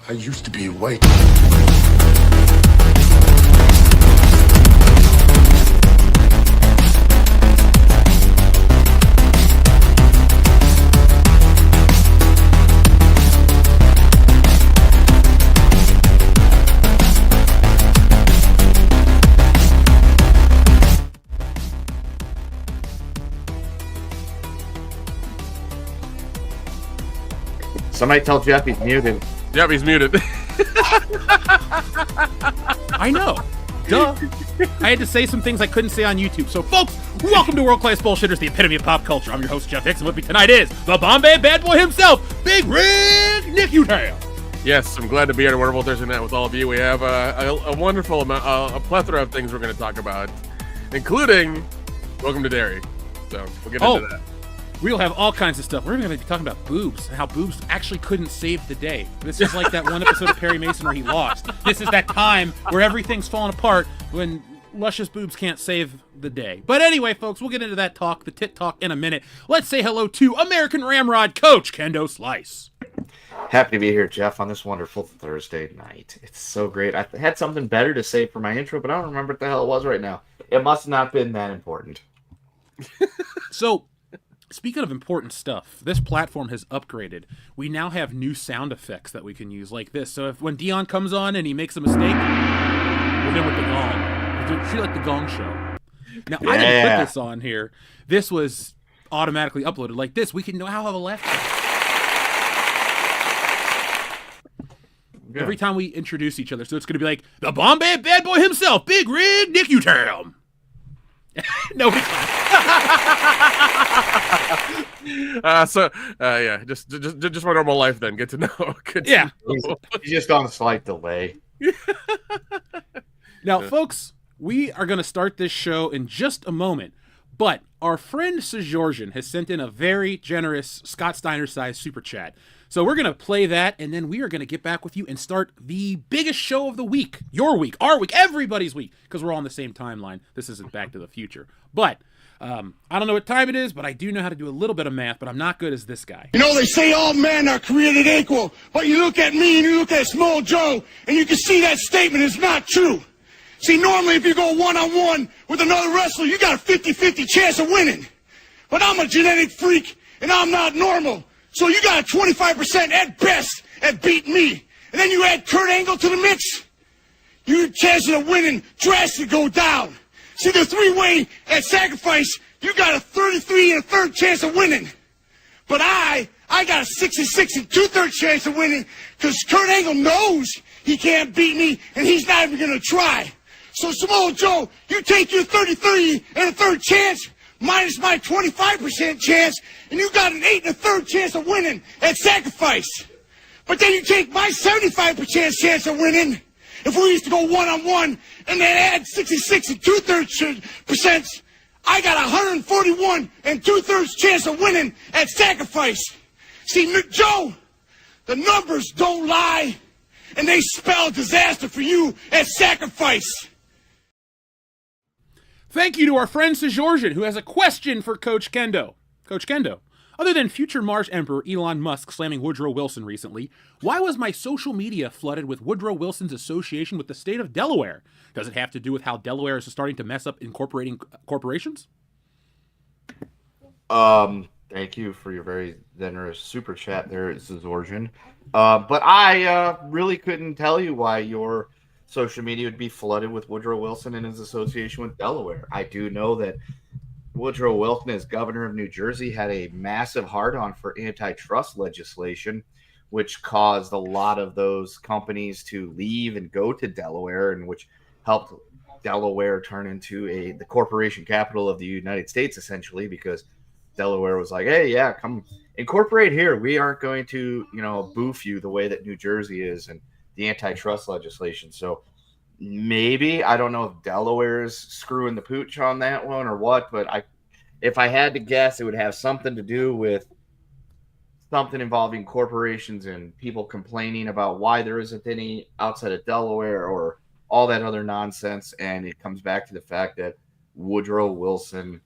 I used to be white. Somebody tell Jeff he's muted. Yep, he's muted. I know. Duh. I had to say some things I couldn't say on YouTube. So, folks, welcome to World Class Bullshitters, the epitome of pop culture. I'm your host, Jeff Hicks, and with me tonight is the Bombay bad boy himself, Big Rig Nick Utown. Yes, I'm glad to be here on a wonderful Thursday night with all of you. We have a wonderful amount, a plethora of things we're going to talk about, including Welcome to Derry. So we'll get into that. We'll have all kinds of stuff. We're even going to be talking about boobs and how boobs actually couldn't save the day. This is like that one episode of Perry Mason where he lost. This is that time where everything's falling apart when luscious boobs can't save the day. But anyway, folks, we'll get into that talk, the tit talk, in a minute. Let's say hello to American Ramrod coach Kendo Slice. Happy to be here, Jeff, on this wonderful Thursday night. It's so great. I had something better to say for my intro, but I don't remember what the hell it was right now. It must have not been that important. So, speaking of important stuff, this platform has upgraded. We now have new sound effects that we can use like this. So if when Dion comes on and he makes a mistake, we're there with the gong. We'll treat it like the Gong Show. Now, I didn't put this on here. This was automatically uploaded like this. We can now have a left. Yeah. Every time we introduce each other. So it's going to be like, the Bombay bad boy himself, Big Rig Nick Utown. Nobody yeah, just my normal life then. Get to know. He's just on a slight delay. Now, folks, we are going to start this show in just a moment, but our friend Sejorjan has sent in a very generous Scott Steiner-sized super chat. So we're going to play that, and then we are going to get back with you and start the biggest show of the week. Your week, our week, everybody's week, because we're all on the same timeline. This isn't Back to the Future. But I don't know what time it is, but I do know how to do a little bit of math, but I'm not good as this guy. You know, they say all men are created equal, but you look at me and you look at Small Joe, and you can see that statement is not true. See, normally if you go one-on-one with another wrestler, you got a 50-50 chance of winning. But I'm a genetic freak, and I'm not normal. So you got a 25% at best at beating me. And then you add Kurt Angle to the mix, your chances of winning drastically go down. See, the three-way at sacrifice, you got a 33 1/3 chance of winning. But I got a 66 2/3 chance of winning because Kurt Angle knows he can't beat me, and he's not even going to try. So, Samoa Joe, you take your 33 1/3 chance minus my 25% chance, and you got an 8 1/3 chance of winning at sacrifice. But then you take my 75% chance of winning, if we used to go one-on-one, and then add 66 2/3%, I got 141 2/3 chance of winning at sacrifice. See, Joe, the numbers don't lie, and they spell disaster for you at sacrifice. Thank you to our friend Sejorjan, who has a question for Coach Kendo. Coach Kendo, other than future Mars Emperor Elon Musk slamming Woodrow Wilson recently, why was my social media flooded with Woodrow Wilson's association with the state of Delaware? Does it have to do with how Delaware is starting to mess up incorporating corporations? Thank you for your very generous super chat there, Sejorjan. But I really couldn't tell you why your social media would be flooded with Woodrow Wilson and his association with Delaware. I do know that Woodrow Wilson, as governor of New Jersey, had a massive hard-on for antitrust legislation, which caused a lot of those companies to leave and go to Delaware, and which helped Delaware turn into the corporation capital of the United States, essentially, because Delaware was like, hey, yeah, come incorporate here. We aren't going to, boof you the way that New Jersey is, and the antitrust legislation. So maybe, I don't know if Delaware is screwing the pooch on that one or what, but if I had to guess, it would have something to do with something involving corporations and people complaining about why there isn't any outside of Delaware or all that other nonsense. And it comes back to the fact that Woodrow Wilson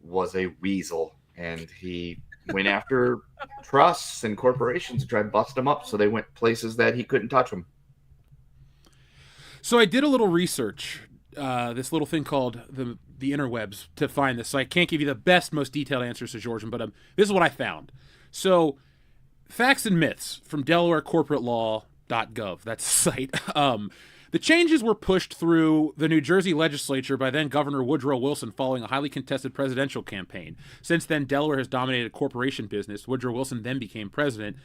was a weasel, and he went after trusts and corporations to try and bust them up, so they went places that he couldn't touch them. So I did a little research, this little thing called the interwebs, to find this. So I can't give you the best, most detailed answers to Georgian, but this is what I found. So, facts and myths from DelawareCorporateLaw.gov. That's the site. The changes were pushed through the New Jersey legislature by then Governor Woodrow Wilson following a highly contested presidential campaign. Since then, Delaware has dominated corporation business. Woodrow Wilson then became president.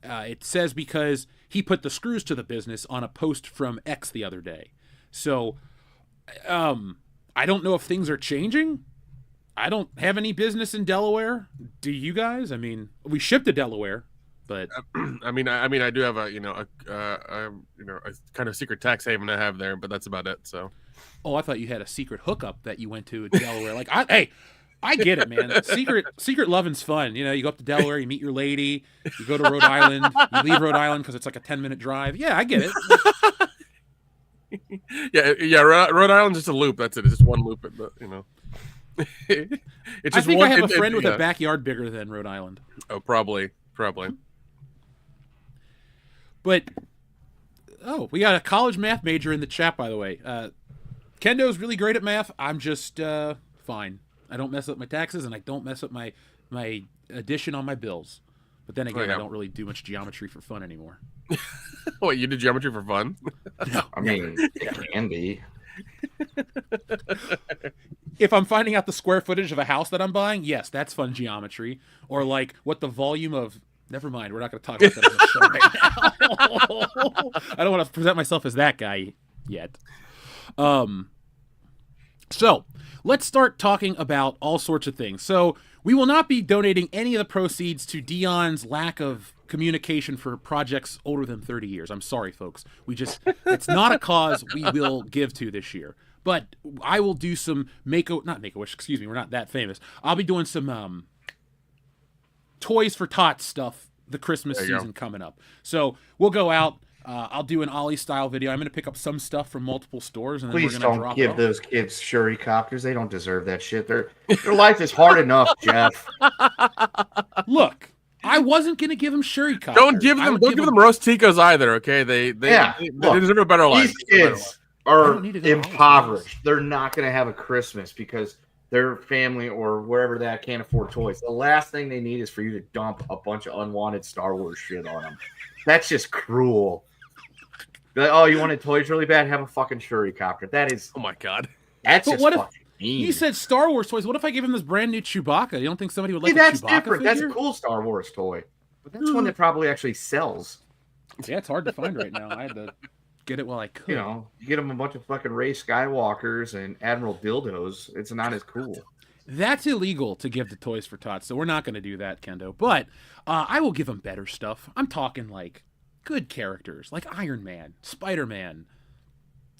It says because he put the screws to the business on a post from X the other day. So, I don't know if things are changing. I don't have any business in Delaware. Do you guys? I mean, we ship to Delaware. But I mean, I do have a kind of secret tax haven I have there, but that's about it. So, oh, I thought you had a secret hookup that you went to in Delaware. Like, I get it, man. Secret loving's fun. You know, you go up to Delaware, you meet your lady, you go to Rhode Island, you leave Rhode Island because it's like a 10-minute drive. Yeah, I get it. yeah. Rhode Island's just a loop. That's it. It's just one loop. It's just I have a friend with a backyard bigger than Rhode Island. Oh, probably. But, we got a college math major in the chat, by the way. Kendo's really great at math. I'm just fine. I don't mess up my taxes, and I don't mess up my addition on my bills. But then again, I don't really do much geometry for fun anymore. Wait, you do geometry for fun? No. I mean, it can be. If I'm finding out the square footage of a house that I'm buying, yes, that's fun geometry. Or like what the volume of... Never mind. We're not going to talk about that on the show right now. I don't want to present myself as that guy yet. So let's start talking about all sorts of things. So we will not be donating any of the proceeds to Dion's lack of communication for projects older than 30 years. I'm sorry, folks. It's not a cause we will give to this year. But I will do some not Make-A-Wish, excuse me, we're not that famous. I'll be doing some Toys for Tots stuff the Christmas season coming up. So we'll go out. I'll do an Ollie style video. I'm going to pick up some stuff from multiple stores, and then Please we're going to don't give those kids shurikopters. They don't deserve that shit. Their life is hard enough, Jeff. Look, I wasn't going to give them shurikopters. Don't give them roast ticos either. Okay, they deserve a better life. These kids are impoverished. They're not going to have a Christmas because their family or wherever that can't afford toys. The last thing they need is for you to dump a bunch of unwanted Star Wars shit on them. That's just cruel. Like, oh, you wanted toys really bad? Have a fucking shurikopter. That is... Oh, my God. That's just fucking mean. You said Star Wars toys. What if I give him this brand new Chewbacca? You don't think somebody would like that's a Chewbacca different. figure? That's a cool Star Wars toy. But that's one that probably actually sells. Yeah, it's hard to find right now. I had to get it while I could. You know, you get them a bunch of fucking Rey Skywalkers and Admiral Dildos. It's not as cool. That's illegal to give to Toys for Tots, so we're not going to do that, Kendo. But I will give them better stuff. I'm talking like good characters, like Iron Man, Spider-Man.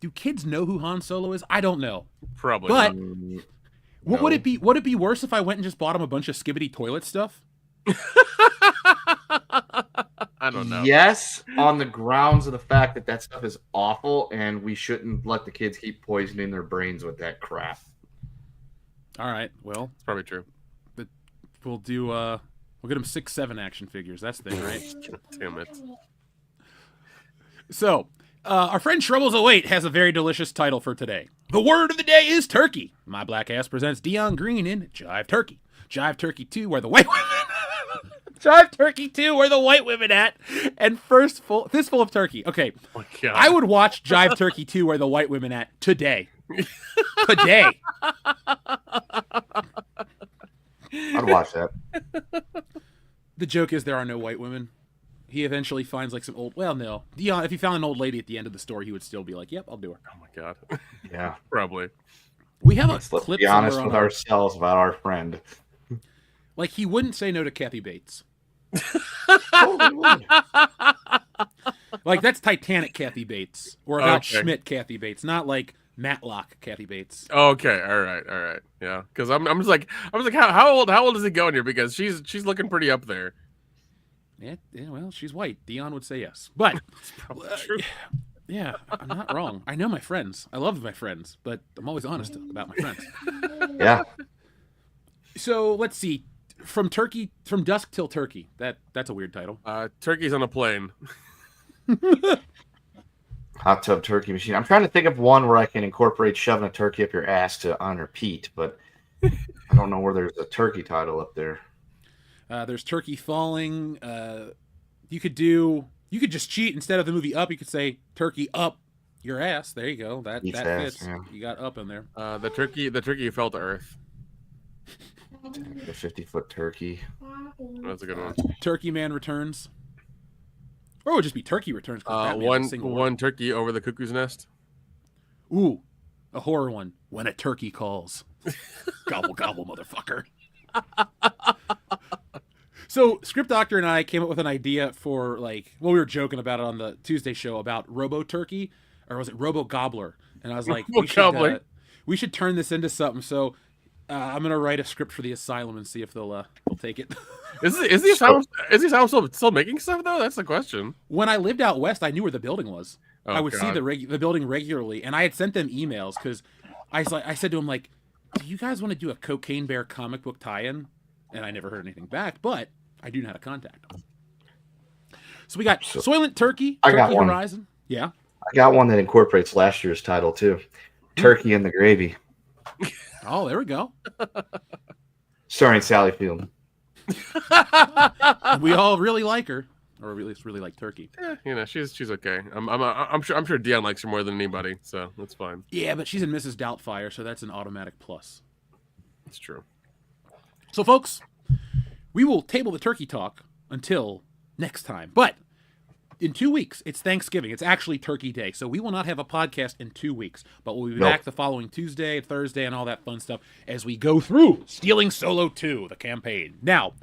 Do kids know who Han Solo is? I don't know. Probably. But no. would it be worse if I went and just bought them a bunch of Skibbity toilet stuff? I don't know. Yes, on the grounds of the fact that stuff is awful, and we shouldn't let the kids keep poisoning their brains with that crap. All right, well, it's probably true. But we'll do. We'll get them 6-7 action figures. That's the thing, right? Damn it. So, our friend Shrubbles08 has a very delicious title for today. The word of the day is turkey. My Black Ass presents Dion Green in Jive Turkey. Jive Turkey 2, where the white women... Jive Turkey 2, where the white women at. And fistful of turkey. Okay, oh my God. I would watch Jive Turkey 2, where the white women at today. Today. I'd watch that. The joke is there are no white women. He eventually finds like some old... Well, no. Dion, if he found an old lady at the end of the story, he would still be like, yep, I'll do her. Oh, my God. Yeah. Probably. We have Let's clip be honest somewhere with on ourselves about our friend. Like, he wouldn't say no to Kathy Bates. Totally would. Like, that's Titanic Kathy Bates. Or about Schmidt Kathy Bates. Not like Matlock Kathy Bates. Okay, all right. Yeah, because I'm just like how old is he going here? Because she's looking pretty up there. Yeah, well, she's white. Dion would say yes. But, It's probably true. Yeah, I'm not wrong. I know my friends. I love my friends, but I'm always honest about my friends. Yeah. So, let's see. From Dusk Till Turkey. That's a weird title. Turkeys on a plane. Hot tub turkey machine. I'm trying to think of one where I can incorporate shoving a turkey up your ass to honor Pete, but I don't know where there's a turkey title up there. There's Turkey Falling. You could just cheat. Instead of the movie Up, you could say Turkey Up Your Ass. There you go. That ass, fits. yeah. You got up in there. The turkey fell to earth. The 50-foot turkey. That's a good one. Turkey Man Returns. Or it would just be Turkey Returns. One turkey over the cuckoo's nest. Ooh, a horror one. When a Turkey Calls. Gobble, gobble, motherfucker. So, Script Doctor and I came up with an idea for, we were joking about it on the Tuesday show about Robo Turkey, or was it Robo Gobbler? And I was like, we should turn this into something. So, I'm gonna write a script for the Asylum and see if they'll take it. Is the Asylum still making stuff though? That's the question. When I lived out west, I knew where the building was. Oh, I would God. see the building regularly, and I had sent them emails because I said to them, like, do you guys want to do a Cocaine Bear comic book tie-in? And I never heard anything back, but I do know how to contact them. So we got Soylent Turkey, I got Turkey one. Horizon. Yeah. I got one that incorporates last year's title too. Turkey and the Gravy. Oh, there we go. Starring Sally Field. We all really like her, or at least really like Turkey. She's okay. I'm sure Dion likes her more than anybody, so that's fine. Yeah, but she's in Mrs. Doubtfire, so that's an automatic plus. It's true. So, folks, we will table the turkey talk until next time. But in 2 weeks, it's Thanksgiving. It's actually Turkey Day. So we will not have a podcast in 2 weeks. But we'll be back the following Tuesday, Thursday, and all that fun stuff as we go through Stealing Solo 2, the campaign. Now,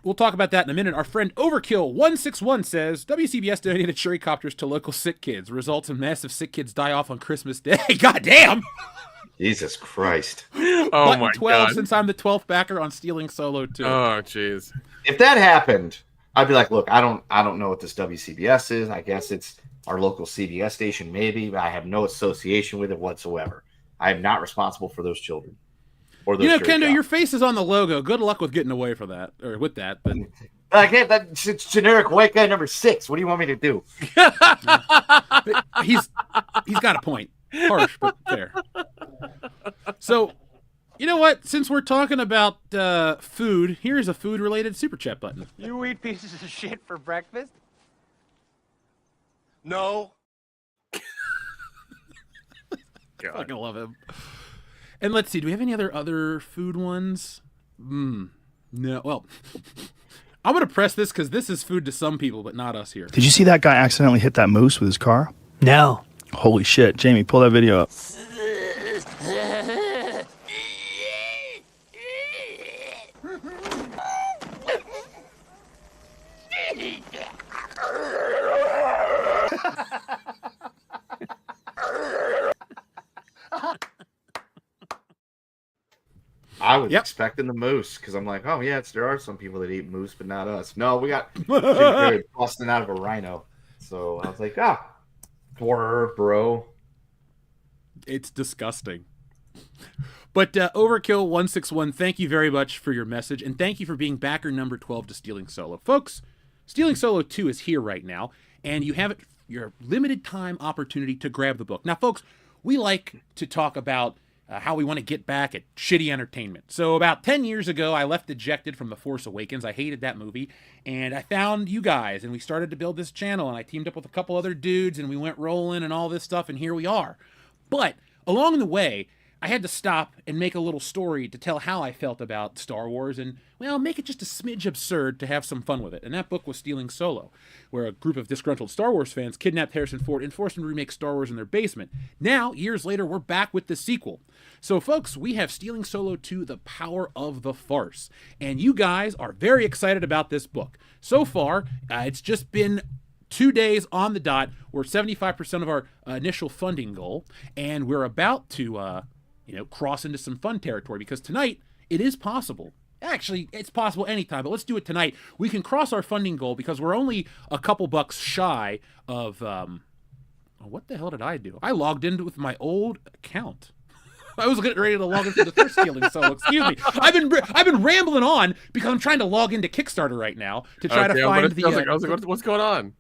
we'll talk about that in a minute. Our friend Overkill161 says, WCBS donated Shurikopters to local sick kids. Results in massive sick kids die off on Christmas Day. God damn! Jesus Christ. Oh, my 12, God. since I'm the 12th backer on Stealing Solo 2. Oh, jeez. If that happened, I'd be like, look, I don't know what this WCBS is. I guess it's our local CBS station, maybe, but I have no association with it whatsoever. I am not responsible for those children. Or those Kendo, your face is on the logo. Good luck with getting away from that, or with that. But it's generic white guy number 6. What do you want me to do? he's got a point. Harsh, but fair. So, you know what? Since we're talking about food, here's a food-related super chat button. You eat pieces of shit for breakfast? No. I fucking love him. And let's see, do we have any other food ones? No. Well, I'm going to press this because this is food to some people, but not us here. Did you see that guy accidentally hit that moose with his car? No. Holy shit. Jamie, pull that video up. I was expecting the moose because I'm like, oh yeah, there are some people that eat moose, but not us. No, we got Jim Carrey busting out of a rhino. So I was like, bro. It's disgusting. But Overkill161, thank you very much for your message, and thank you for being backer number 12 to Stealing Solo. Folks, Stealing Solo 2 is here right now, and you have your limited time opportunity to grab the book. Now, folks, we like to talk about how we want to get back at shitty entertainment. So about 10 years ago, I left dejected from The Force Awakens. I hated that movie, and I found you guys, and we started to build this channel, and I teamed up with a couple other dudes, and we went rolling and all this stuff, and here we are. But along the way, I had to stop and make a little story to tell how I felt about Star Wars and, well, make it just a smidge absurd to have some fun with it. And that book was Stealing Solo, where a group of disgruntled Star Wars fans kidnapped Harrison Ford and forced him to remake Star Wars in their basement. Now, years later, we're back with the sequel. So, folks, we have Stealing Solo 2, The Power of the Farce. And you guys are very excited about this book. So far, it's just been 2 days on the dot. We're 75% of our initial funding goal, and we're about to cross into some fun territory, because tonight it is possible. Actually, it's possible anytime, but let's do it tonight. We can cross our funding goal because we're only a couple bucks shy of what the hell did I do? I logged in with my old account. I was getting ready to log in for the first Stealing Solo. Excuse me. I've been rambling on because I'm trying to log into Kickstarter right now to try to find the. I was like, what's going on?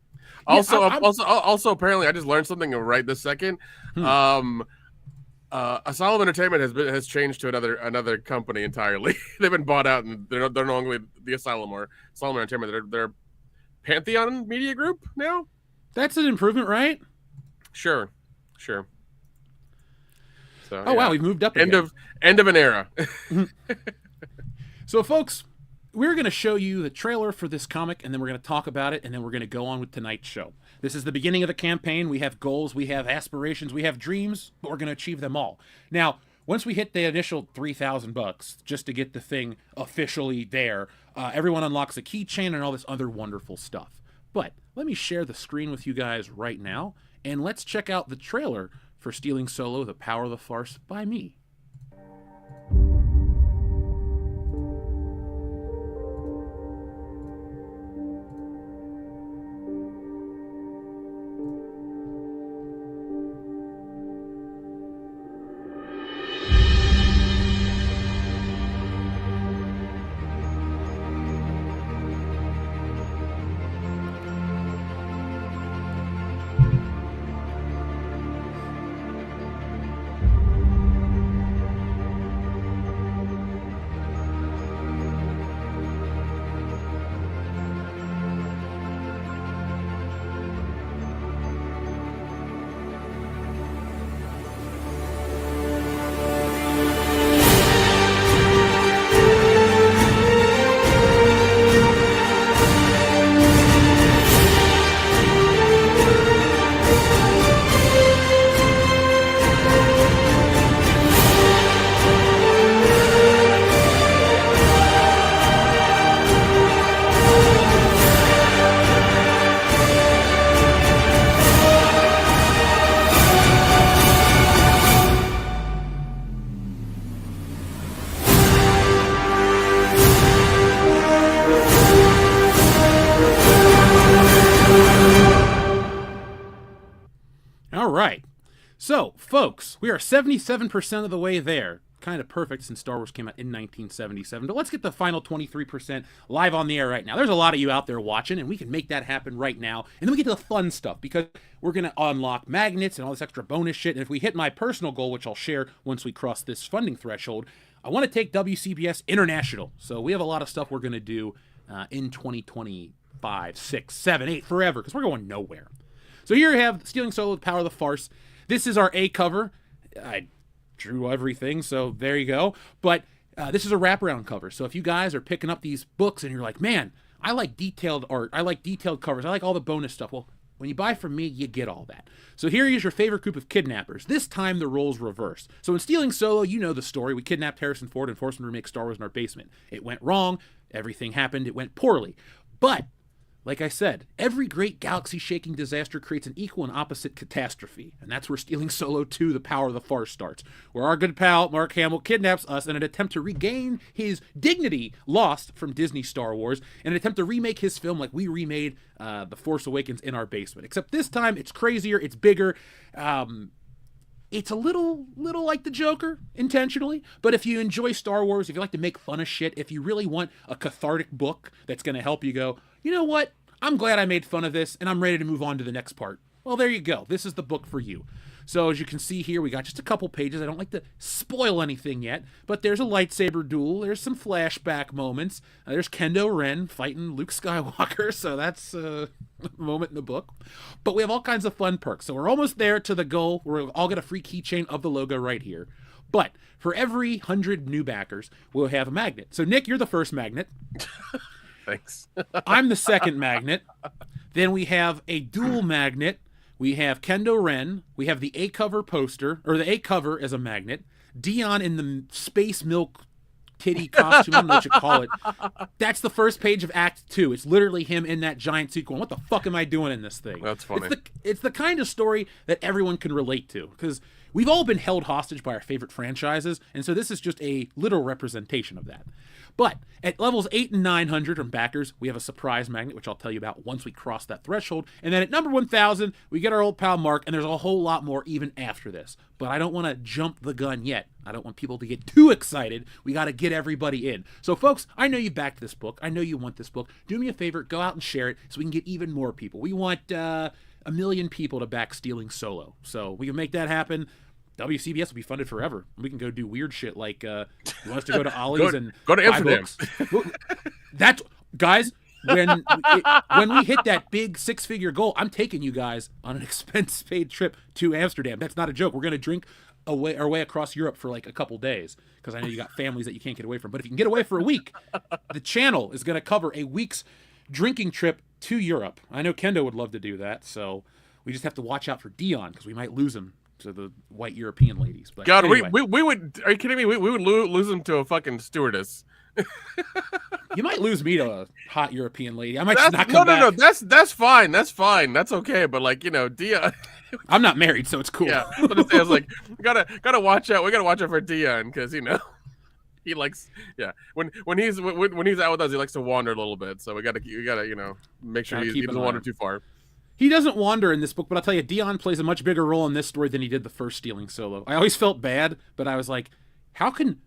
Yeah, Also, apparently, I just learned something right this second. Asylum Entertainment has changed to another company entirely. They've been bought out, and they're no longer the Asylum or Asylum Entertainment. They're Pantheon Media Group now. That's an improvement, right? Sure. So, wow, we've moved up. End of an era. So, folks, we're going to show you the trailer for this comic, and then we're going to talk about it, and then we're going to go on with tonight's show. This is the beginning of the campaign. We have goals, we have aspirations, we have dreams, but we're going to achieve them all. Now, once we hit the initial $3,000 just to get the thing officially there, everyone unlocks a keychain and all this other wonderful stuff. But let me share the screen with you guys right now, and let's check out the trailer for Stealing Solo, The Power of the Farce by me. So, folks, we are 77% of the way there. Kind of perfect since Star Wars came out in 1977. But let's get the final 23% live on the air right now. There's a lot of you out there watching, and we can make that happen right now. And then we get to the fun stuff, because we're going to unlock magnets and all this extra bonus shit. And if we hit my personal goal, which I'll share once we cross this funding threshold, I want to take WCBS international. So we have a lot of stuff we're going to do in 2025, 6, 7, 8, forever, because we're going nowhere. So here you have Stealing Solo, The Power of the Farce. This is our A cover. I drew everything, so there you go. But this is a wraparound cover. So if you guys are picking up these books and you're like, man, I like detailed art, I like detailed covers, I like all the bonus stuff. Well, when you buy from me, you get all that. So here is your favorite group of kidnappers. This time the roles reversed. So in Stealing Solo, you know the story. We kidnapped Harrison Ford and forced him to remake Star Wars in our basement. It went wrong. Everything happened. It went poorly. But like I said, every great galaxy-shaking disaster creates an equal and opposite catastrophe. And that's where Stealing Solo 2, The Power of the Farce starts, where our good pal, Mark Hamill, kidnaps us in an attempt to regain his dignity lost from Disney Star Wars, in an attempt to remake his film like we remade The Force Awakens in our basement. Except this time, it's crazier, it's bigger, it's a little like the Joker, intentionally. But if you enjoy Star Wars, if you like to make fun of shit, if you really want a cathartic book that's going to help you go, you know what? I'm glad I made fun of this, and I'm ready to move on to the next part. Well, there you go. This is the book for you. So as you can see here, we got just a couple pages. I don't like to spoil anything yet, but there's a lightsaber duel. There's some flashback moments. There's Kendo Ren fighting Luke Skywalker, so that's a moment in the book. But we have all kinds of fun perks. So we're almost there to the goal. We'll all get a free keychain of the logo right here. But for every 100 new backers, we'll have a magnet. So Nick, you're the first magnet. Thanks. I'm the second magnet. Then we have a dual magnet. We have Kendo Ren. We have the A cover poster, or the A cover as a magnet. Dion in the space milk titty costume. I don't know what you call it. That's the first page of Act 2. It's literally him in that giant suit going, what the fuck am I doing in this thing? That's funny. It's the kind of story that everyone can relate to, because we've all been held hostage by our favorite franchises, and so this is just a literal representation of that. But at levels 8 and 900 from backers, we have a surprise magnet, which I'll tell you about once we cross that threshold. And then at number 1,000, we get our old pal Mark, and there's a whole lot more even after this. But I don't want to jump the gun yet. I don't want people to get too excited. We got to get everybody in. So, folks, I know you backed this book. I know you want this book. Do me a favor, go out and share it so we can get even more people. We want 1 million people to back Stealing Solo. So we can make that happen. WCBS will be funded forever. We can go do weird shit like you want us to go to Ollie's and go to Amsterdam. That's guys. When we hit that big 6-figure goal, I'm taking you guys on an expense-paid trip to Amsterdam. That's not a joke. We're gonna drink our way across Europe for like a couple days because I know you got families that you can't get away from. But if you can get away for a week, the channel is gonna cover a week's drinking trip to Europe. I know Kendo would love to do that, so we just have to watch out for Dion because we might lose him to the white European ladies. But God, anyway. we would. Are you kidding me? We would lose him to a fucking stewardess. You might lose me to a hot European lady. I might just not come back. No. That's fine. That's fine. That's okay. But like Dion. I'm not married, so it's cool. Yeah, I was like, we gotta watch out. We gotta watch out for Dion because he likes. Yeah, when he's out with us, he likes to wander a little bit. So we gotta make sure he doesn't wander too far. He doesn't wander in this book, but I'll tell you, Dion plays a much bigger role in this story than he did the first Stealing Solo. I always felt bad, but I was like, how can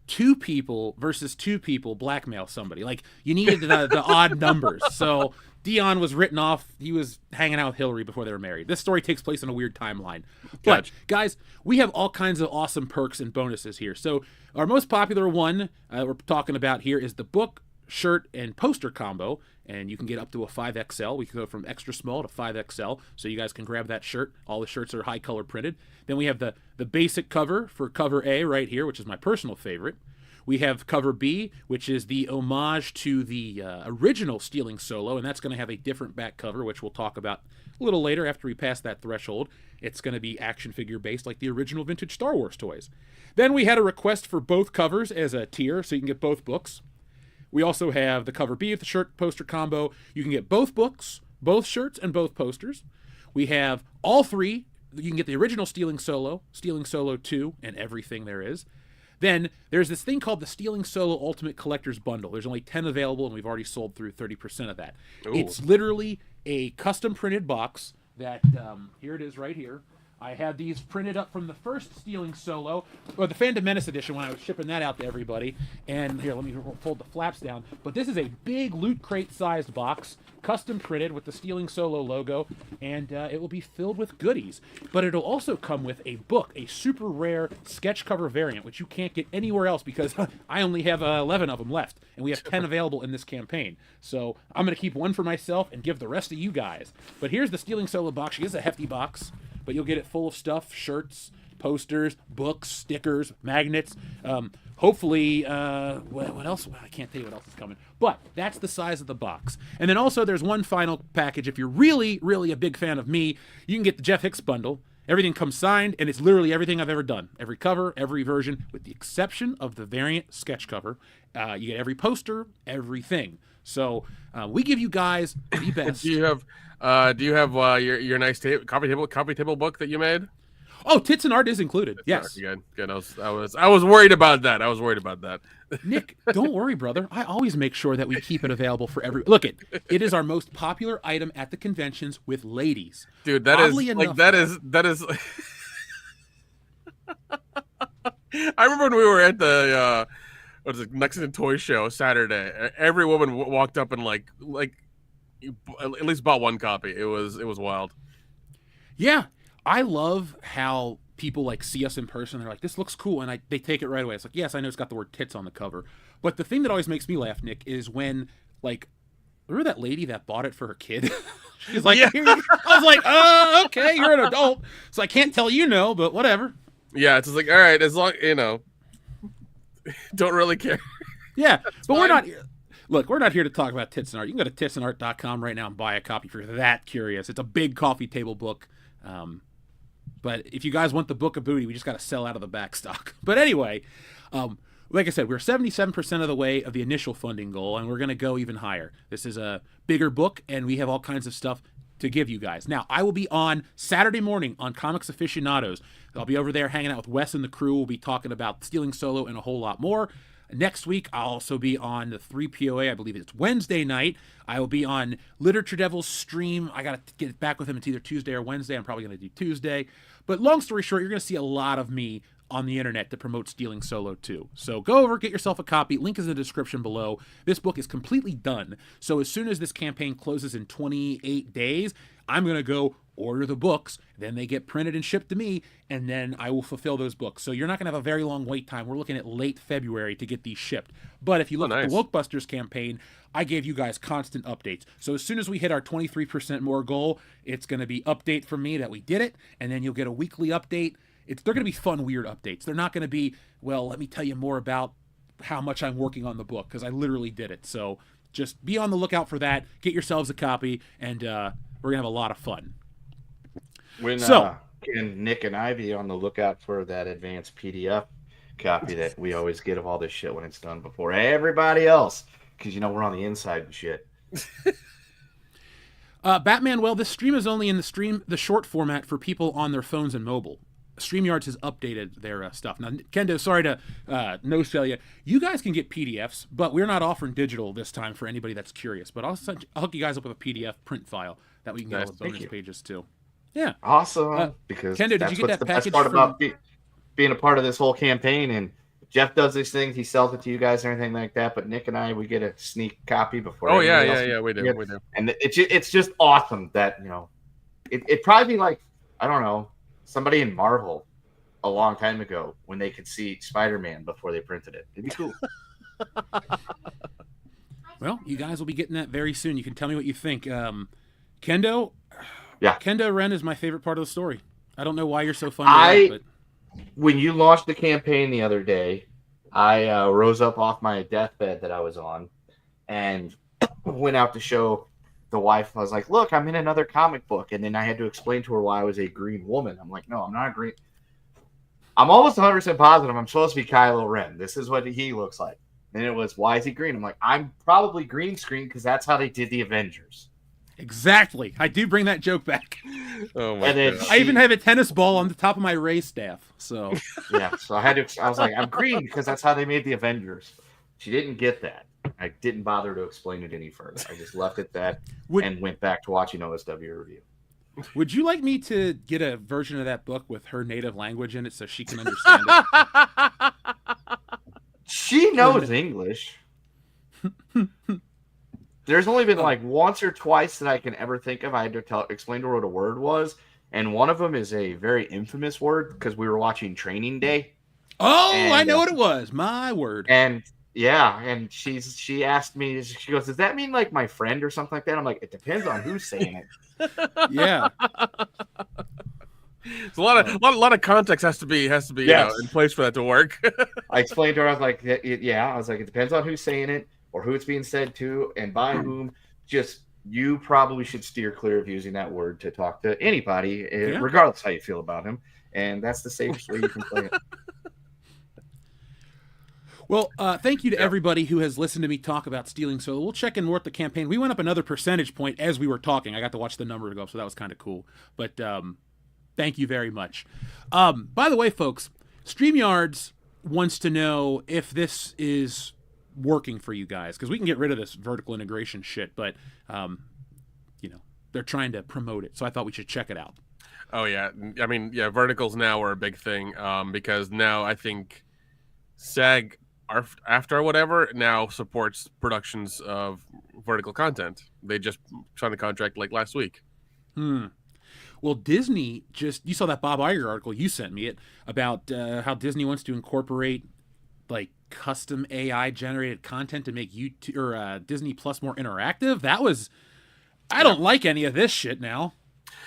2 people versus 2 people blackmail somebody? Like, you needed the odd numbers. So Dion was written off. He was hanging out with Hillary before they were married. This story takes place in a weird timeline. But, guys, we have all kinds of awesome perks and bonuses here. So our most popular one we're talking about here is the book, shirt, and poster combo. And you can get up to a 5XL. We can go from extra small to 5XL. So you guys can grab that shirt. All the shirts are high color printed. Then we have the basic cover for cover A right here, which is my personal favorite. We have cover B, which is the homage to the original Stealing Solo, and that's going to have a different back cover, which we'll talk about a little later after we pass that threshold. It's going to be action figure based like the original vintage Star Wars toys. Then we had a request for both covers as a tier, so you can get both books. We also have the cover B of the shirt poster combo. You can get both books, both shirts, and both posters. We have all 3. You can get the original Stealing Solo 2, and everything there is. Then there's this thing called the Stealing Solo Ultimate Collector's Bundle. There's only 10 available, and we've already sold through 30% of that. Ooh. It's literally a custom printed box that, here it is right here. I had these printed up from the first Stealing Solo, or the Phantom Menace edition when I was shipping that out to everybody. And here, let me fold the flaps down. But this is a big Loot Crate-sized box, custom printed with the Stealing Solo logo, and it will be filled with goodies. But it'll also come with a book, a super rare sketch cover variant, which you can't get anywhere else because I only have 11 of them left, and we have 10 available in this campaign. So I'm going to keep one for myself and give the rest to you guys. But here's the Stealing Solo box. She is a hefty box, but you'll get it full of stuff: shirts, posters, books, stickers, magnets. Hopefully, what else? Well, I can't tell you what else is coming. But that's the size of the box. And then also there's one final package. If you're really, really a big fan of me, you can get the Jeff Hicks bundle. Everything comes signed, and it's literally everything I've ever done. Every cover, every version, with the exception of the variant sketch cover. You get every poster, everything. So we give you guys the best. Do you have your nice coffee table book that you made? Oh, Tits and Art is included. Yes. Good. I was worried about that. Nick, don't worry, brother. I always make sure that we keep it available for every. Look, it is our most popular item at the conventions with ladies. Dude, Oddly that enough, is. I remember when we were at the Lexington Toy Show Saturday. Every woman walked up and like at least bought one copy. It was wild. Yeah. I love how people like see us in person. They're like, "This looks cool," and they take it right away. It's like, yes, I know it's got the word tits on the cover, but the thing that always makes me laugh, Nick, is when remember that lady that bought it for her kid? She's like, yeah. I was like, okay, you're an adult, so I can't tell you no, but whatever. Yeah, it's just like, all right, as long don't really care. Yeah, but we're not. Look, we're not here to talk about Tits and Art. You can go to titsandart.com right now and buy a copy if you're that curious. It's a big coffee table book. But if you guys want the Book of Booty, we just got to sell out of the back stock. But anyway, like I said, we're 77% of the way of the initial funding goal, and we're going to go even higher. This is a bigger book, and we have all kinds of stuff to give you guys. Now, I will be on Saturday morning on Comics Aficionados. I'll be over there hanging out with Wes and the crew. We'll be talking about Stealing Solo and a whole lot more. Next week, I'll also be on the 3POA. I believe it's Wednesday night. I will be on Literature Devil's stream. I got to get back with him. It's either Tuesday or Wednesday. I'm probably going to do Tuesday. But long story short, you're going to see a lot of me on the internet to promote Stealing Solo 2. So go over, get yourself a copy. Link is in the description below. This book is completely done. So as soon as this campaign closes in 28 days, I'm going to go order the books. Then they get printed and shipped to me, and then I will fulfill those books. So you're not going to have a very long wait time. We're looking at late February to get these shipped. But if you look at the Wokebusters campaign, I gave you guys constant updates. So as soon as we hit our 23% more goal, it's going to be update from me that we did it, and then you'll get a weekly update. They're going to be fun, weird updates. They're not going to be, well, let me tell you more about how much I'm working on the book, because I literally did it. So just be on the lookout for that. Get yourselves a copy, and we're going to have a lot of fun. Can Nick and I be on the lookout for that advanced PDF copy that we always get of all this shit when it's done before everybody else? Because, we're on the inside and shit. Batman, well, this stream is only in the short format for people on their phones and mobile. StreamYards has updated their stuff. Now, Kendo, sorry to no-sell you. You guys can get PDFs, but we're not offering digital this time for anybody that's curious. But I'll hook you guys up with a PDF print file that we can get all the bonus pages too. Yeah. Awesome. Because Kendo, did you get that the package best part about being a part of this whole campaign. And Jeff does these things. He sells it to you guys and everything like that. But Nick and I, we get a sneak copy before. Oh, yeah, we do. And it's just awesome that, it'd probably be like, I don't know, somebody in Marvel a long time ago when they could see Spider-Man before they printed it. It'd be cool. Well, you guys will be getting that very soon. You can tell me what you think. Kendo? Yeah. Kendo Ren is my favorite part of the story. I don't know why you're so fun to write, but... When you launched the campaign the other day, I rose up off my deathbed that I was on and went out to show the wife. I was like, look, I'm in another comic book. And then I had to explain to her why I was a green woman. I'm like, no, I'm not a green. I'm almost 100% positive I'm supposed to be Kylo Ren. This is what he looks like. And it was, why is he green? I'm like, I'm probably green screen because that's how they did the Avengers. Exactly. I do bring that joke back. Oh my God. I even have a tennis ball on the top of my Ray staff. So yeah, so I was like, I'm green because that's how they made the Avengers. She didn't get that. I didn't bother to explain it any further. I just left it that and went back to watching OSW review. Would you like me to get a version of that book with her native language in it so she can understand it? She knows English. There's only been like once or twice that I can ever think of. I had to explain to her what a word was, and one of them is a very infamous word because we were watching Training Day. Oh, and I know what it was. My word. And yeah, and she asked me. She goes, "Does that mean like my friend or something like that?" I'm like, "It depends on who's saying it." Yeah. It's a lot of context has to be Yes. in place for that to work. I explained to her. I was like, "Yeah." I was like, "It depends on who's saying it or who it's being said to and by whom. Just you probably should steer clear of using that word to talk to anybody, regardless how you feel about him. And that's the safest way you can play it." Well, thank you to everybody who has listened to me talk about Stealing Solo. We'll check in more at the campaign. We went up another percentage point as we were talking. I got to watch the number go up, so that was kind of cool. But thank you very much. By the way, folks, StreamYards wants to know if this is working for you guys, because we can get rid of this vertical integration shit, but they're trying to promote it, so I thought we should check it out. Oh yeah, I mean, yeah, verticals now are a big thing because now I think SAG after whatever now supports productions of vertical content. They just signed a contract like last week. Well, Disney you saw that Bob Iger article you sent me about how Disney wants to incorporate like custom AI generated content to make YouTube or Disney Plus more interactive. I don't like any of this shit now.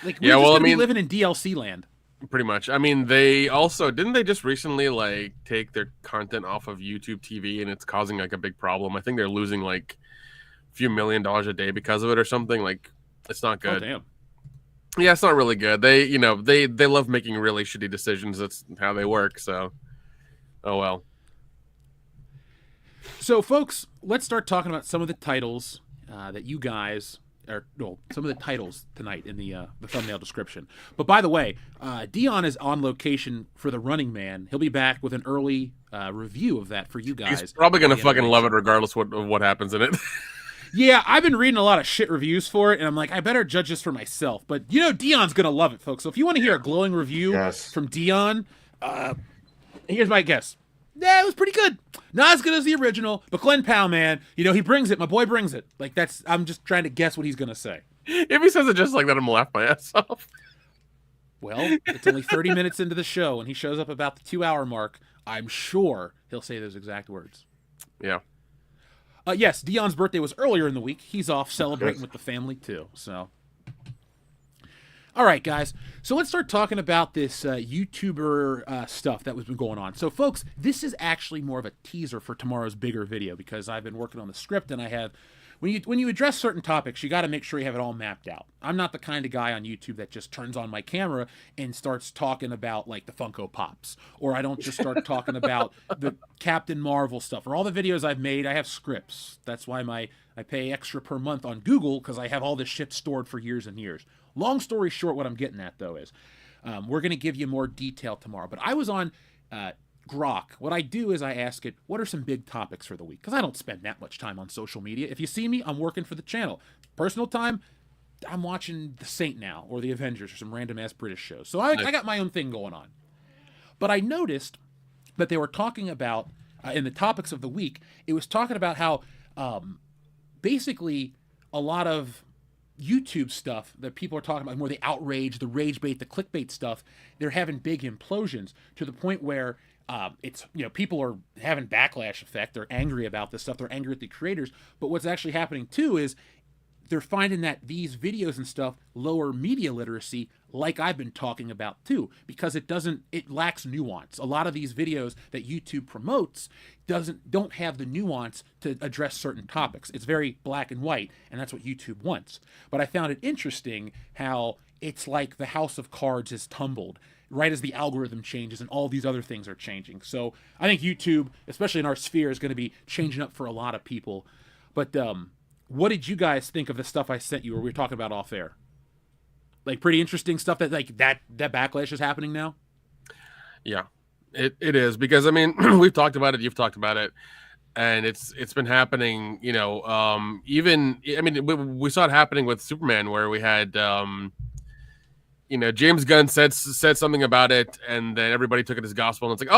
Like, we're just gonna be living in DLC land. Pretty much. I mean, they also didn't they just recently like take their content off of YouTube TV, and it's causing like a big problem. I think they're losing like a few $1 million a day because of it or something. Like, it's not good. Oh, damn. Yeah, it's not really good. They love making really shitty decisions. That's how they work. So, oh well. So, folks, let's start talking about some of the titles that you guys or no, some of the titles tonight in the thumbnail description. But by the way, Dion is on location for The Running Man. He'll be back with an early review of that for you guys. He's probably gonna fucking love it regardless of what happens in it. Yeah, I've been reading a lot of shit reviews for it, and I'm like, I better judge this for myself. But Dion's gonna love it, folks. So if you want to hear a glowing review from Dion, here's my guess. Yeah, it was pretty good. Not as good as the original, but Glenn Powell, man, he brings it. My boy brings it. Like I'm just trying to guess what he's gonna say. If he says it just like that, I'm gonna laugh my ass off. Well, it's only 30 minutes into the show, and he shows up about the 2-hour mark. I'm sure he'll say those exact words. Yeah. Yes, Dion's birthday was earlier in the week. He's off celebrating with the family, too. So, all right, guys. So let's start talking about this YouTuber stuff that was been going on. So, folks, this is actually more of a teaser for tomorrow's bigger video because I've been working on the script, and I have... When you address certain topics, you got to make sure you have it all mapped out. I'm not the kind of guy on YouTube that just turns on my camera and starts talking about like the Funko Pops, or I don't just start talking about the Captain Marvel stuff. Or all the videos I've made, I have scripts. That's why I pay extra per month on Google because I have all this shit stored for years and years. Long story short, what I'm getting at though is we're going to give you more detail tomorrow. But I was on Grok. What I do is I ask it, what are some big topics for the week? Because I don't spend that much time on social media. If you see me, I'm working for the channel. Personal time, I'm watching The Saint now, or The Avengers, or some random-ass British shows. So I got my own thing going on. But I noticed that they were talking about, in the topics of the week, it was talking about how basically a lot of YouTube stuff that people are talking about, more the outrage, the rage bait, the clickbait stuff, they're having big implosions to the point where it's people are having backlash effect. They're angry about this stuff. They're angry at the creators. But what's actually happening too is they're finding that these videos and stuff lower media literacy, like I've been talking about too, because it lacks nuance. A lot of these videos that YouTube promotes don't have the nuance to address certain topics. It's very black and white, and that's what YouTube wants. But I found it interesting how it's like the house of cards has tumbled right as the algorithm changes and all these other things are changing. So I think YouTube, especially in our sphere, is going to be changing up for a lot of people. But what did you guys think of the stuff I sent you, or we were talking about off air? Like pretty interesting stuff that backlash is happening now? Yeah, it is, because I mean, we've talked about it, you've talked about it, and it's been happening, even, I mean, we saw it happening with Superman, where we had James Gunn said something about it, and then everybody took it as gospel, and it's like,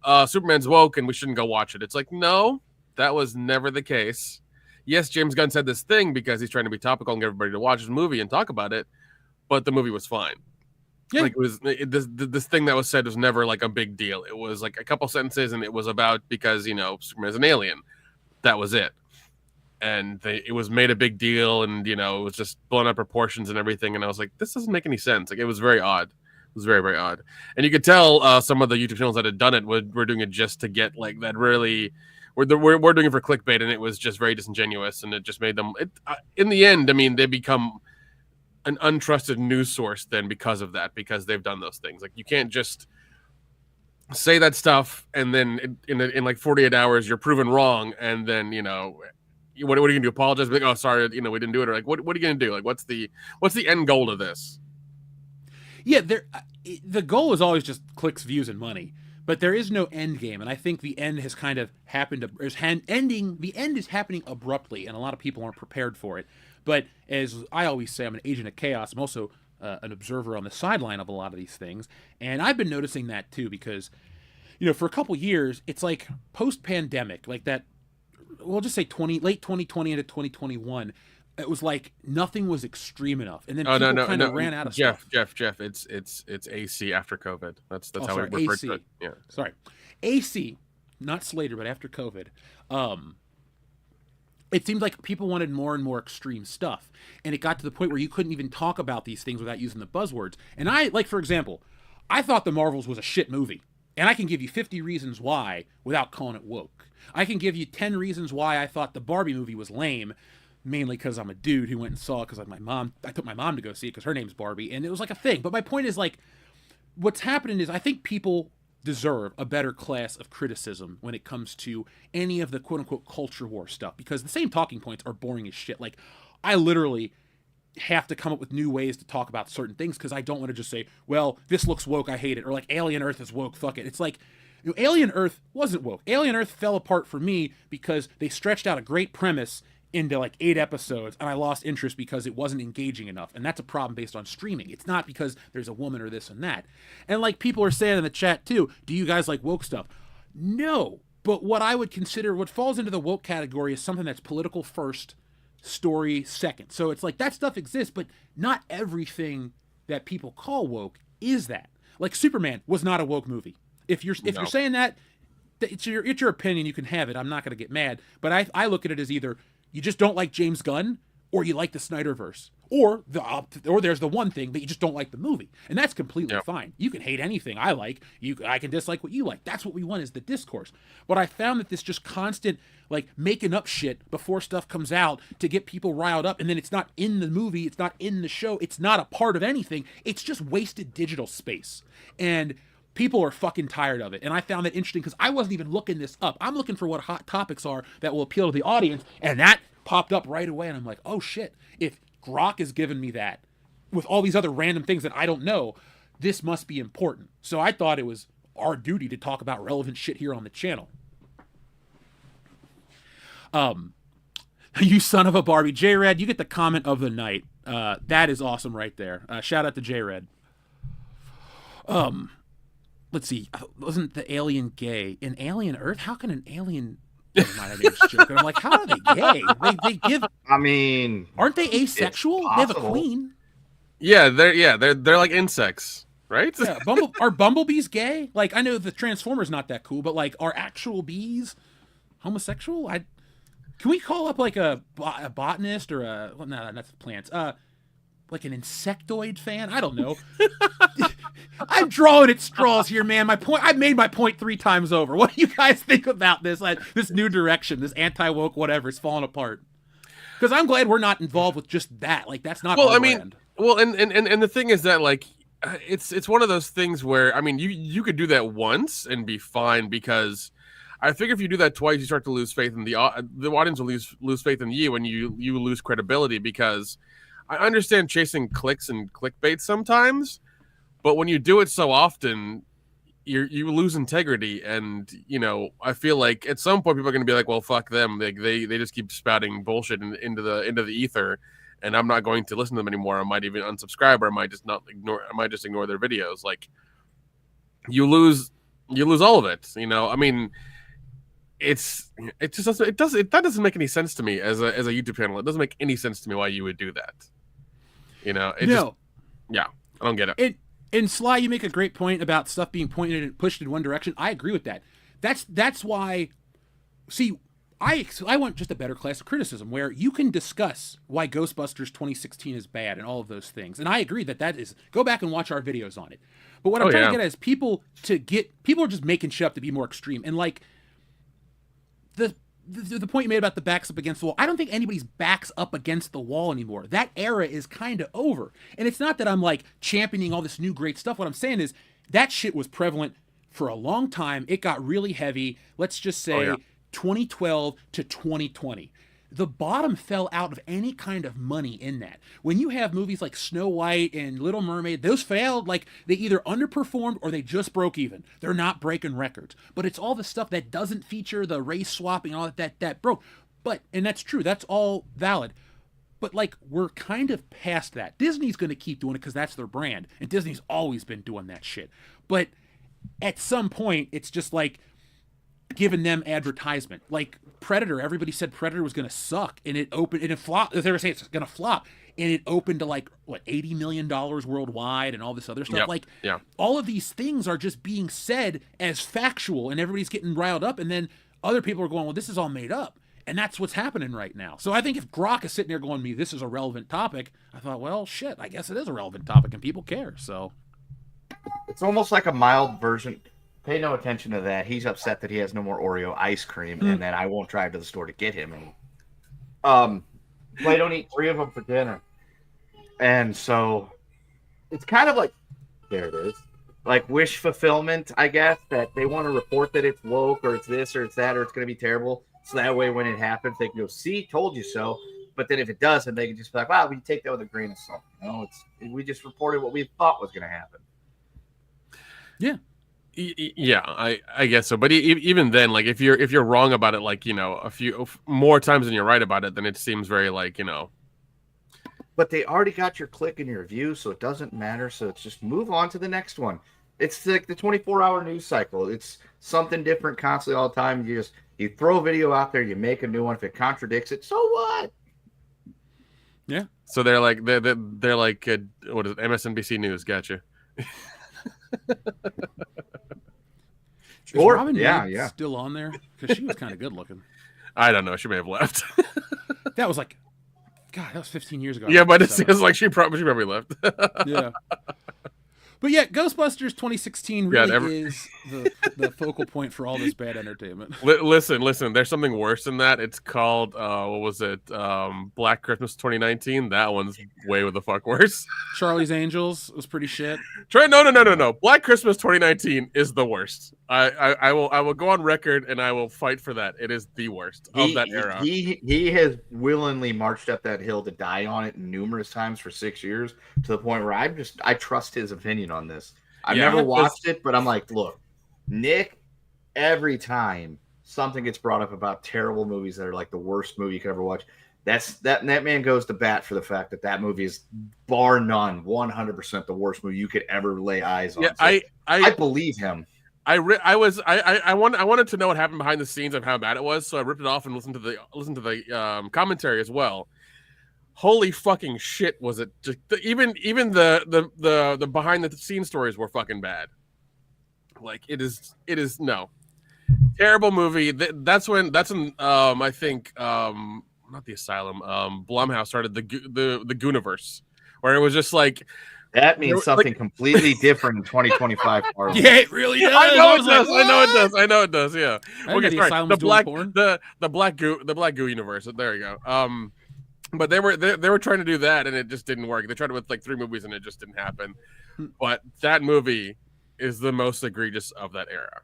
oh, Superman's woke and we shouldn't go watch it. It's like, no, that was never the case. Yes, James Gunn said this thing because he's trying to be topical and get everybody to watch his movie and talk about it, but the movie was fine. Yeah. Like this thing that was said was never like a big deal. It was like a couple sentences, and it was about because Superman's an alien. That was it. And it was made a big deal, and it was just blown out proportions and everything. And I was like, this doesn't make any sense. Like, it was very odd. It was very, very odd. And you could tell some of the YouTube channels that had done it were doing it just to get like that really. We're doing it for clickbait, and it was just very disingenuous, and it just made them. In the end, I mean, they become an untrusted news source then because of that, because they've done those things. Like, you can't just say that stuff and then in like 48 hours you're proven wrong, and then what are you gonna do? Apologize? Like, oh, sorry, we didn't do it. Or like, what are you gonna do? Like, what's the end goal of this? Yeah, the goal is always just clicks, views, and money. But there is no end game, and I think the end has kind of happened. The end is happening abruptly, and a lot of people aren't prepared for it. But as I always say, I'm an agent of chaos. I'm also an observer on the sideline of a lot of these things, and I've been noticing that too because, for a couple years, it's like post-pandemic, like that. We'll just say late 2020 into 2021. It was like nothing was extreme enough, and then people kind of ran out of stuff. Jeff, it's AC after COVID. That's how we refer to it. Yeah, sorry, AC, not Slater, but after COVID. It seemed like people wanted more and more extreme stuff, and it got to the point where you couldn't even talk about these things without using the buzzwords. And for example, I thought The Marvels was a shit movie, and I can give you 50 reasons why without calling it woke. I can give you 10 reasons why I thought the Barbie movie was lame. Mainly because I'm a dude who went and saw it because I took my mom to go see it because her name's Barbie, and it was like a thing. But my point is, like, what's happening is I think people deserve a better class of criticism when it comes to any of the quote-unquote culture war stuff, because the same talking points are boring as shit. Like, I literally have to come up with new ways to talk about certain things because I don't want to just say, well, this looks woke, I hate it, or like Alien Earth is woke, fuck it. It's like, you know, Alien Earth wasn't woke. Alien Earth fell apart for me because they stretched out a great premise into like 8 episodes, and I lost interest because it wasn't engaging enough. And that's a problem based on streaming. It's not because there's a woman or this and that. And like people are saying in the chat too, do you guys like woke stuff? No. But what I would consider, what falls into the woke category is something that's political first, story second. So it's like that stuff exists, but not everything that people call woke is that. Like Superman was not a woke movie. If you're saying that, it's your opinion, you can have it. I'm not going to get mad. But I look at it as either you just don't like James Gunn, or you like the Snyderverse, or there's the one thing that you just don't like the movie, and that's completely fine. You can hate anything I like. I can dislike what you like. That's what we want is the discourse. But I found that this just constant like making up shit before stuff comes out to get people riled up, and then it's not in the movie, it's not in the show, it's not a part of anything. It's just wasted digital space, and people are fucking tired of it. And I found that interesting because I wasn't even looking this up. I'm looking for what hot topics are that will appeal to the audience. And that popped up right away. And I'm like, oh shit, if Grok is giving me that with all these other random things that I don't know, this must be important. So I thought it was our duty to talk about relevant shit here on the channel. You son of a Barbie. J-Red, you get the comment of the night. That is awesome right there. Shout out to J-Red. Let's see. Wasn't the alien gay in Alien Earth? How can an alien? Never mind, I made a joke. And I'm like, how are they gay? They give. I mean, aren't they asexual? They have a queen. Yeah, they're like insects, right? Yeah, are bumblebees gay? Like I know the Transformers not that cool, but like are actual bees homosexual? Can we call up like a botanist or a well, no, that's plants. Like an insectoid fan? I don't know. I'm drawing at straws here, man. I've made my point 3 times over. What do you guys think about this? Like this new direction, this anti-woke whatever, it's falling apart. Because I'm glad we're not involved with just that. Like that's not. Well, and the thing is that like it's one of those things where I mean you could do that once and be fine because I figure if you do that twice, you start to lose faith in the audience will lose faith in you and you lose credibility because. I understand chasing clicks and clickbait sometimes, but when you do it so often, you lose integrity. And you know, I feel like at some point people are going to be like, "Well, fuck them." They just keep spouting bullshit into the ether, and I'm not going to listen to them anymore. I might even unsubscribe, or I might just ignore their videos. Like you lose all of it. You know, I mean. That doesn't make any sense to me as a YouTube channel. It doesn't make any sense to me why you would do that. You know, I don't get it. And Sly, you make a great point about stuff being pointed and pushed in one direction. I agree with that. That's why. See, I want just a better class of criticism where you can discuss why Ghostbusters 2016 is bad and all of those things. And I agree that is. Go back and watch our videos on it. But what I'm trying to get at is people are just making shit up to be more extreme and like. The point you made about the backs up against the wall, I don't think anybody's backs up against the wall anymore. That era is kind of over. And it's not that I'm like championing all this new great stuff. What I'm saying is that shit was prevalent for a long time. It got really heavy. Let's just say 2012 to 2020. The bottom fell out of any kind of money in that. When you have movies like Snow White and Little Mermaid, those failed. Like they either underperformed or they just broke even. They're not breaking records. But it's all the stuff that doesn't feature the race swapping and all that broke. And that's true. That's all valid. But like we're kind of past that. Disney's going to keep doing it because that's their brand. And Disney's always been doing that shit. But at some point, it's just like giving them advertisement. Like Predator, everybody said Predator was going to suck, and it opened, and it flopped. They were saying it's going to flop, and it opened to like what $80 million worldwide, and all this other stuff. All of these things are just being said as factual, and everybody's getting riled up, and then other people are going, "Well, this is all made up," and that's what's happening right now. So I think if Grok is sitting there going, "Me, this is a relevant topic," I thought, well, shit, I guess it is a relevant topic, and people care. So it's almost like a mild version. Pay no attention to that. He's upset that he has no more Oreo ice cream, and that I won't drive to the store to get him. And I don't eat 3 of them for dinner, and so it's kind of like there it is, like wish fulfillment, I guess. That they want to report that it's woke or it's this or it's that or it's going to be terrible, so that way when it happens they can go, "See, told you so." But then if it doesn't, they can just be like, wow, we take that with a grain of salt. We just reported what we thought was going to happen. Yeah. Yeah, I guess so. But even then, like if you're wrong about it, like a few more times than you're right about it, then it seems very like But they already got your click and your view, so it doesn't matter. So it's just move on to the next one. It's like the 24-hour news cycle. It's something different constantly all the time. You throw a video out there, you make a new one. If it contradicts it, so what? Yeah. So they're like what is it? MSNBC News? Gotcha. Sure. Robin Yeah. still on there? Because she was kind of good looking. I don't know. She may have left. That was like, God, that was 15 years ago. Yeah, but it seems like she probably left. Yeah. But yeah, Ghostbusters 2016 really is the focal point for all this bad entertainment. Listen. There's something worse than that. It's called what was it? Black Christmas 2019. That one's way the fuck worse. Charlie's Angels was pretty shit. No. Black Christmas 2019 is the worst. I will go on record and I will fight for that. It is the worst of that era. He has willingly marched up that hill to die on it numerous times for 6 years, to the point where I trust his opinion on this. I've never watched it, but I'm like, look, Nick, every time something gets brought up about terrible movies that are like the worst movie you could ever watch, that man goes to bat for the fact that movie is bar none 100% the worst movie you could ever lay eyes on. Yeah, so I believe him. I wanted to know what happened behind the scenes of how bad it was, so I ripped it off and listened to the commentary as well. Holy fucking shit! Was it just even the behind the scenes stories were fucking bad. Like it is no terrible movie. That's when I think not the Asylum Blumhouse started the Gooniverse, where it was just like. That means something completely different in 2025. Yeah, it really does. I know it does. Yeah. Okay, sorry. The Black Goo universe. There you go. But they were trying to do that and it just didn't work. They tried it with like 3 movies and it just didn't happen. But that movie is the most egregious of that era.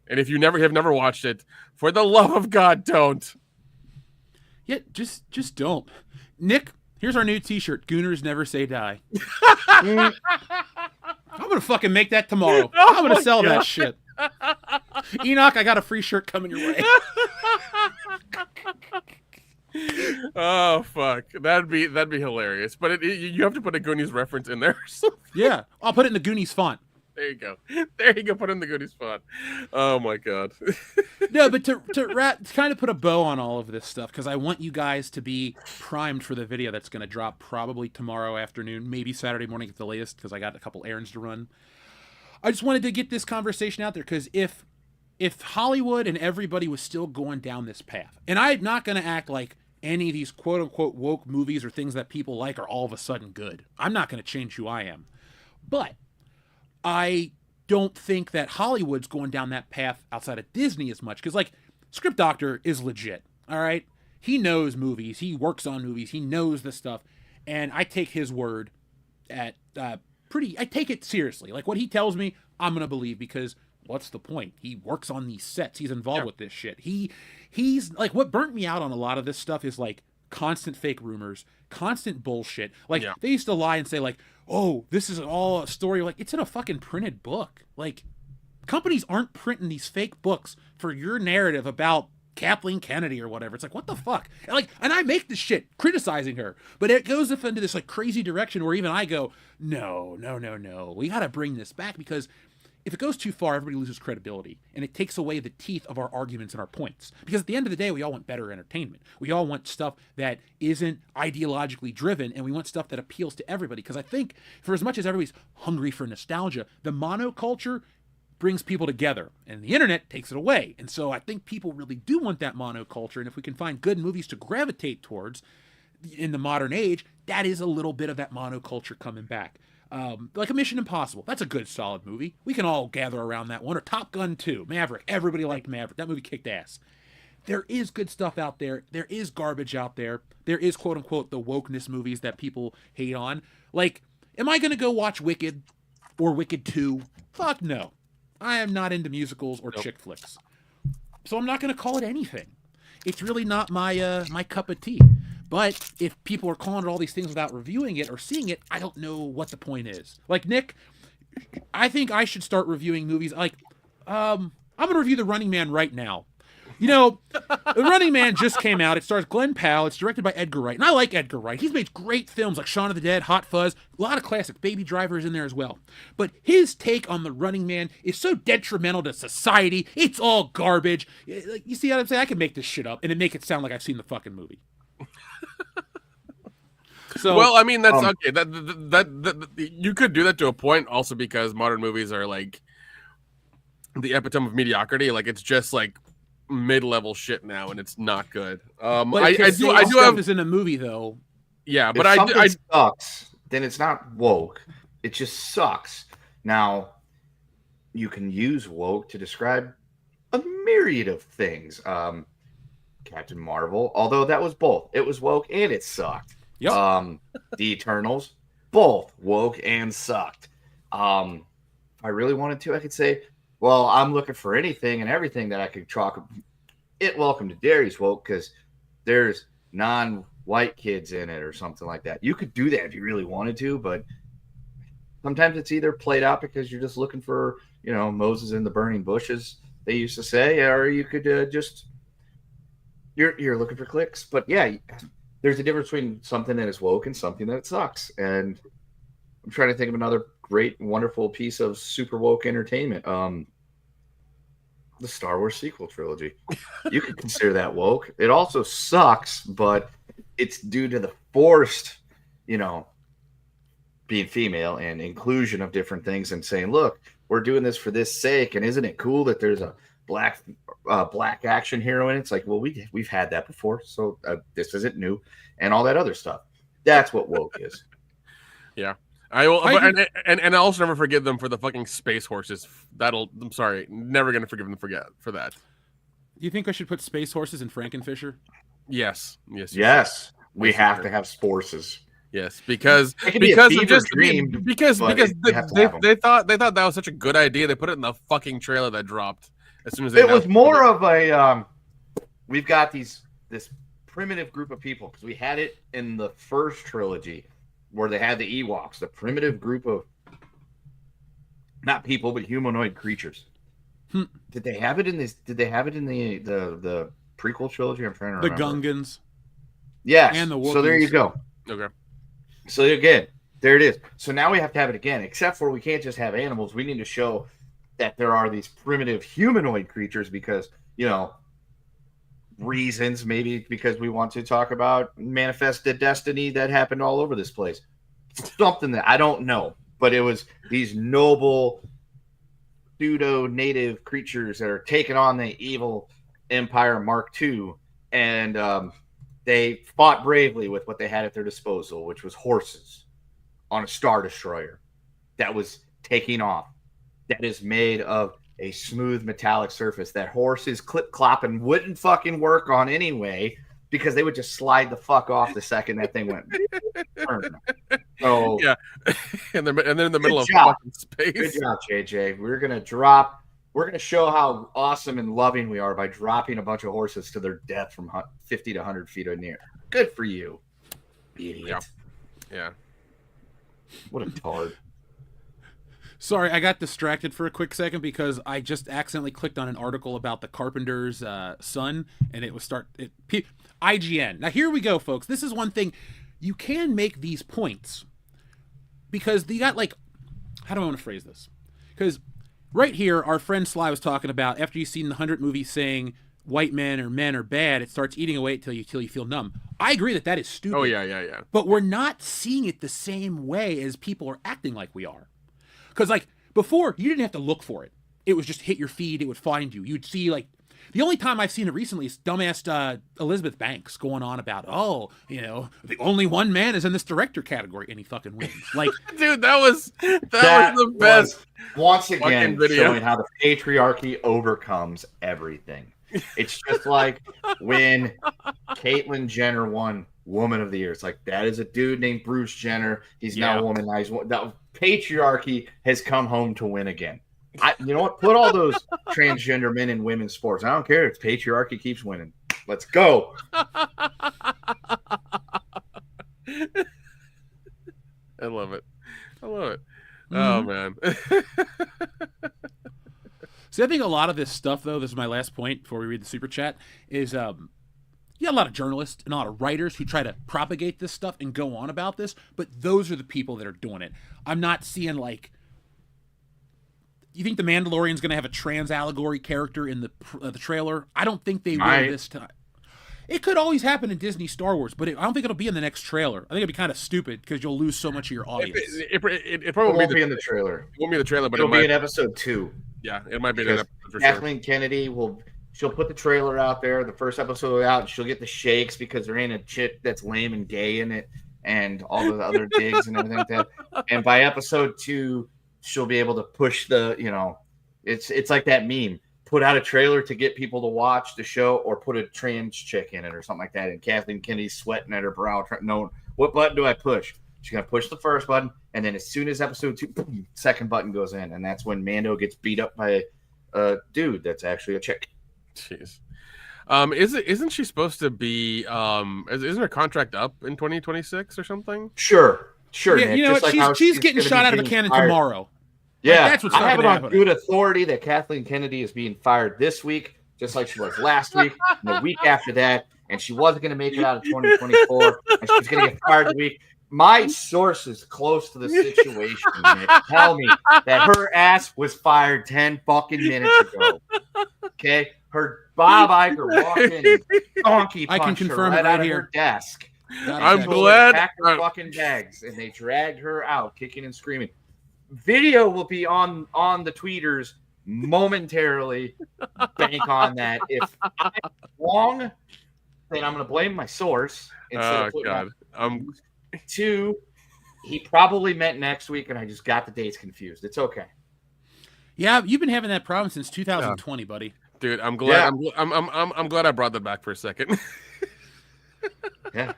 And if you have never watched it, for the love of God, don't. Yeah, just don't. Nick, here's our new T-shirt. Gooners never say die. I'm gonna fucking make that tomorrow. I'm gonna sell that shit. Enoch, I got a free shirt coming your way. Oh fuck, that'd be hilarious. But you have to put a Goonies reference in there. Yeah, I'll put it in the Goonies font. There you go. Put in the Goonies font. Oh my god. No, but to kind of put a bow on all of this stuff, because I want you guys to be primed for the video that's going to drop probably tomorrow afternoon, maybe Saturday morning at the latest, because I got a couple errands to run. I just wanted to get this conversation out there, because if Hollywood and everybody was still going down this path, and I'm not going to act like any of these quote-unquote woke movies or things that people like are all of a sudden good. I'm not going to change who I am. But I don't think that Hollywood's going down that path outside of Disney as much. Because, like, Script Doctor is legit, all right? He knows movies. He works on movies. He knows this stuff. And I take his word at I take it seriously. Like, what he tells me, I'm going to believe, because what's the point? He works on these sets. He's involved with this shit. He's like, what burnt me out on a lot of this stuff is like constant fake rumors, constant bullshit. Like they used to lie and say like, oh, this is all a story. Like, it's in a fucking printed book. Like, companies aren't printing these fake books for your narrative about Kathleen Kennedy or whatever. It's like, what the fuck? And I make this shit criticizing her, but it goes up into this like crazy direction where even I go, no, we got to bring this back, because if it goes too far, everybody loses credibility, and it takes away the teeth of our arguments and our points. Because at the end of the day, we all want better entertainment. We all want stuff that isn't ideologically driven, and we want stuff that appeals to everybody. Because I think for as much as everybody's hungry for nostalgia, the monoculture brings people together, and the internet takes it away. And so I think people really do want that monoculture, and if we can find good movies to gravitate towards in the modern age, that is a little bit of that monoculture coming back. Like a Mission Impossible. That's a good, solid movie. We can all gather around that one. Or Top Gun 2, Maverick. Everybody liked Maverick. That movie kicked ass. There is good stuff out there. There is garbage out there. There is, quote-unquote, the wokeness movies that people hate on. Like, am I going to go watch Wicked or Wicked 2? Fuck no. I am not into musicals or chick flicks. So I'm not going to call it anything. It's really not my cup of tea. But if people are calling it all these things without reviewing it or seeing it, I don't know what the point is. Like, Nick, I think I should start reviewing movies. Like, I'm going to review The Running Man right now. You know, The Running Man just came out. It stars Glenn Powell. It's directed by Edgar Wright. And I like Edgar Wright. He's made great films like Shaun of the Dead, Hot Fuzz, a lot of classics. Baby Driver is in there as well. But his take on The Running Man is so detrimental to society. It's all garbage. You see what I'm saying? I can make this shit up and then make it sound like I've seen the fucking movie. So, well, I mean, that's okay. That you could do that to a point, also because modern movies are like the epitome of mediocrity. Like, it's just like mid-level shit now, and it's not good. I do have is in a movie though. Yeah, but if I sucks, then it's not woke. It just sucks. Now, you can use woke to describe a myriad of things. Captain Marvel, although that was both. It was woke and it sucked. Yep. The Eternals, both woke and sucked. If I really wanted to, I could say, well, I'm looking for anything and everything that I could chalk it Welcome to Derry's woke because there's non-white kids in it or something like that. You could do that if you really wanted to, but sometimes it's either played out because you're just looking for, Moses in the burning bushes, they used to say, or you could just you're looking for clicks. But yeah, there's a difference between something that is woke and something that sucks. And I'm trying to think of another great, wonderful piece of super woke entertainment. The Star Wars sequel trilogy. You could consider that woke. It also sucks, but it's due to the forced, being female and inclusion of different things and saying, look, we're doing this for this sake. And isn't it cool that there's a black action hero in it? It's like, well, we've had that before. So this isn't new and all that other stuff. That's what woke is. Yeah. I will, and I'll also never forgive them for the fucking space horses. I'm sorry, never gonna forgive them for that. Do you think I should put space horses in Frankenfisher? Yes. We have to have sporces. Yes, because they thought that was such a good idea. They put it in the fucking trailer that dropped as soon as it was more of a. We've got this primitive group of people because we had it in the first trilogy, where they had the Ewoks, the primitive group of not people but humanoid creatures. Did they have it in this? Did they have it in the prequel trilogy? I'm trying to remember. The Gungans. Yes. And the Wookiees. So there you go. Okay. So again, there it is. So now we have to have it again, except for we can't just have animals. We need to show that there are these primitive humanoid creatures because, reasons, maybe because we want to talk about manifested destiny that happened all over this place. Something that I don't know, but it was these noble pseudo-native creatures that are taking on the evil Empire Mark II, and they fought bravely with what they had at their disposal, which was horses on a Star Destroyer that was taking off. That is made of a smooth metallic surface that horses clip-clopping wouldn't fucking work on anyway because they would just slide the fuck off the second that thing went. So yeah, and they're in the middle of fucking space. Good job, JJ. We're gonna show how awesome and loving we are by dropping a bunch of horses to their death from 50 to 100 feet in the air. Good for you, idiot. Yeah. What a tard. Sorry, I got distracted for a quick second because I just accidentally clicked on an article about the carpenter's son, and it was IGN. Now here we go, folks. This is one thing. You can make these points because you got how do I want to phrase this? Because right here, our friend Sly was talking about after you've seen the 100 movies saying white men are bad, it starts eating away till you feel numb. I agree that is stupid. Oh yeah. But we're not seeing it the same way as people are acting like we are. Because, before, you didn't have to look for it. It was just hit your feed. It would find you. You'd see, the only time I've seen it recently is dumbass Elizabeth Banks going on about, the only one man is in this director category, and he fucking wins. Dude, that was the best. Once again, showing how the patriarchy overcomes everything. It's just like when Caitlyn Jenner won Woman of the Year. It's like, that is a dude named Bruce Jenner. He's now womanized. The patriarchy has come home to win again. You know what? Put all those transgender men in women's sports. I don't care. It's patriarchy keeps winning. Let's go. I love it. I love it. Mm-hmm. Oh man. See, I think a lot of this stuff, though, this is my last point before we read the super chat, is you got a lot of journalists and a lot of writers who try to propagate this stuff and go on about this, but those are the people that are doing it. I'm not seeing, like, you think the Mandalorian's going to have a trans allegory character in the trailer? I don't think they will this time. It could always happen in Disney Star Wars, but I don't think it'll be in the next trailer. I think it'd be kind of stupid because you'll lose so much of your audience. It probably won't be in the trailer. It won't be in the trailer, but it'll be in episode 2. Yeah, it might be in episode for Kathleen Kennedy she'll put the trailer out there, the first episode out, and she'll get the shakes because there ain't a chick that's lame and gay in it, and all the other digs and everything like that. And by episode 2, she'll be able to push the, it's like that meme. Put out a trailer to get people to watch the show, or put a trans chick in it or something like that. And Kathleen Kennedy's sweating at her brow, trying to know what button do I push. She's gonna push the first button, and then as soon as episode 2, boom, second button goes in, and that's when Mando gets beat up by a dude that's actually a chick. Jeez. Isn't she supposed to be? Isn't her contract up in 2026 or something? Sure. Yeah, Nick, you know what? She's getting shot out of a cannon tomorrow. Yeah, that's what's I have it on happen. good authority that Kathleen Kennedy is being fired this week, just like she was last week, and the week after that, and she wasn't going to make it out of 2024, and she's going to get fired the week. My sources close to the situation, Nick, tell me that her ass was fired 10 fucking minutes ago. Okay? Her Bob Iger walked in and donkey I can punched her confirm right it right out of here. her desk. I'm glad. Packed her fucking bags, and they dragged her out, kicking and screaming. Video will be on the tweeters momentarily. Bank on that. If I'm wrong, then I'm going to blame my source. Oh God. 2, he probably meant next week, and I just got the dates confused. It's okay. Yeah, you've been having that problem since 2020, buddy. Dude, I'm glad. Yeah. I'm glad I brought that back for a second. Yeah.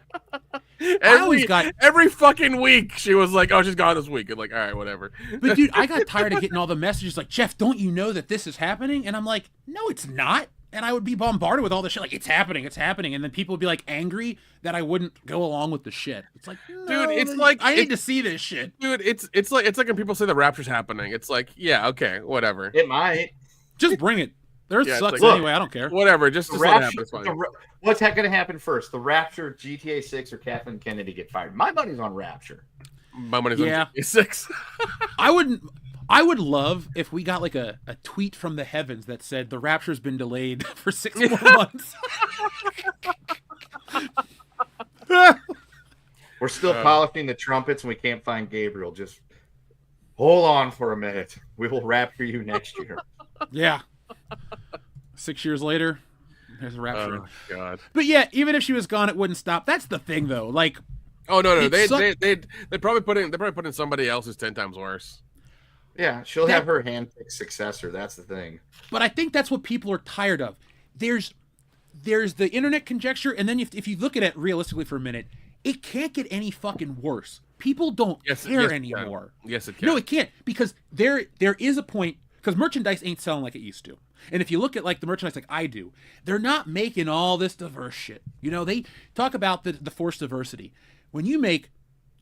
Every fucking week she was like, "Oh, she's gone this week." And like, all right, whatever. But dude, I got tired of getting all the messages like, "Jeff, don't you know that this is happening?" And I'm like, "No, it's not." And I would be bombarded with all this shit like, "It's happening, it's happening." And then people would be like angry that I wouldn't go along with the shit. It's like, no, Dude, it's like I need to see this shit. Dude, it's like when people say the rapture's happening. It's like, yeah, okay, whatever. It might. Just bring it. There sucks like, anyway. I don't care. Whatever. Just let it happen. It's fine. What's going to happen first? The Rapture, GTA 6, or Kathleen Kennedy get fired? My money's on Rapture. My money's on GTA 6. I would love if we got like a tweet from the heavens that said the Rapture's been delayed for 6 more months. We're still polishing the trumpets and we can't find Gabriel. Just hold on for a minute. We will rapture you next year. Yeah. 6 years later, there's a Rapture. Oh God. But yeah, even if she was gone, it wouldn't stop. That's the thing, though. Like, oh no, they'd probably put in somebody else who's 10 times worse. Yeah, she'll have her handpicked successor. That's the thing. But I think that's what people are tired of. There's the internet conjecture, and then if you look at it realistically for a minute, it can't get any fucking worse. People don't care anymore. Yes, it can. No, it can't, because there is a point, because merchandise ain't selling like it used to. And if you look at like the merchandise like I do, they're not making all this diverse shit. You know, they talk about the forced diversity. When you make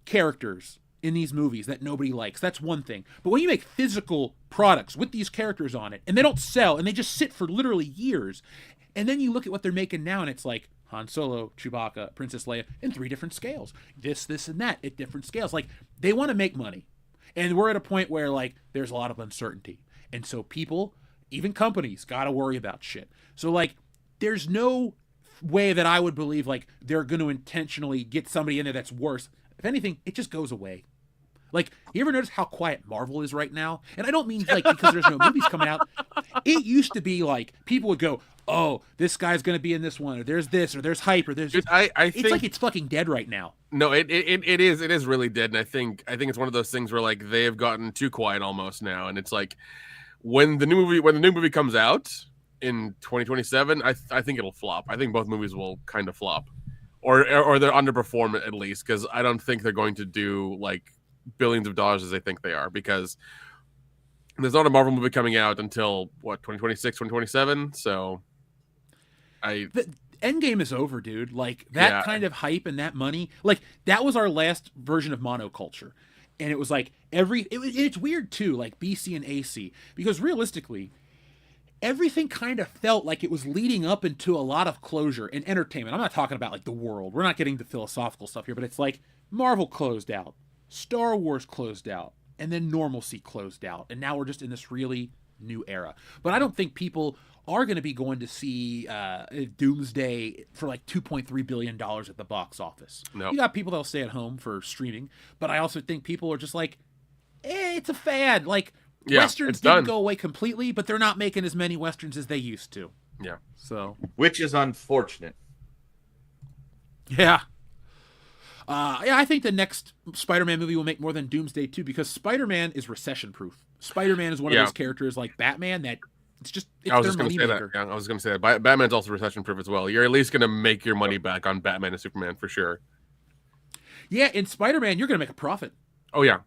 characters in these movies that nobody likes, that's one thing. But when you make physical products with these characters on it, and they don't sell, and they just sit for literally years, and then you look at what they're making now, and it's like Han Solo, Chewbacca, Princess Leia, in 3 different scales. This, and that, at different scales. Like, they want to make money. And we're at a point where, like, there's a lot of uncertainty. And so people, even companies, got to worry about shit. So, like, there's no way that I would believe, like, they're going to intentionally get somebody in there that's worse. If anything, it just goes away. Like, you ever notice how quiet Marvel is right now? And I don't mean, like, because there's no movies coming out. It used to be, like, people would go, oh, this guy's going to be in this one, or there's this, or there's hype, or there's... Dude, I think, it's like it's fucking dead right now. No, it is really dead, and I think it's one of those things where, like, they have gotten too quiet almost now, and it's like, when the new movie comes out in 2027, I think it'll flop. I think both movies will kind of flop, or they're underperform at least, because I don't think they're going to do like billions of dollars as they think they are, because there's not a Marvel movie coming out until what, 2026, 2027. So Endgame is over, dude. Like that kind of hype and that money, like that was our last version of monoculture. And it was like it's weird too, like BC and AC, because realistically, everything kind of felt like it was leading up into a lot of closure and entertainment. I'm not talking about like the world. We're not getting the philosophical stuff here, but it's like Marvel closed out, Star Wars closed out, and then normalcy closed out. And now we're just in this really new era. But I don't think people are going to be going to see Doomsday for like $2.3 billion at the box office. Nope. You got people that'll stay at home for streaming, but I also think people are just like, it's a fad. Like, Westerns didn't go away completely, but they're not making as many Westerns as they used to. Yeah. So, which is unfortunate. Yeah. I think the next Spider-Man movie will make more than Doomsday 2 because Spider-Man is recession-proof. Spider-Man is one of those characters like Batman that it's I was just going to say that. Yeah, I was going to say that. Batman's also recession-proof as well. You're at least going to make your money back on Batman and Superman for sure. Yeah, in Spider-Man, you're going to make a profit. Oh, yeah.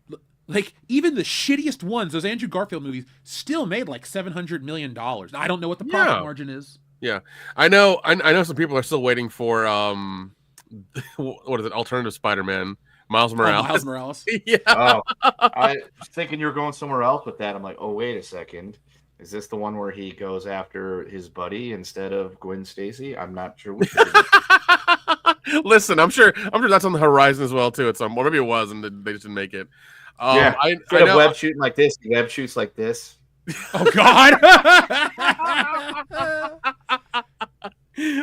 Like, even the shittiest ones, those Andrew Garfield movies, still made like $700 million. I don't know what the profit margin is. Yeah. I know some people are still waiting for, what is it, alternative Spider-Man, Miles Morales. Oh, Miles Morales. Yeah. Oh, I was thinking you were going somewhere else with that. I'm like, oh, wait a second. Is this the one where he goes after his buddy instead of Gwen Stacy? I'm not sure which one. Listen, I'm sure that's on the horizon as well too. Or maybe it was, and they just didn't make it. Instead of web shooting like this, he web shoots like this. Oh God!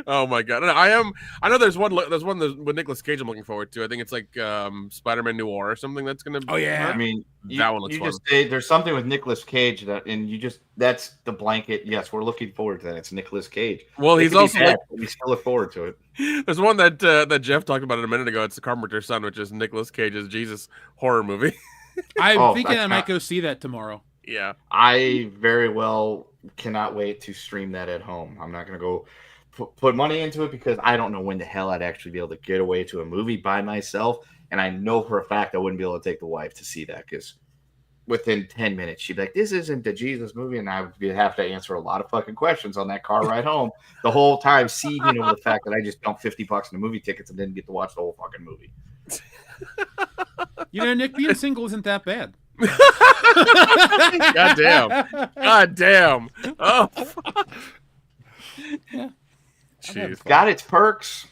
Oh my God! I know there's one with Nicolas Cage I'm looking forward to. I think it's like Spider-Man Noir or something that's gonna. Oh yeah. I mean, that one looks you fun. just say there's something with Nicolas Cage that's the blanket. Yes, we're looking forward to that. It's Nicolas Cage. Well, he's also we still look forward to it. There's one that Jeff talked about a minute ago. It's The Carpenter's Son, which is Nicolas Cage's Jesus horror movie. I'm thinking I might go see that tomorrow. Yeah, I very well cannot wait to stream that at home. I'm not gonna go put money into it because I don't know when the hell I'd actually be able to get away to a movie by myself. And I know for a fact I wouldn't be able to take the wife to see that because within 10 minutes, she'd be like, this isn't the Jesus movie. And I would have to answer a lot of fucking questions on that car ride home the whole time, seething over the fact that I just dumped $50 in the movie tickets and didn't get to watch the whole fucking movie. You know, Nick, being single isn't that bad. God damn. Oh, yeah. Jeez. Got its perks.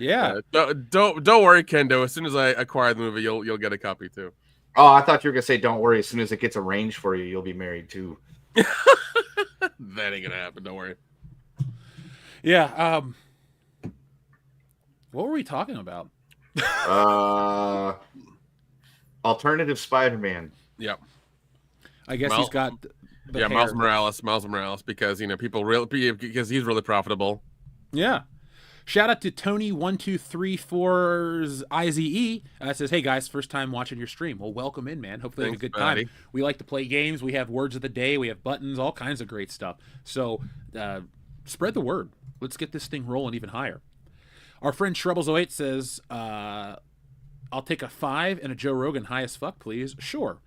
Yeah. Don't worry, Kendo. As soon as I acquire the movie, you'll get a copy too. Oh, I thought you were gonna say, don't worry. As soon as it gets arranged for you, you'll be married too. That ain't gonna happen. Don't worry. Yeah. What were we talking about? Alternative Spider-Man. Yep. I guess he's got. The Miles Morales, because because he's really profitable. Yeah. Shout out to Tony1234's IZE. Says, hey guys, first time watching your stream. Well, welcome in, man. Hopefully you have a good time. We like to play games. We have words of the day. We have buttons, all kinds of great stuff. So spread the word. Let's get this thing rolling even higher. Our friend Shrebbles08 says, I'll take a 5 and a Joe Rogan high as fuck, please. Sure.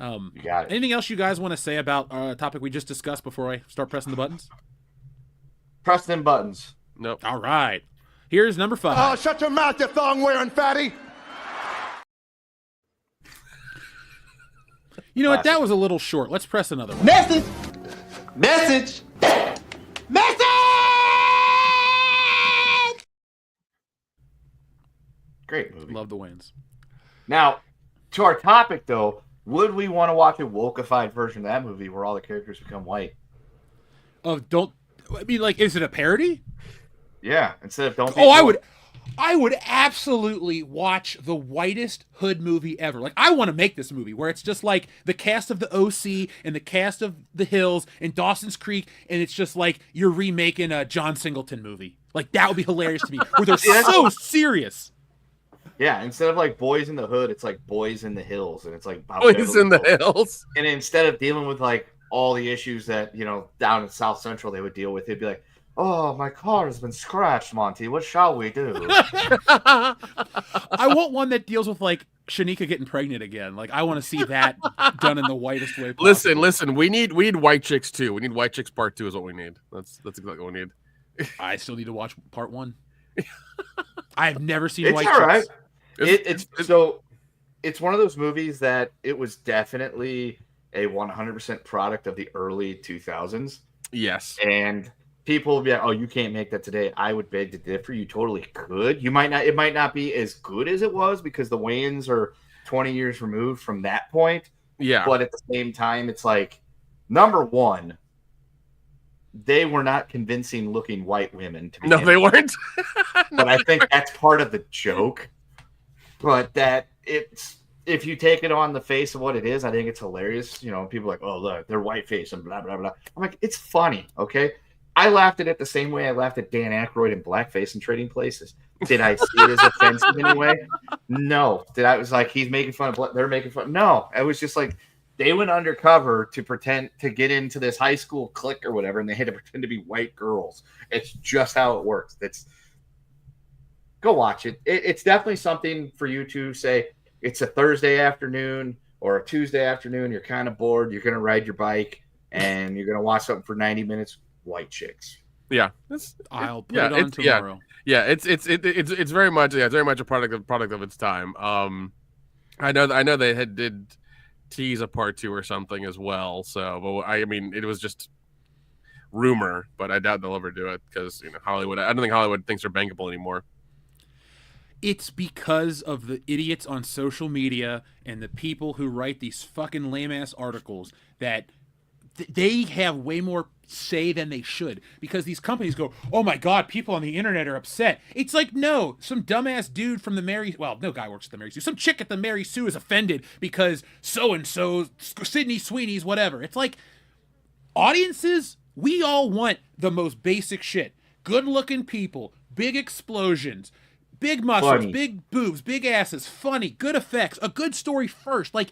You got it. Anything else you guys want to say about a topic we just discussed before I start pressing the buttons? Press them buttons. Nope. All right. Here's number 5. Oh, shut your mouth, you thong-wearing fatty. You know what? That was a little short. Let's press another one. Message. Message. Message. Great movie. Love the wins. Now, to our topic, though, would we want to watch a wokeified version of that movie where all the characters become white? Oh, is it a parody? Yeah, instead of don't. Oh, I would absolutely watch the whitest hood movie ever. Like, I want to make this movie where it's just like the cast of the OC and the cast of The Hills and Dawson's Creek, and it's just like you're remaking a John Singleton movie. Like, that would be hilarious to me. Where they're so serious. Yeah, instead of like Boys in the Hood, it's like Boys in the Hills, and it's like Boys in the Hills. And instead of dealing with like all the issues that down in South Central they would deal with, it'd be like, oh, my car has been scratched, Monty. What shall we do? I want one that deals with like Shanika getting pregnant again. Like, I want to see that done in the whitest way possible. Listen. We need white chicks too. We need white chicks part 2 is what we need. That's exactly what we need. I still need to watch part 1. I have never seen It's White all right. Chicks. It's one of those movies that it was definitely a 100% product of the early 2000s. Yes. And people will be like, oh, you can't make that today. I would beg to differ. You totally could. You might not. It might not be as good as it was because the Wayans are 20 years removed from that point. Yeah. But at the same time, it's like, number one, they were not convincing looking white women to be. No, they weren't. But I think that's part of the joke. But that it's, if you take it on the face of what it is, I think it's hilarious. You know, people are like, oh, look, they're white face and blah, blah, blah. I'm like, it's funny, okay? I laughed at it the same way I laughed at Dan Aykroyd in blackface and Trading Places. Did I see it as offensive anyway? No. I was like, he's making fun of, they're making fun. No, it was just like, they went undercover to pretend to get into this high school clique or whatever, and they had to pretend to be white girls. It's just how it works. Go watch it. It's definitely something for you to say. It's a Thursday afternoon or a Tuesday afternoon. You're kind of bored. You're going to ride your bike and you're going to watch something for 90 minutes. White Chicks. Yeah, I'll put it on tomorrow. Yeah, it's very much it's very much a product of its time. I know they did tease a part 2 or something as well. So, but I mean, it was just rumor, but I doubt they'll ever do it because Hollywood. I don't think Hollywood thinks they're bankable anymore. It's because of the idiots on social media and the people who write these fucking lame-ass articles that they have way more say than they should, because these companies go, oh my god, people on the internet are upset. It's like, no, some dumbass dude from the no guy works at the Mary Sue, some chick at the Mary Sue is offended because so-and-so, Sydney Sweeney's whatever. It's like, audiences, we all want the most basic shit. Good-looking people, big explosions, big muscles, big boobs, big asses, funny, good effects, a good story first. Like,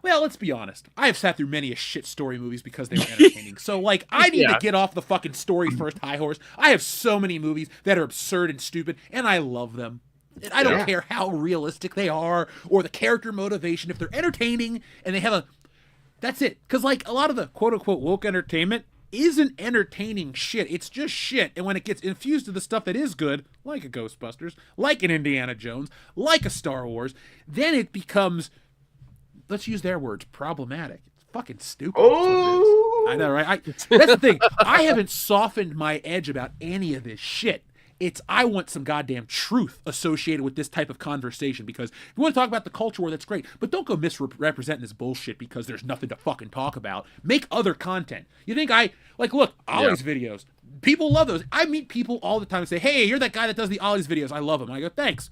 well, let's be honest. I have sat through many a shit story movies because they were entertaining. So, like, I need to get off the fucking story first high horse. I have so many movies that are absurd and stupid, and I love them. And I don't care how realistic they are or the character motivation. If they're entertaining and they have that's it. Because, like, a lot of the quote-unquote woke entertainment isn't entertaining shit. It's just shit. And when it gets infused to the stuff that is good, like a Ghostbusters, like an Indiana Jones, like a Star Wars, then it becomes, let's use their words, problematic. It's fucking stupid. Oh, I know, right? That's the thing. I haven't softened my edge about any of this shit. I want some goddamn truth associated with this type of conversation, because if you want to talk about the culture war, that's great, but don't go misrepresenting this bullshit because there's nothing to fucking talk about. Make other content. You think look, Ollie's videos. People love those. I meet people all the time and say, hey, you're that guy that does the Ollie's videos. I love them. I go, thanks.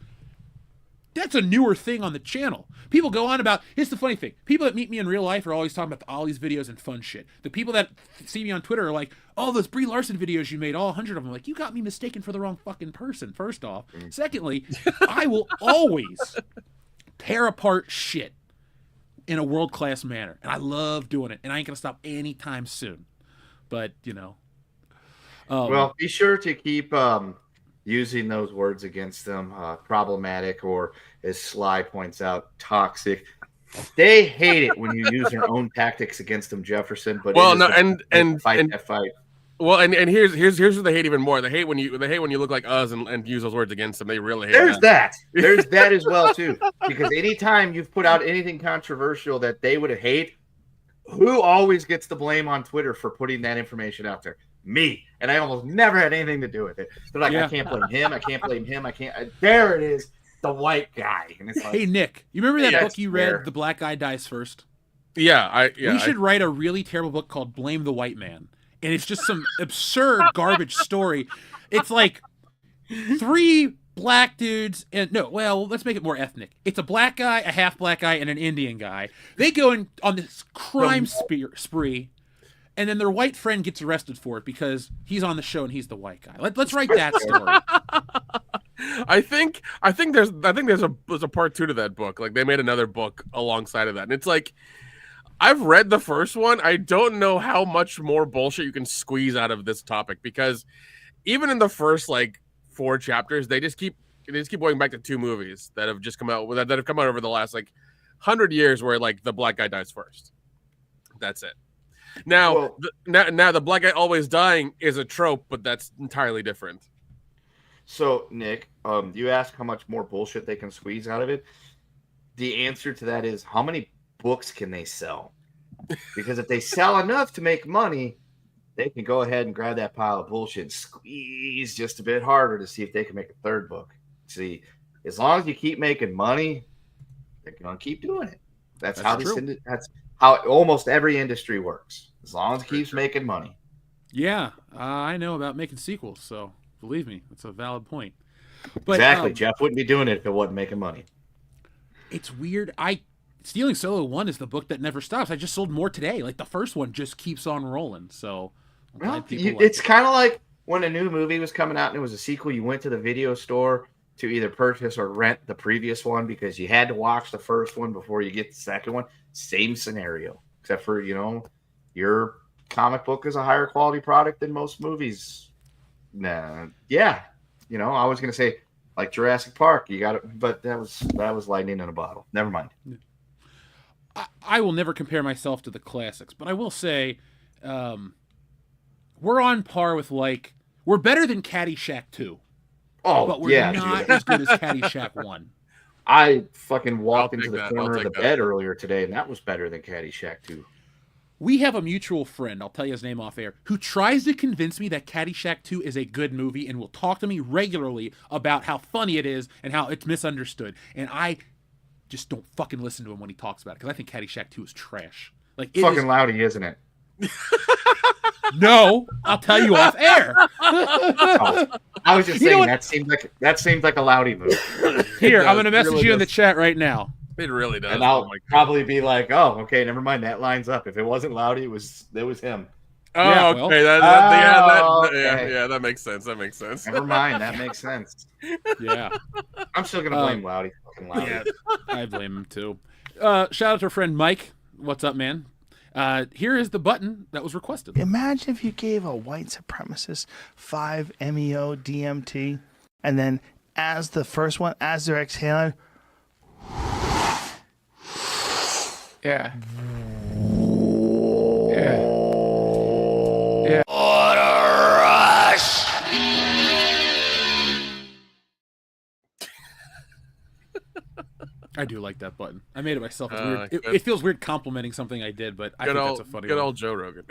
That's a newer thing on the channel. People go on about, here's the funny thing. People that meet me in real life are always talking about the Ollie's videos and fun shit. The people that see me on Twitter are like, oh, those Brie Larson videos you made, all 100 of them. Like, you got me mistaken for the wrong fucking person, first off. Secondly, I will always tear apart shit in a world-class manner. And I love doing it. And I ain't going to stop anytime soon. But, well, be sure to keep using those words against them, problematic, or as Sly points out, toxic. They hate it when you use your own tactics against them, Jefferson. But well, no, fight. Well, and here's what they hate even more. They hate when you look like us and use those words against them. They really hate. There's that as well too. Because anytime you've put out anything controversial that they would hate, who always gets the blame on Twitter for putting that information out there? Me. And I almost never had anything to do with it. They're like, I can't blame him. I can't blame him. I can't. There it is. The white guy. And it's like, hey, Nick, you remember that book you read, The Black Guy Dies First? Yeah. We should write a really terrible book called Blame the White Man. And it's just some absurd garbage story. It's like 3 black dudes let's make it more ethnic. It's a black guy, a half black guy, and an Indian guy. They go on this crime spree. And then their white friend gets arrested for it because he's on the show and he's the white guy. Let's write that story. I think there's a part 2 to that book. Like, they made another book alongside of that, and it's like, I've read the first one. I don't know how much more bullshit you can squeeze out of this topic, because even in the first 4 chapters, they just keep going back to 2 movies that have just come out over the last 100 years, where the black guy dies first. That's it. Now, now the black guy always dying is a trope, but that's entirely different. So, Nick, you ask how much more bullshit they can squeeze out of it. The answer to that is how many books can they sell? Because if they sell enough to make money, they can go ahead and grab that pile of bullshit and squeeze just a bit harder to see if they can make a third book. See, as long as you keep making money, they're going to keep doing it. That's how almost every industry works. As long as it keeps making money. Yeah, I know about making sequels, so believe me, it's a valid point. But, exactly. Jeff wouldn't be doing it if it wasn't making money. It's weird. Stealing Solo 1 is the book that never stops. I just sold more today. Like, the first one just keeps on rolling. So, well, it's kind of like when a new movie was coming out and it was a sequel, you went to the video store to either purchase or rent the previous one because you had to watch the first one before you get the second one. Same scenario, except for, your comic book is a higher quality product than most movies. Nah, yeah. I was going to say, like Jurassic Park, you got it, but that was lightning in a bottle. Never mind. I will never compare myself to the classics, but I will say we're on par with, we're better than Caddyshack 2. Oh, but we're not as good as Caddyshack 1. I fucking walked into the corner of the bed earlier today, and that was better than Caddyshack 2. We have a mutual friend, I'll tell you his name off air, who tries to convince me that Caddyshack 2 is a good movie and will talk to me regularly about how funny it is and how it's misunderstood. And I just don't fucking listen to him when he talks about it because I think Caddyshack 2 is trash. Fucking Loudy, isn't it? No, I'll tell you off air. Oh, I was just saying that seems like a Loudy movie. Here, I'm gonna message you in the chat right now. It really does. And I'll probably be like, "Oh, okay, never mind. That lines up. If it wasn't Loudy, it was him." Oh, yeah, okay. Okay. Yeah, that makes sense. That makes sense. Never mind. That makes sense. Yeah, I'm still gonna blame Loudy. Fucking Loudy. Yeah, I blame him too. Shout out to our friend Mike. What's up, man? Here is the button that was requested. Imagine if you gave a white supremacist 5-MeO DMT, and then as the first one, as they're exhaling, Yeah. What a rush! I do like that button. I made it myself. It's weird. It feels weird complimenting something I did, but I think that's a funny one. Good old Joe Rogan.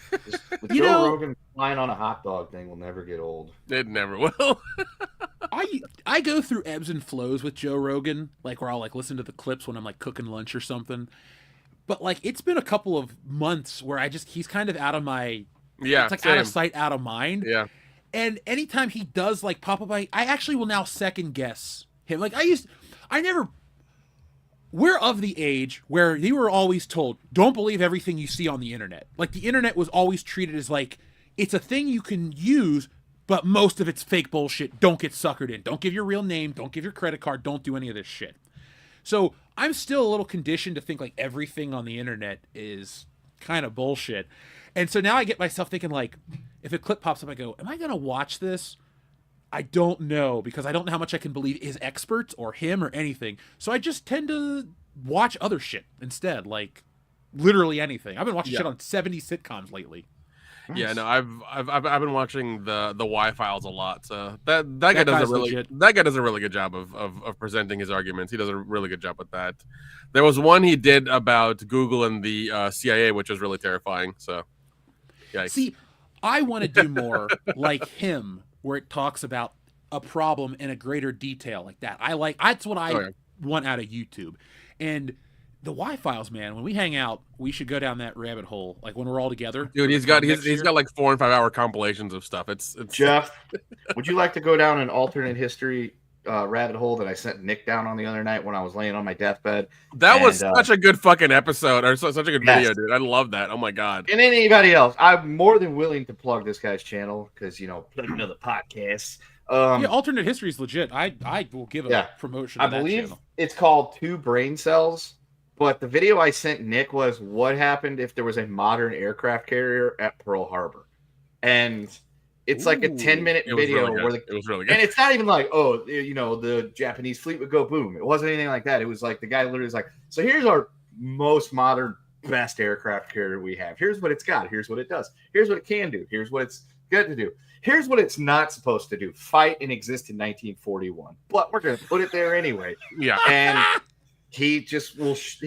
The Joe Rogan flying on a hot dog thing will never get old. It never will. I go through ebbs and flows with Joe Rogan, where I'll listen to the clips when I'm cooking lunch or something. But it's been a couple of months where he's kind of out of my it's out of sight, out of mind. Yeah. And anytime he does pop up, I actually will now second guess him. We're of the age where you were always told, don't believe everything you see on the internet. The internet was always treated as it's a thing you can use, but most of it's fake bullshit. Don't get suckered in. Don't give your real name. Don't give your credit card. Don't do any of this shit. So I'm still a little conditioned to think everything on the internet is kind of bullshit. And so now I get myself thinking if a clip pops up, I go, am I going to watch this? I don't know, because I don't know how much I can believe his experts or him or anything. So I just tend to watch other shit instead, literally anything. I've been watching shit on 70 sitcoms lately. Yeah, no, I've been watching the Y Files a lot. So that guy does a really good job of presenting his arguments. He does a really good job with that. There was one he did about Google and the CIA, which was really terrifying. So, yikes. See, I want to do more like him, where it talks about a problem in a greater detail like that. That's what I want out of YouTube. And the Y Files, man, when we hang out, we should go down that rabbit hole. When we're all together. Dude, he's got 4 and 5 hour compilations of stuff. It's Jeff, would you like to go down an alternate history rabbit hole that I sent Nick down on the other night when I was laying on my deathbed? That was such a good fucking episode, or such a good video, dude. I love that. Oh my god. And anybody else, I'm more than willing to plug this guy's channel because plug another podcast. Alternate history is legit. I will give a promotion. I believe channel. It's called 2 Brain Cells. But the video I sent Nick was what happened if there was a modern aircraft carrier at Pearl Harbor, and it's a 10-minute video it was really good. And it's not even the Japanese fleet would go boom. It wasn't anything like that. It was the guy literally was so here's our most modern best aircraft carrier we have. Here's what it's got. Here's what it does. Here's what it can do. Here's what it's good to do. Here's what it's not supposed to do. Fight and exist in 1941. But we're going to put it there anyway. Yeah. And he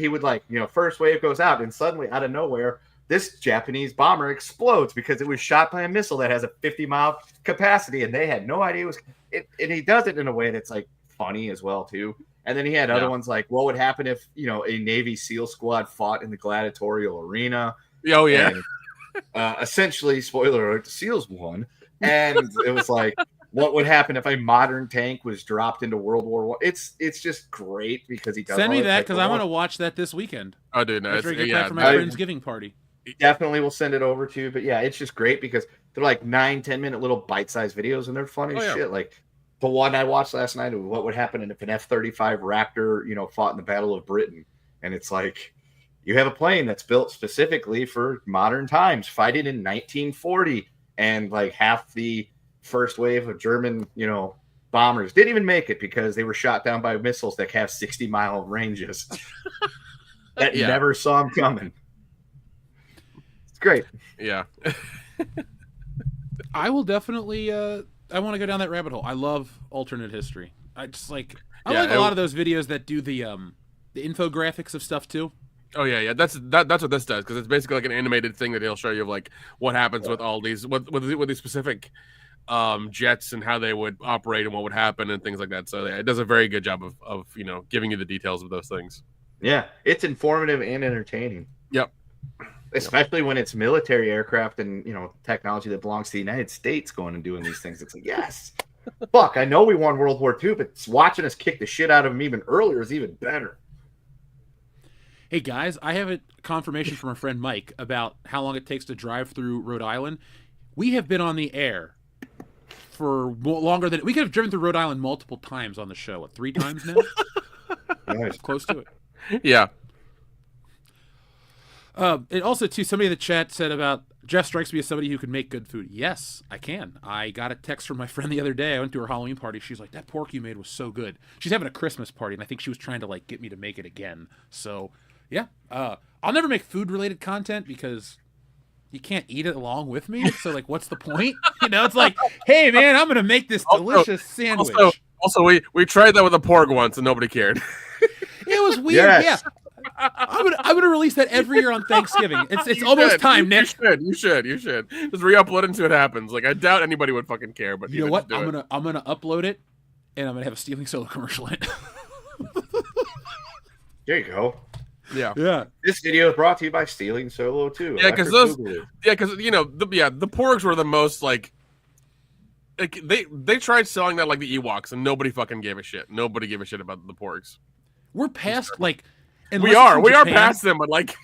would like, first wave goes out, and suddenly out of nowhere, this Japanese bomber explodes because it was shot by a missile that has a 50-mile capacity, and they had no idea and he does it in a way that's like funny as well too. And then he had other ones like, what would happen if a Navy SEAL squad fought in the gladiatorial arena? Oh yeah. And, essentially, spoiler alert, the SEALs won, and it was like, what would happen if a modern tank was dropped into World War I? It's just great because he does. Send me that because I want to watch that this weekend. Oh, dude, no, it's back from my friend's giving party. Definitely will send it over to you. But yeah, it's just great because they're like 9-10 minute little bite-sized videos, and they're funny as shit. Like the one I watched last night, what would happen if an F-35 Raptor, fought in the Battle of Britain? And it's like, you have a plane that's built specifically for modern times, fighting in 1940, and like half the first wave of German, bombers didn't even make it because they were shot down by missiles that have 60-mile ranges that never saw them coming. It's great. Yeah. I will definitely I want to go down that rabbit hole. I love alternate history. I like a lot of those videos that do the infographics of stuff too. Oh yeah. That's what this does, because it's basically like an animated thing that he'll show you of like what happens with all these with these specific jets and how they would operate and what would happen and things like that. So it does a very good job of giving you the details of those things. Yeah, it's informative and entertaining. Yep. Especially when it's military aircraft and technology that belongs to the United States going and doing these things. It's like, yes, fuck, I know we won World War II, but watching us kick the shit out of them even earlier is even better. Hey guys, I have a confirmation from our friend Mike about how long it takes to drive through Rhode Island. We have been on the air for longer than we could have driven through Rhode Island multiple times on the show. What, 3 times now? Nice. Close to it. Yeah. And also, too, somebody in the chat said about Jeff strikes me as somebody who can make good food. Yes, I can. I got a text from my friend the other day. I went to her Halloween party. She's like, that pork you made was so good. She's having a Christmas party, and I think she was trying to like get me to make it again. So, yeah. I'll never make food-related content because you can't eat it along with me. So, like, what's the point? It's like, hey, man, I'm going to make this delicious sandwich. Also, we tried that with a pork once, and nobody cared. It was weird, yes. Yeah. I'm gonna release that every year on Thanksgiving. It's almost time, Nick. You should. Just re-upload it and see what happens. Like, I doubt anybody would fucking care, but you know what? I'm gonna upload it, and I'm gonna have a Stealing Solo commercial in it. There you go. Yeah. This video is brought to you by Stealing Solo 2. Yeah, because the porgs were the most like they tried selling that like the Ewoks, and nobody fucking gave a shit. Nobody gave a shit about the porgs. We're past like. We are past them, but like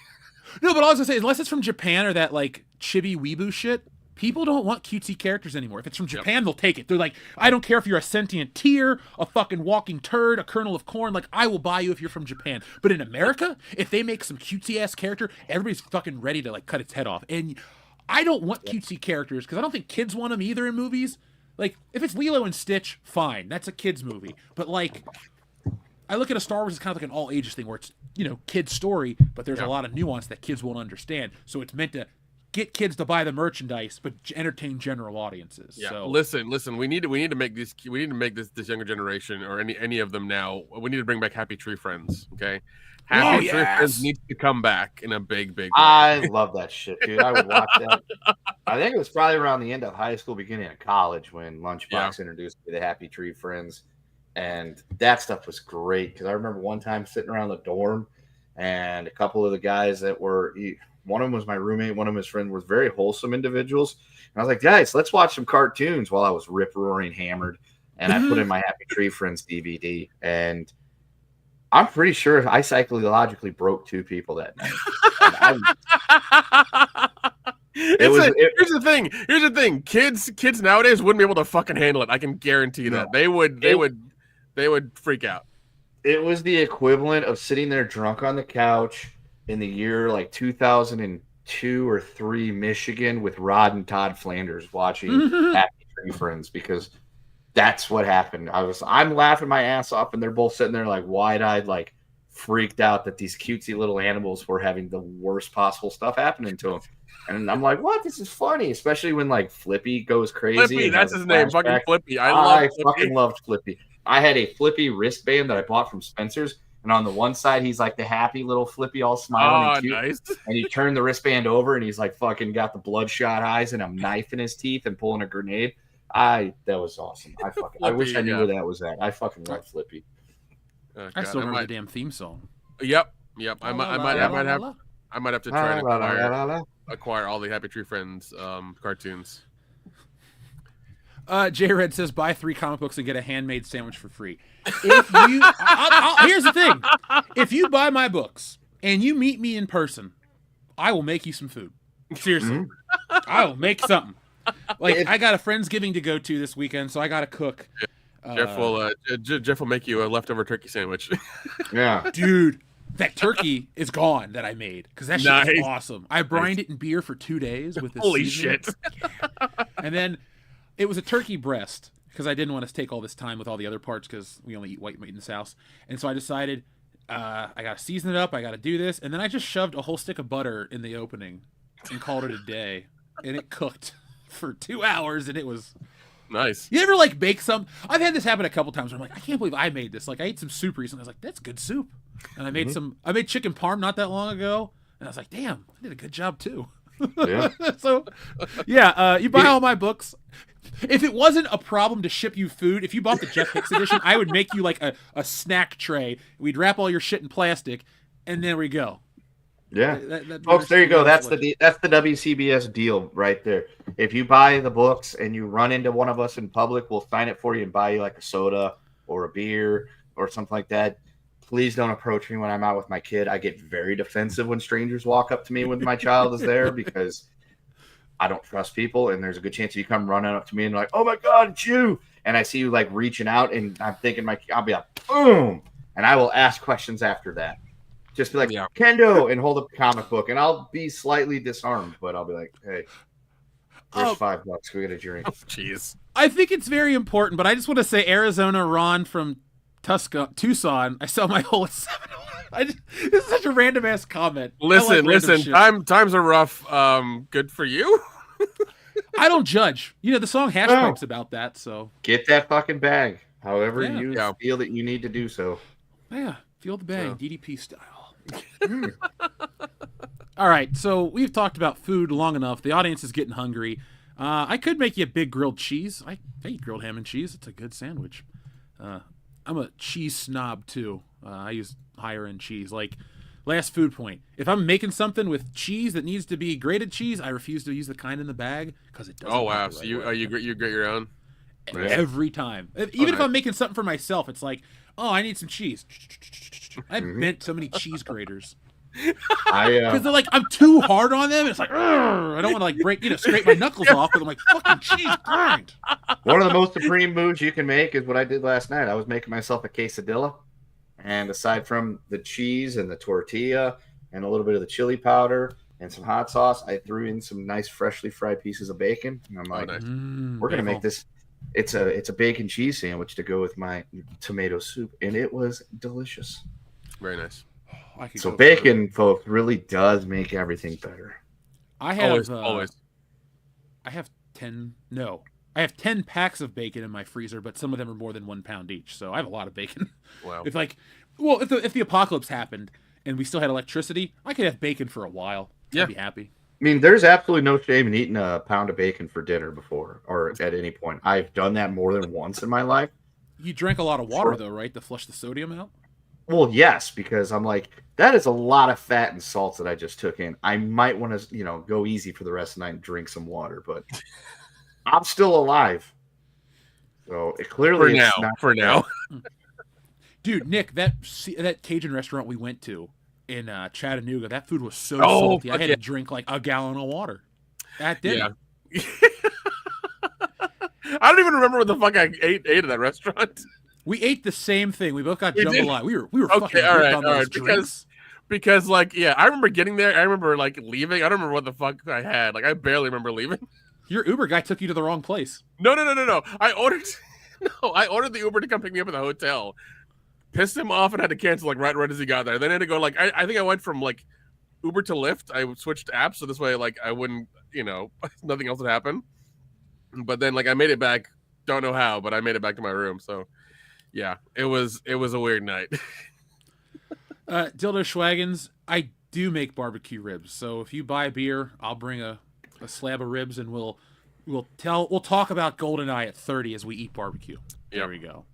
no. But all I was gonna say is, unless it's from Japan or that like chibi weeaboo shit, people don't want cutesy characters anymore. If it's from Japan, they'll take it. They're like, I don't care if you're a sentient tear, a fucking walking turd, a kernel of corn. Like, I will buy you if you're from Japan. But in America, if they make some cutesy ass character, everybody's fucking ready to like cut its head off. And I don't want cutesy characters because I don't think kids want them either in movies. Like, if it's Lilo and Stitch, fine, that's a kids movie. But like, I look at a Star Wars as kind of like an all ages thing where it's, kid's story, but there's a lot of nuance that kids won't understand. So it's meant to get kids to buy the merchandise, but entertain general audiences. Yeah. So Listen. We need to make this this younger generation or any of them now. We need to bring back Happy Tree Friends. Okay. Happy Tree Friends needs to come back in a big way. I love that shit, dude. I would watch that. I think it was probably around the end of high school, beginning of college, when Lunchbox introduced me to Happy Tree Friends. And that stuff was great because I remember one time sitting around the dorm and a couple of the guys that were, one of them was my roommate, one of his friends, was very wholesome individuals. And I was like, guys, let's watch some cartoons while I was rip-roaring hammered. And I put in my Happy Tree Friends DVD. And I'm pretty sure I psychologically broke 2 people that night. Here's the thing. Kids nowadays wouldn't be able to fucking handle it. I can guarantee that. They would freak out. It was the equivalent of sitting there drunk on the couch in the year like 2002 or 3 Michigan with Rod and Todd Flanders watching Happy Tree Friends, because that's what happened. I'm laughing my ass off and they're both sitting there like wide-eyed, like freaked out that these cutesy little animals were having the worst possible stuff happening to them. And I'm like, what? This is funny, especially when like Flippy goes crazy. Flippy, that's his name, fucking Flippy. I love Flippy. Fucking loved Flippy. I had a Flippy wristband that I bought from Spencer's, and on the one side he's like the happy little Flippy, all smiling and cute. Nice. And you turn the wristband over, and he's like fucking got the bloodshot eyes and a knife in his teeth and pulling a grenade. That was awesome. I wish I knew where that was at. I fucking love Flippy. I still remember the damn theme song. Yep. I might have to try to acquire all the Happy Tree Friends cartoons. J Red says buy 3 comic books and get a handmade sandwich for free. If you, here's the thing: if you buy my books and you meet me in person, I will make you some food. Seriously, I will make something. Like I got a Friendsgiving to go to this weekend, so I got to cook. Jeff will make you a leftover turkey sandwich. Yeah, dude. That turkey is gone that I made because that shit is awesome. I brined it in beer for 2 days with this. Holy seasoning. shit! And then it was a turkey breast because I didn't want to take all this time with all the other parts because we only eat white meat in this house. And so I decided I got to season it up. I got to do this, and then I just shoved a whole stick of butter in the opening and called it a day. And it cooked for 2 hours, and it was nice. You ever like bake some? I've had this happen a couple times where I'm like, I can't believe I made this. Like I ate some soup recently. I was like, that's good soup. And I made I made chicken parm not that long ago, and I was like, damn, I did a good job too. Yeah. So, yeah, you buy all my books. If it wasn't a problem to ship you food, if you bought the Jeff Hicks edition, I would make you like a snack tray. We'd wrap all your shit in plastic, and there we go. Yeah, folks, there you go. That's the WCBS deal right there. If you buy the books and you run into one of us in public, we'll sign it for you and buy you like a soda or a beer or something like that. Please don't approach me when I'm out with my kid. I get very defensive when strangers walk up to me when my child is there because I don't trust people. And there's a good chance you come running up to me and like, oh my God, it's you. And I see you like reaching out and I'm thinking I'll be like, boom. And I will ask questions after that. Just be like, Kendo, and hold up the comic book. And I'll be slightly disarmed, but I'll be like, hey, here's $5. Go get a drink. Oh, jeez. I think it's very important, but I just want to say Arizona Ron from Tucson, I sell my whole at 7. This is such a random ass comment. Listen. Times are rough. Good for you. I don't judge. You know the song Hash Pipe's about that. So get that fucking bag. However you feel that you need to do so. Yeah, feel the bag, DDP style. All right, so we've talked about food long enough. The audience is getting hungry. I could make you a big grilled cheese. I eat grilled ham and cheese. It's a good sandwich. I'm a cheese snob too. I use higher end cheese. Like last food point, if I'm making something with cheese that needs to be grated cheese, I refuse to use the kind in the bag because it doesn't. Oh wow! So you grate your own every time. Even if I'm making something for myself, it's like, oh, I need some cheese. I bent so many cheese graters. Because they're like, I'm too hard on them. It's like, I don't want to like break, scrape my knuckles off, but I'm like, fucking cheese grind. One of the most supreme moves you can make is what I did last night. I was making myself a quesadilla, and aside from the cheese and the tortilla and a little bit of the chili powder and some hot sauce, I threw in some nice freshly fried pieces of bacon. And I'm like, we're gonna make this. It's a bacon cheese sandwich to go with my tomato soup, and it was delicious. Very nice. So bacon, folks, really does make everything better. I have always. I have 10 packs of bacon in my freezer, but some of them are more than 1 pound each. So I have a lot of bacon. Wow. If the apocalypse happened and we still had electricity, I could have bacon for a while. I'd be happy. I mean, there's absolutely no shame in eating a pound of bacon for dinner before or at any point. I've done that more than once in my life. You drank a lot of water though, right? To flush the sodium out? Well, yes, because I'm like, that is a lot of fat and salts that I just took in. I might want to, go easy for the rest of the night and drink some water, but I'm still alive. So it clearly for now. Dude, Nick, that Cajun restaurant we went to in Chattanooga, that food was so salty. I had to drink like a gallon of water at dinner. Yeah. I don't even remember what the fuck I ate at that restaurant. We ate the same thing. We both got jambalaya. We were fucking all right, on those drinks. Because I remember getting there. I remember leaving. I don't remember what the fuck I had. I barely remember leaving. Your Uber guy took you to the wrong place. No. I ordered the Uber to come pick me up at the hotel. pissed him off and had to cancel like right as he got there. Then I had to go like I think I went from like Uber to Lyft. I switched apps so this way like I wouldn't, nothing else would happen. But then like I made it back. Don't know how, but I made it back to my room. So yeah, it was a weird night. Dildo Schwaggins, I do make barbecue ribs. So if you buy beer, I'll bring a slab of ribs and we'll talk about GoldenEye at 30 as we eat barbecue. There we go.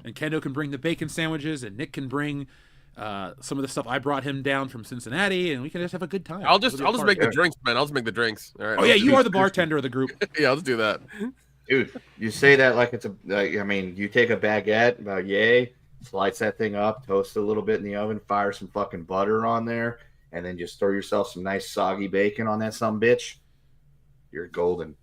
And Kendo can bring the bacon sandwiches, and Nick can bring some of the stuff I brought him down from Cincinnati, and we can just have a good time. I'll just make the drinks, man. I'll just make the drinks. All right. Oh yeah, you are the bartender of the group. Yeah, let's do that. Dude, you say that like it's you take a baguette, about yay, slice that thing up, toast it a little bit in the oven, fire some fucking butter on there, and then just throw yourself some nice soggy bacon on that sumbitch. You're golden.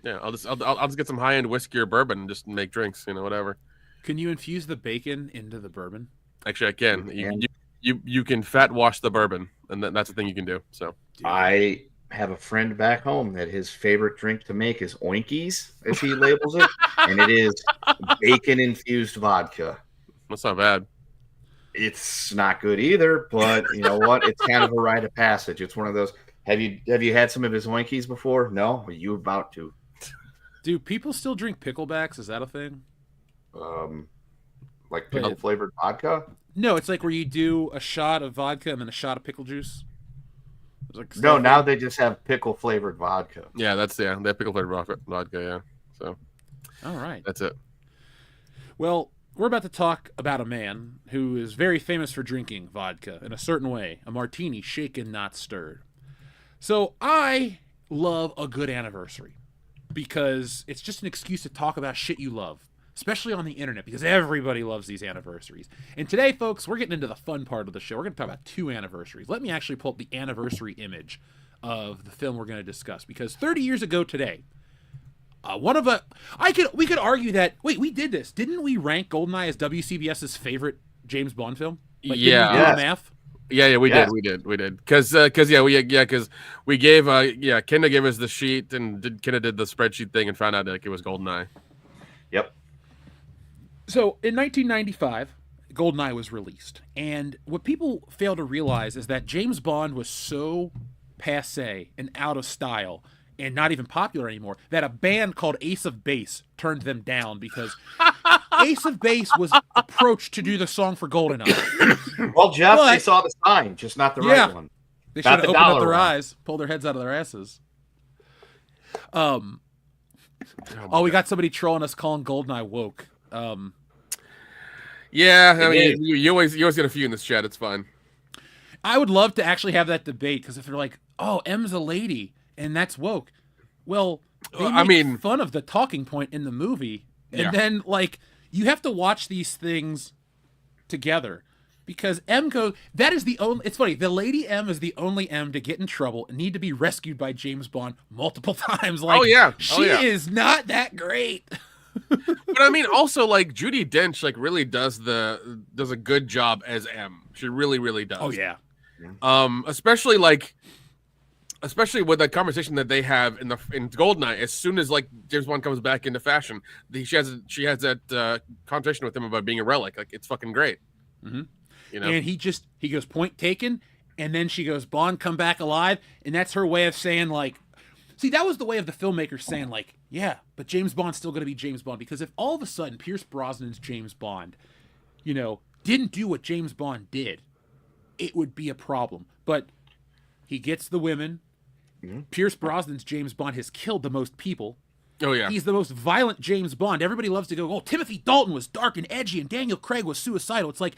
Yeah, I'll just get some high end whiskey or bourbon and just make drinks, whatever. Can you infuse the bacon into the bourbon? Actually, I can. You can fat wash the bourbon, and that's the thing you can do. So I have a friend back home that his favorite drink to make is oinkies, as he labels it, and it is bacon infused vodka. That's not bad. It's not good either, but you know what? It's kind of a rite of passage. It's one of those. Have you had some of his oinkies before? No, you about to. Do people still drink picklebacks? Is that a thing? Like pickle flavored vodka? No, it's like where you do a shot of vodka and then a shot of pickle juice. Like no, now they just have pickle flavored vodka. Yeah, they have pickle flavored vodka. Yeah, so all right, that's it. Well, we're about to talk about a man who is very famous for drinking vodka in a certain way, a martini shaken, not stirred. So I love a good anniversary because it's just an excuse to talk about shit you love, especially on the internet, because everybody loves these anniversaries. And today, folks, we're getting into the fun part of the show. We're going to talk about 2 anniversaries. Let me actually pull up the anniversary image of the film we're going to discuss, because 30 years ago today, we could argue that, wait, we did this. Didn't we rank GoldenEye as WCBS's favorite James Bond film? Like, yeah. Didn't we do the math? Yeah, we did. Because we gave Kenda gave us the sheet and Kenda did the spreadsheet thing and found out like it was GoldenEye. Yep. So in 1995, GoldenEye was released, and what people fail to realize is that James Bond was so passé and out of style and not even popular anymore that a band called Ace of Base turned them down because Ace of Base was approached to do the song for GoldenEye. Well, Jeff, they saw the sign, just not the right one. They should have opened up their eyes, pulled their heads out of their asses. We got somebody trolling us calling GoldenEye woke. Yeah, I mean, you always get a few in this chat. It's fine. I would love to actually have that debate because if they're like, "Oh, M's a lady and that's woke," well, they make fun of the talking point in the movie, and then like you have to watch these things together because M goes. That is the only. It's funny. The lady M is the only M to get in trouble and need to be rescued by James Bond multiple times. Like, she is not that great. But I mean, also like Judi Dench, like really does a good job as M. She really does. Oh yeah. Especially with the conversation that they have in GoldenEye. As soon as like James Bond comes back into fashion, she has that conversation with him about being a relic. Like it's fucking great. Mm-hmm. And he goes point taken, and then she goes Bond come back alive, and that's her way of saying like. See, that was the way of the filmmakers saying, like, yeah, but James Bond's still going to be James Bond. Because if all of a sudden Pierce Brosnan's James Bond, didn't do what James Bond did, it would be a problem. But he gets the women. Mm-hmm. Pierce Brosnan's James Bond has killed the most people. Oh, yeah. He's the most violent James Bond. Everybody loves to go, oh, Timothy Dalton was dark and edgy, and Daniel Craig was suicidal. It's like,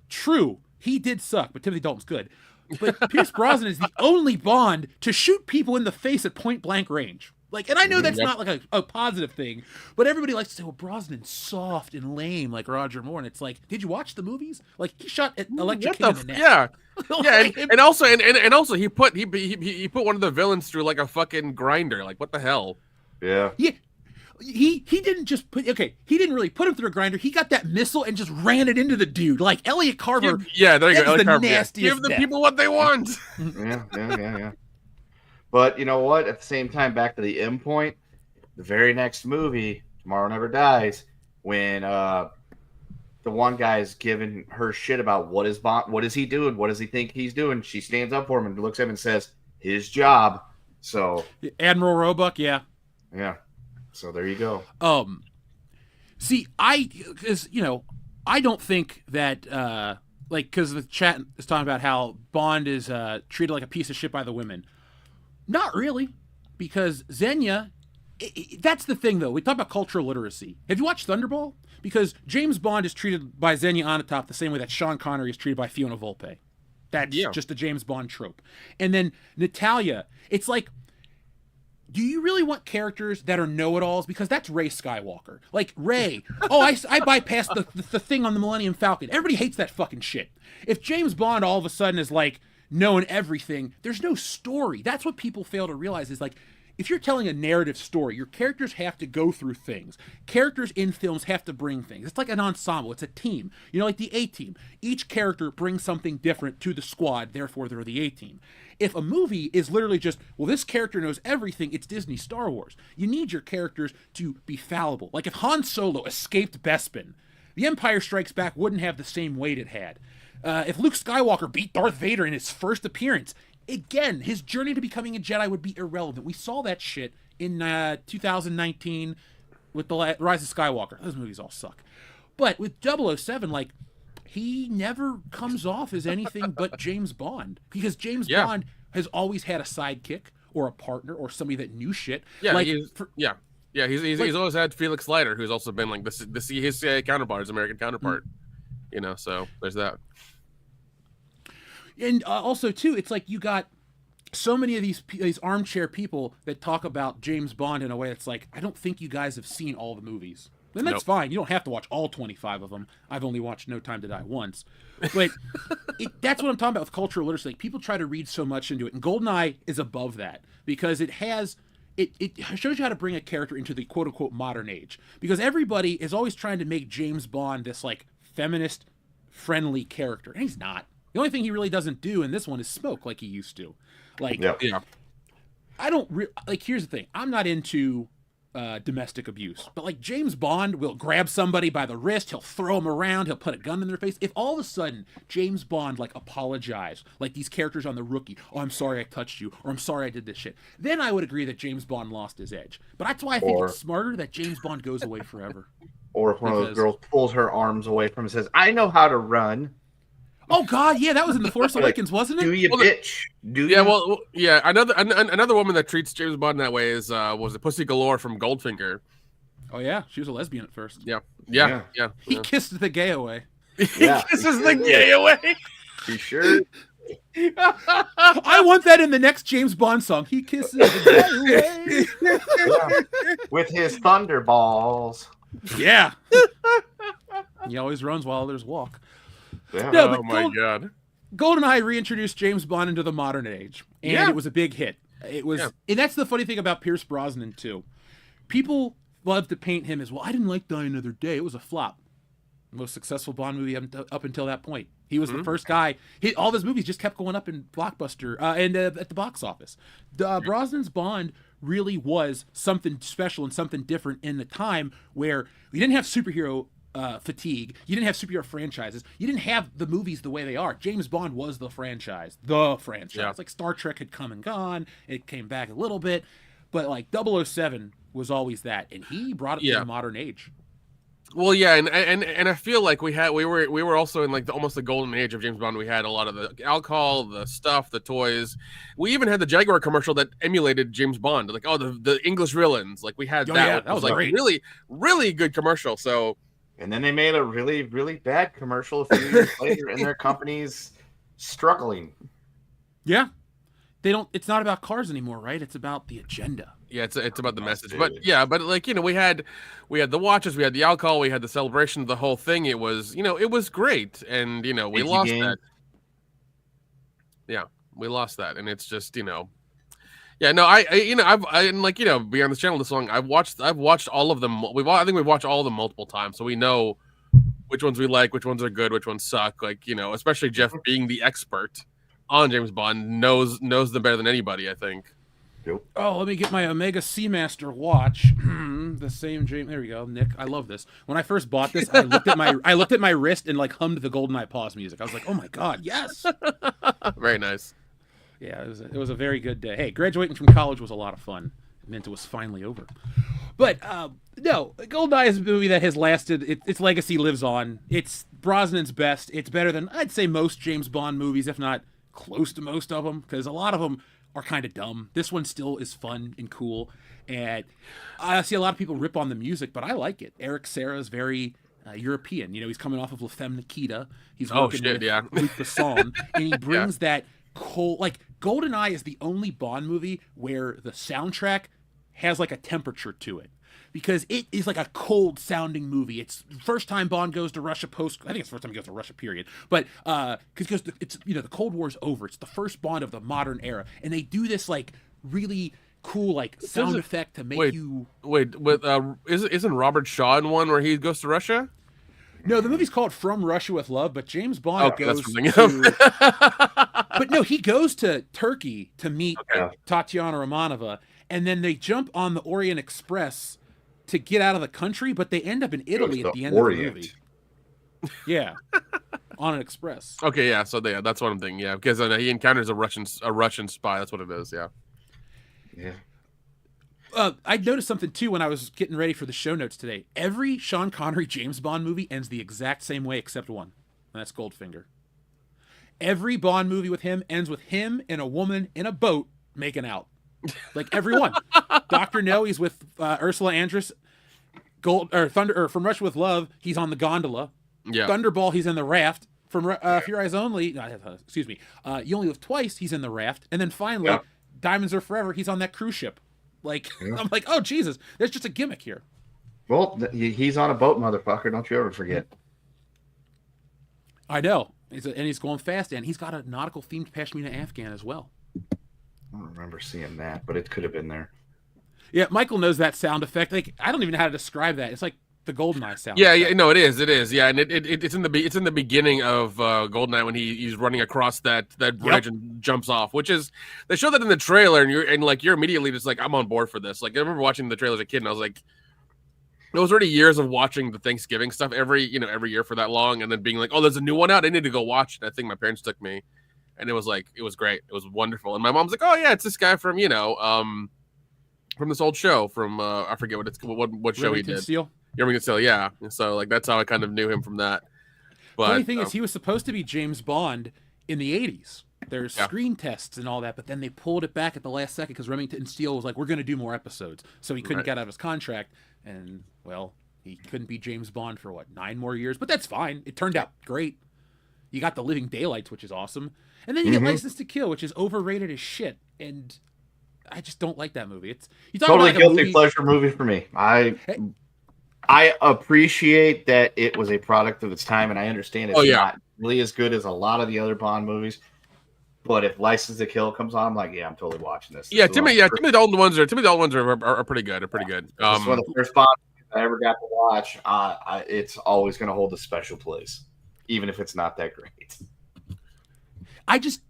true, he did suck, but Timothy Dalton's good. But Pierce Brosnan is the only Bond to shoot people in the face at point blank range. Like, and I know that's not like a positive thing, but everybody likes to say, well, Brosnan's soft and lame like Roger Moore. And it's like, did you watch the movies? Like, he shot at Electric King in the neck. Yeah. and also he put one of the villains through like a fucking grinder. Like, what the hell? Yeah. Yeah. He didn't just he didn't really put him through a grinder. He got that missile and just ran it into the dude. Like Elliot Carver. Yeah, there you go. Elliot Carver. Nastiest Give the people what they want. Yeah. But you know what? At the same time, back to the M point, the very next movie, Tomorrow Never Dies, when the one guy is giving her shit about what is he doing? What does he think he's doing? She stands up for him and looks at him and says, his job. So Admiral Roebuck, yeah. Yeah. So there you go. See, I don't think that because the chat is talking about how Bond is treated like a piece of shit by the women. Not really, because Xenia, that's the thing though. We talk about cultural literacy. Have you watched Thunderball? Because James Bond is treated by Xenia Onatopp the same way that Sean Connery is treated by Fiona Volpe. That's just a James Bond trope. And then Natalia, it's like, do you really want characters that are know-it-alls? Because that's Rey Skywalker. Like, Rey, I bypassed the thing on the Millennium Falcon. Everybody hates that fucking shit. If James Bond all of a sudden is, like, knowing everything, there's no story. That's what people fail to realize is, like, if you're telling a narrative story, your characters have to go through things. Characters in films have to bring things. It's like an ensemble. It's a team. You know, like the A-Team. Each character brings something different to the squad, therefore they're the A-Team. If a movie is literally just, well, this character knows everything, it's Disney Star Wars. You need your characters to be fallible. Like if Han Solo escaped Bespin, The Empire Strikes Back wouldn't have the same weight it had. If Luke Skywalker beat Darth Vader in his first appearance, again, his journey to becoming a Jedi would be irrelevant. We saw that shit in 2019 with the Rise of Skywalker. Those movies all suck. But with 007, like, he never comes off as anything but James Bond. Because James Bond has always had a sidekick or a partner or somebody that knew shit. Yeah, like, he's always had Felix Leiter, whose also been like his CIA counterpart, his American counterpart. You know, so there's that. And also, too, it's like you got so many of these armchair people that talk about James Bond in a way that's like, I don't think you guys have seen all the movies. And that's fine. You don't have to watch all 25 of them. I've only watched No Time to Die once. But that's what I'm talking about with cultural literacy. Like, people try to read so much into it. And GoldenEye is above that because it shows you how to bring a character into the quote-unquote modern age. Because everybody is always trying to make James Bond this, like, feminist-friendly character. And he's not. The only thing he really doesn't do in this one is smoke like he used to. Like, I don't like. Here's the thing: I'm not into domestic abuse, but like James Bond will grab somebody by the wrist, he'll throw them around, he'll put a gun in their face. If all of a sudden James Bond like apologized, like these characters on The Rookie, oh, I'm sorry I touched you, or I'm sorry I did this shit, then I would agree that James Bond lost his edge. But that's why I think it's smarter that James Bond goes away forever. Or if one of those girls pulls her arms away from him and says, I know how to run. Oh God, yeah, that was in The Force Awakens, wasn't it? Do you, bitch? Do you? Yeah, well, yeah. Another woman that treats James Bond that way is was it Pussy Galore from Goldfinger? Oh yeah, she was a lesbian at first. Yeah. He kissed the gay away. Yeah. This is the gay away. You sure? I want that in the next James Bond song. He kisses the gay away. Yeah. With his thunderballs. Yeah. He always runs while others walk. Yeah. No, but oh my God. GoldenEye reintroduced James Bond into the modern age, and it was a big hit. It was, and that's the funny thing about Pierce Brosnan too. People love to paint him as, well, I didn't like Die Another Day. It was a flop. Most successful Bond movie up until that point. He was the first guy. All of his movies just kept going up in Blockbuster and at the box office. Brosnan's Bond really was something special and something different in the time where we didn't have superhero fatigue. You didn't have superhero franchises. You didn't have the movies the way they are. James Bond was the franchise. Yeah. Like Star Trek had come and gone. It came back a little bit. But like 007 was always that. And he brought it to the modern age. Well, yeah, and I feel like we were also in like almost the golden age of James Bond. We had a lot of the alcohol, the stuff, the toys. We even had the Jaguar commercial that emulated James Bond. Like, the English villains. Like we had that. Yeah, that was like great. really, really good commercial. So. And then they made a really, really bad commercial a few years later, and their company's struggling. Yeah. It's not about cars anymore, right? It's about the agenda. Yeah, it's about the message. But yeah, but like, we had the watches, we had the alcohol, we had the celebration of the whole thing. It was, it was great. And, we lost that. Yeah, we lost that. And it's just, yeah, no, I've like, be on this channel this long. I've watched all of them. I think we've watched all of them multiple times. So we know which ones we like, which ones are good, which ones suck. Like, especially Jeff being the expert on James Bond knows them better than anybody, I think. Yep. Oh, let me get my Omega Seamaster watch. The same James. There we go, Nick. I love this. When I first bought this, I looked at my wrist and like hummed the GoldenEye pause music. I was like, oh my god, yes. Very nice. Yeah, it was a very good day. Hey, graduating from college was a lot of fun. It meant it was finally over. But no, GoldenEye is a movie that has lasted. Its legacy lives on. It's Brosnan's best. It's better than, I'd say, most James Bond movies, if not close to most of them, because a lot of them are kind of dumb. This one still is fun and cool. And I see a lot of people rip on the music, but I like it. Eric Serra is very European. You know, he's coming off of La Femme Nikita. He's working with Luc Besson, and he brings that cold, like, GoldenEye is the only Bond movie where the soundtrack has like a temperature to it, because it is like a cold sounding movie. It's the first time Bond goes to Russia I think it's the first time he goes to Russia, period. But because it's, you know, the Cold War's over. It's the first Bond of the modern era, and they do this like really cool like sound effect to make you wait. Isn't Robert Shaw in one where he goes to Russia? No, the movie's called From Russia with Love, but James Bond goes but no, he goes to Turkey to meet Tatiana Romanova, and then they jump on the Orient Express to get out of the country, but they end up in Italy at the end of the movie. Yeah, on an express. Okay, yeah. So that's what I'm thinking. Yeah, because he encounters a Russian spy. That's what it is. Yeah. Yeah. I noticed something too when I was getting ready for the show notes today. Every Sean Connery James Bond movie ends the exact same way except one, and that's Goldfinger. Every Bond movie with him ends with him and a woman in a boat making out. Like every one. Dr. No, he's with Ursula Andress. From Russia with Love, he's on the gondola. Yeah. Thunderball, he's in the raft. From For Your Eyes Only, You Only Live Twice, he's in the raft. And then finally, Diamonds Are Forever, he's on that cruise ship. Like, I'm like, oh, Jesus, there's just a gimmick here. Well, he's on a boat, motherfucker. Don't you ever forget. I know. He's going fast, and he's got a nautical-themed Pashmina Afghan as well. I don't remember seeing that, but it could have been there. Yeah, Michael knows that sound effect. Like, I don't even know how to describe that. It's like the GoldenEye sound. Yeah, no, it is. Yeah, and it's in the beginning of GoldenEye when he's running across that bridge and jumps off, which is, they show that in the trailer, and you're immediately just like, I'm on board for this. Like, I remember watching the trailer as a kid, and I was like, it was already years of watching the Thanksgiving stuff every year for that long, and then being like, oh, there's a new one out, I need to go watch it. I think my parents took me, and it was great. It was wonderful. And my mom's like, oh yeah, it's this guy from from this old show from I forget what show he did. Remington Steele, yeah. And so like that's how I kind of knew him from that. But funny thing is, he was supposed to be James Bond in the 80s. There's screen tests and all that, but then they pulled it back at the last second because Remington Steele was like, we're going to do more episodes. So he couldn't get out of his contract. And, well, he couldn't be James Bond for, 9 more years? But that's fine. It turned out great. You got The Living Daylights, which is awesome. And then you get License to Kill, which is overrated as shit. And I just don't like that movie. It's totally guilty pleasure movie for me. I appreciate that it was a product of its time, and I understand it's not really as good as a lot of the other Bond movies. But if License to Kill comes on, I'm like, yeah, I'm totally watching this. Yeah, Timothy Dalton ones are pretty good. Are pretty good. It's one of the first Bond movies I ever got to watch. It's always going to hold a special place, even if it's not that great.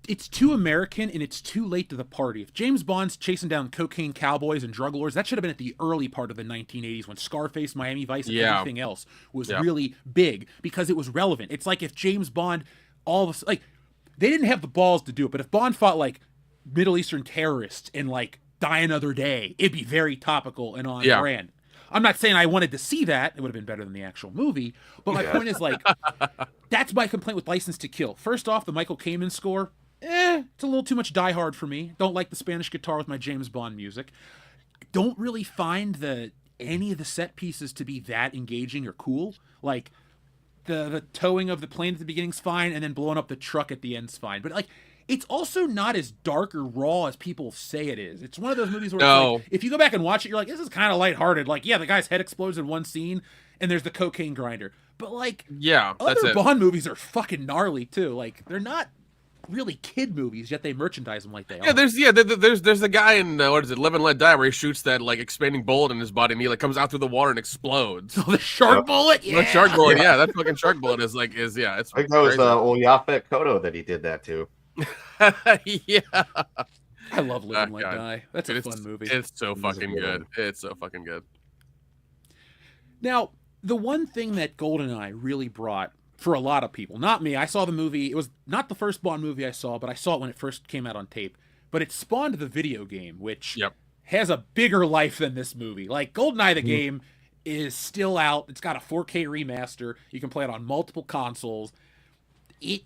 It's too American and it's too late to the party. If James Bond's chasing down cocaine cowboys and drug lords, that should have been at the early part of the 1980s when Scarface, Miami Vice, and everything else was really big because it was relevant. It's like if James Bond they didn't have the balls to do it, but if Bond fought Middle Eastern terrorists and Die Another Day, it'd be very topical and on brand. I'm not saying I wanted to see that. It would have been better than the actual movie. But my point is, that's my complaint with License to Kill. First off, the Michael Kamen score, it's a little too much Die Hard for me. Don't like the Spanish guitar with my James Bond music. Don't really find any of the set pieces to be that engaging or cool. The towing of the plane at the beginning's fine, and then blowing up the truck at the end's fine. But it's also not as dark or raw as people say it is. It's one of those movies where if you go back and watch it, you're like, this is kind of lighthearted. The guy's head explodes in one scene, and there's the cocaine grinder. But other Bond movies are fucking gnarly too. They're not really kid movies, yet they merchandise them like they are. There's the guy in Live and Let Die where he shoots that expanding bullet in his body, and he comes out through the water and explodes. Oh, the shark bullet, the shark bullet, that fucking shark bullet is it's. I think that was old Yaphet Kotto that he did that to. Yeah. I love Live and Let God. Die. That's a fun movie. It's so fucking good. It's so fucking good. Now, the one thing that GoldenEye really brought for a lot of people, not me, I saw the movie. It was not the first Bond movie I saw, but I saw it when it first came out on tape. But it spawned the video game, which has a bigger life than this movie. Like, GoldenEye, the game, is still out. It's got a 4K remaster. You can play it on multiple consoles.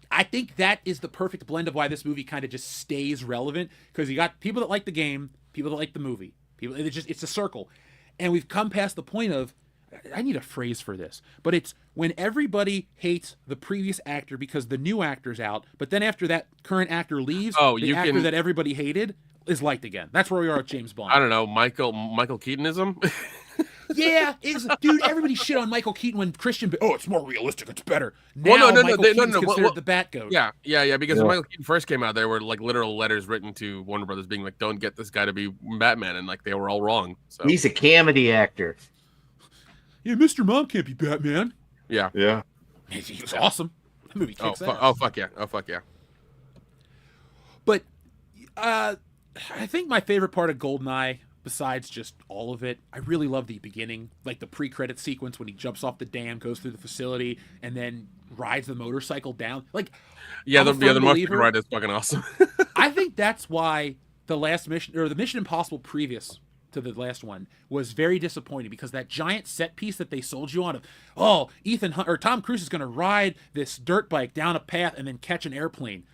I think that is the perfect blend of why this movie kind of just stays relevant, because you got people that like the game, people that like the movie. It's a circle. And we've come past the point of, I need a phrase for this, but it's when everybody hates the previous actor because the new actor's out, but then after that current actor leaves, the actor that everybody hated is liked again. That's where we are with James Bond. I don't know, Michael Keatonism. Yeah, dude. Everybody shit on Michael Keaton when Christian. It's more realistic. It's better. Now, Michael Keaton's considered the Batgoat. Yeah. Because when Michael Keaton first came out, there were like literal letters written to Warner Brothers being like, "Don't get this guy to be Batman," and like they were all wrong. So he's a comedy actor. Yeah, Mr. Mom can't be Batman. Yeah. He was awesome. That movie kicks ass. Oh fuck yeah. But I think my favorite part of GoldenEye, besides just all of it, I really love the beginning, like the pre-credit sequence when he jumps off the dam, goes through the facility, and then rides the motorcycle down. Like, the motorcycle ride is fucking awesome. I think that's why the last mission, or the Mission Impossible previous to the last one, was very disappointing, because that giant set piece that they sold you on of, Tom Cruise is going to ride this dirt bike down a path and then catch an airplane.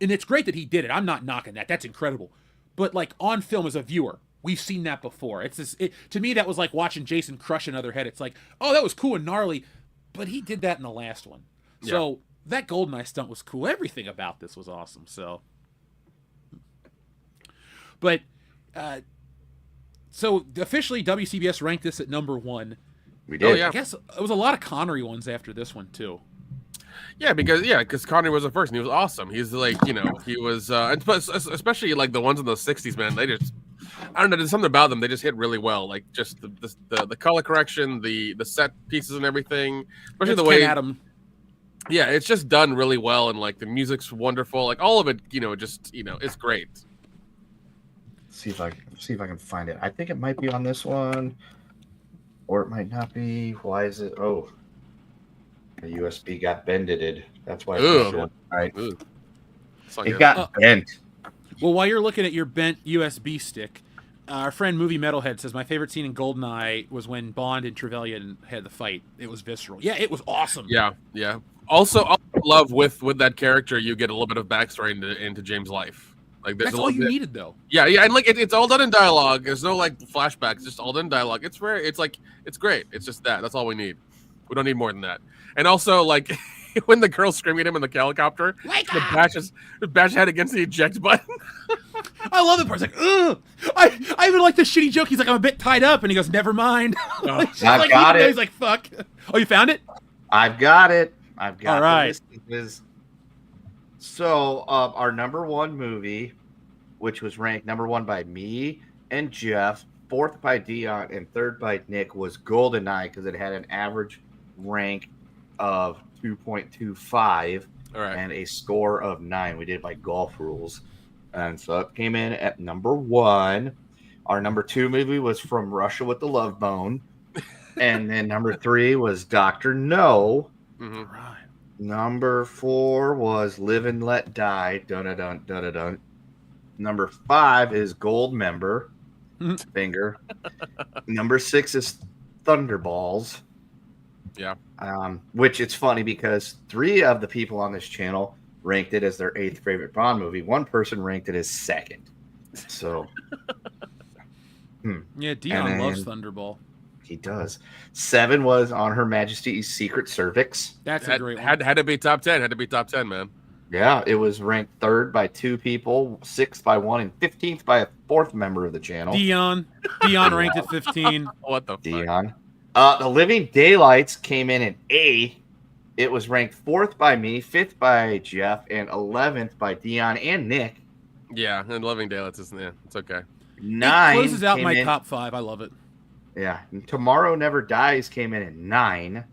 And it's great that he did it. I'm not knocking that. That's incredible. But like on film as a viewer, we've seen that before. To me, that was like watching Jason crush another head. It's like, oh, that was cool and gnarly, but he did that in the last one. Yeah. So that GoldenEye stunt was cool. Everything about this was awesome. So, but, so officially WCBS ranked this at number 1. We did. I guess it was a lot of Connery ones after this one too. Yeah, because Connery was the first, and he was awesome. He's like, he was, especially like the ones in the '60s, man. They just, I don't know, there's something about them. They just hit really well. Like just the color correction, the set pieces and everything, especially the way Adam. Yeah, it's just done really well, and like the music's wonderful. Like all of it, it's great. See if I can find it. I think it might be on this one, or it might not be. Why is it? Oh. The USB got bended. That's why it's short. Right. It got bent. Well, while you're looking at your bent USB stick, our friend Movie Metalhead says my favorite scene in GoldenEye was when Bond and Trevelyan had the fight. It was visceral. Yeah, it was awesome. Yeah. Also, I love with that character, you get a little bit of backstory into James' life. Like that's all you needed, though. Yeah, and like it's all done in dialogue. There's no like flashbacks. It's just all done in dialogue. It's rare. It's like it's great. It's just that. That's all we need. We don't need more than that. And also, like, when the girl's screaming at him in the helicopter, the bash head against the eject button. I love the part. It's like, ugh. I even like the shitty joke. He's like, I'm a bit tied up. And he goes, never mind. I've got it. He's like, fuck. Oh, you found it? I've got it. All right. So, our number 1 movie, which was ranked number 1 by me and Jeff, 4th by Dion, and 3rd by Nick, was GoldenEye, because it had an average rank of 2.25 and a score of 9. We did it by golf rules, and so it came in at number 1. Our number 2 movie was From Russia with the Love Bone, and then number 3 was Dr. No. Mm-hmm. Right. Number 4 was Live and Let Die. Dun-dun-dun, dun-dun-dun. Number 5 is Gold Member. Finger. Number 6 is Thunderballs. Yeah. Which it's funny because 3 of the people on this channel ranked it as their 8th favorite Bond movie. 1 person ranked it as 2nd. So. Yeah, Dion loves Thunderball. He does. 7 was On Her Majesty's Secret Cervix. That's a great one. Had to be top 10. Had to be top 10, man. Yeah, it was ranked 3rd by 2 people, 6th by 1, and 15th by a 4th member of the channel. Dion ranked at 15. What the fuck? Dion. The Living Daylights came in at A. It was ranked 4th by me, 5th by Jeff, and 11th by Dion and Nick. Yeah, and Living Daylights isn't there. It's okay. 9 it closes out my top 5. I love it. Yeah. And Tomorrow Never Dies came in at 9,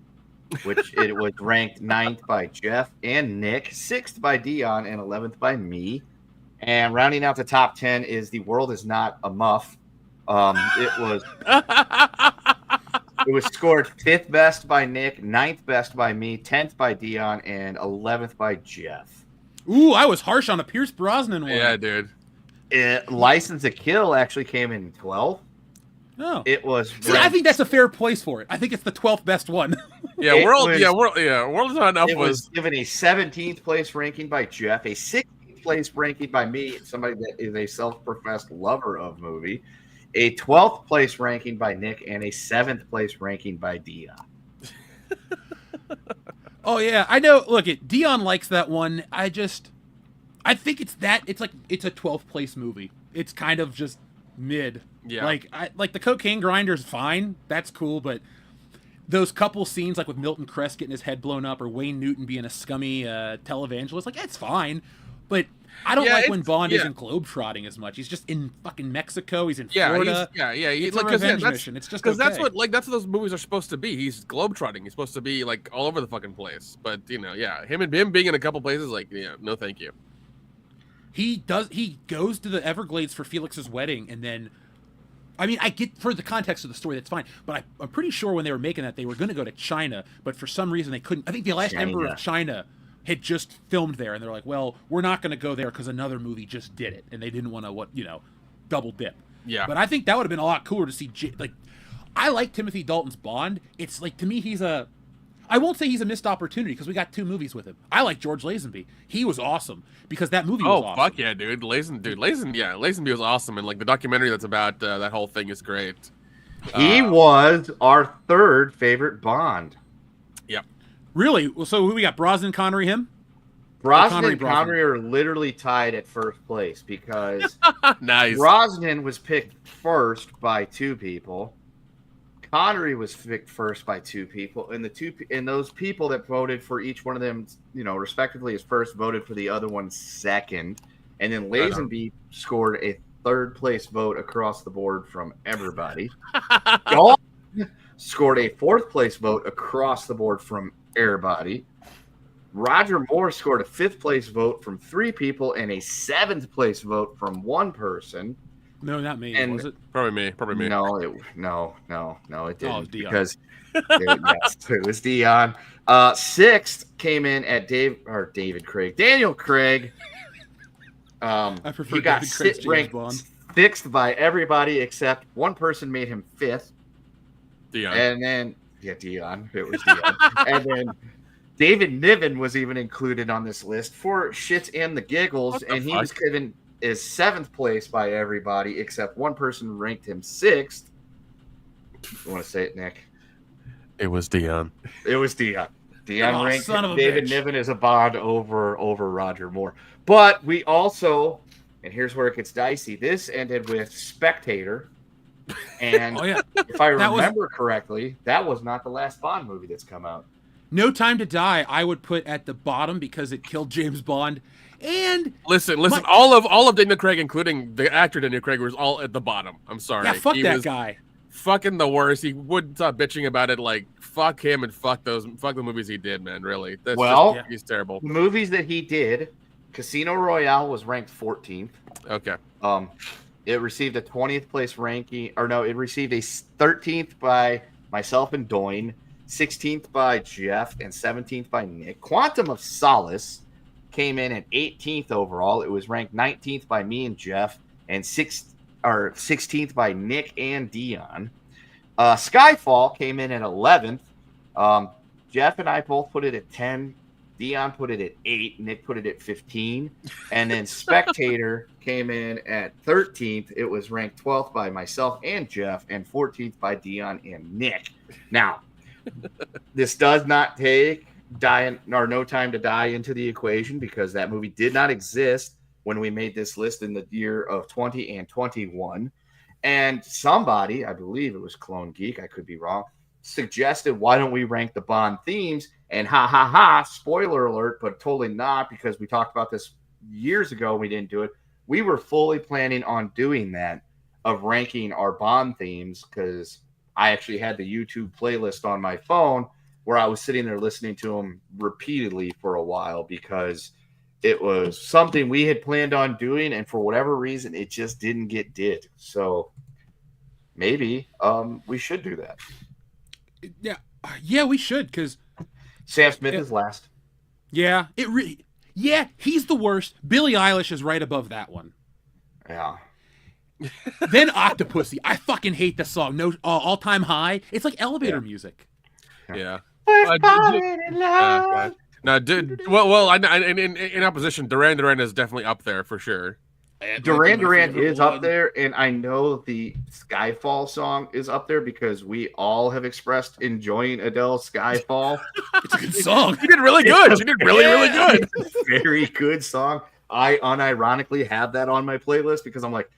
which it was ranked 9th by Jeff and Nick, 6th by Dion, and 11th by me. And rounding out the top 10 is The World Is Not a Muff. It was scored 5th best by Nick, 9th best by me, 10th by Dion, and 11th by Jeff. Ooh, I was harsh on a Pierce Brosnan one. Yeah, dude. License to Kill actually came in 12th. Oh. It was. See, I think that's a fair place for it. I think it's the 12th best one. Yeah, World Is Not Enough It was was given a 17th place ranking by Jeff, a 16th place ranking by me, somebody that is a self-professed lover of movie, a 12th place ranking by Nick, and a 7th place ranking by Dion. Oh yeah, I know. Look, Dion likes that one. I think it's a 12th place movie. It's kind of just mid. Yeah. Like the Cocaine Grinder's fine. That's cool, but those couple scenes like with Milton Kress getting his head blown up or Wayne Newton being a scummy televangelist, like that's fine. But I don't like when Bond isn't globetrotting as much. He's just in fucking Mexico. He's in Florida. It's a revenge mission. It's just because okay. that's what those movies are supposed to be. He's globetrotting. He's supposed to be like all over the fucking place. But him being in a couple places, like no, thank you. He goes to the Everglades for Felix's wedding, and then, I mean, I get for the context of the story, that's fine. But I'm pretty sure when they were making that, they were going to go to China, but for some reason they couldn't. I think the last Emperor of China had just filmed there, and they're like, well, we're not going to go there because another movie just did it, and they didn't want to double dip. Yeah. But I think that would have been a lot cooler to see. I like Timothy Dalton's Bond. It's like, to me, I won't say he's a missed opportunity because we got 2 movies with him. I like George Lazenby. He was awesome because that movie was awesome. Oh, fuck yeah, dude. Lazenby was awesome. And like the documentary that's about that whole thing is great. He was our 3rd favorite Bond. Yep. Really? So we got Brosnan, Connery, him? Brosnan and Connery are literally tied at 1st place because nice. Brosnan was picked first by 2 people. Connery was picked first by 2 people, and those people that voted for each one of them, respectively as first, voted for the other one second, and then Lazenby scored a 3rd place vote across the board from everybody. Dalton scored a 4th place vote across the board from everybody. Roger Moore scored a 5th place vote from 3 people and a 7th place vote from 1 person. No, not me. And was it? Probably me. No, it didn't. Oh, Dion. Because it was Dion. 6th came in at Daniel Craig. I prefer he got David Craig's James ranked Bond. 6th by everybody except 1 person made him 5th. Dion. And then Dion. It was Dion. And then David Niven was even included on this list for shits and the giggles, and he was given is 7th place by everybody except 1 person ranked him 6th. You want to say it, Nick? It was Dion. It was Dion. Dion ranked David Niven as a Bond over Roger Moore. But we also, and here's where it gets dicey, this ended with Spectator. And if I remember correctly, that was not the last Bond movie that's come out. No Time to Die, I would put at the bottom because it killed James Bond. And listen, all of Daniel Craig, including the actor Daniel Craig, was all at the bottom. I'm sorry. Yeah, fuck that guy. Fucking the worst. He wouldn't stop bitching about it. Like, fuck him and fuck the movies he did, man. Really. He's terrible. The movies that he did, Casino Royale was ranked 14th. Okay. It received a 20th place ranking, it received a 13th by myself and Doyne, 16th by Jeff, and 17th by Nick. Quantum of Solace came in at 18th overall. It was ranked 19th by me and Jeff, and 16th by Nick and Dion. Skyfall came in at 11th. Jeff and I both put it at 10. Dion put it at 8. Nick put it at 15. And then Spectator came in at 13th. It was ranked 12th by myself and Jeff, and 14th by Dion and Nick. Now, this does not take No Time to Die into the equation because that movie did not exist when we made this list in the year of 20 and 21. And somebody, I believe it was Clone Geek, I could be wrong, suggested, why don't we rank the Bond themes? And spoiler alert, but totally not, because we talked about this years ago. We didn't do it. We were fully planning on doing that, of ranking our Bond themes, because I actually had the YouTube playlist on my phone where I was sitting there listening to them repeatedly for a while, because it was something we had planned on doing, and for whatever reason, it just didn't get did. So maybe we should do that. Yeah, we should, because Sam Smith is last. Yeah, he's the worst. Billie Eilish is right above that one. Yeah. Then Octopussy. I fucking hate the song. No, All Time High. It's like elevator music. Yeah. Love. No, well, in opposition, Duran Duran is definitely up there for sure. Duran Duran is up there, and I know the Skyfall song is up there because we all have expressed enjoying Adele's Skyfall. It's a good song. She did really good. She did really good. Very good song. I unironically have that on my playlist because I'm like,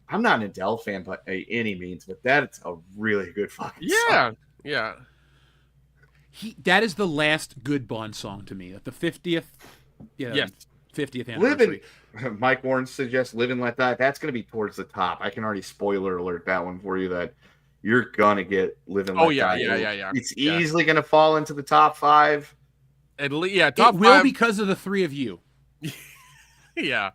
I'm not an Adele fan by any means, but that's a really good fucking song. Yeah. That is the last good Bond song to me. At the 50th, yes. 50th anniversary. Mike Warren suggests Live and Let Die. That's going to be towards the top. I can already spoiler alert that one for you that you're going to get Live and Let Die. Yeah. It's easily going to fall into the top 5. At least, top 5. It will because of the three of you. Yeah,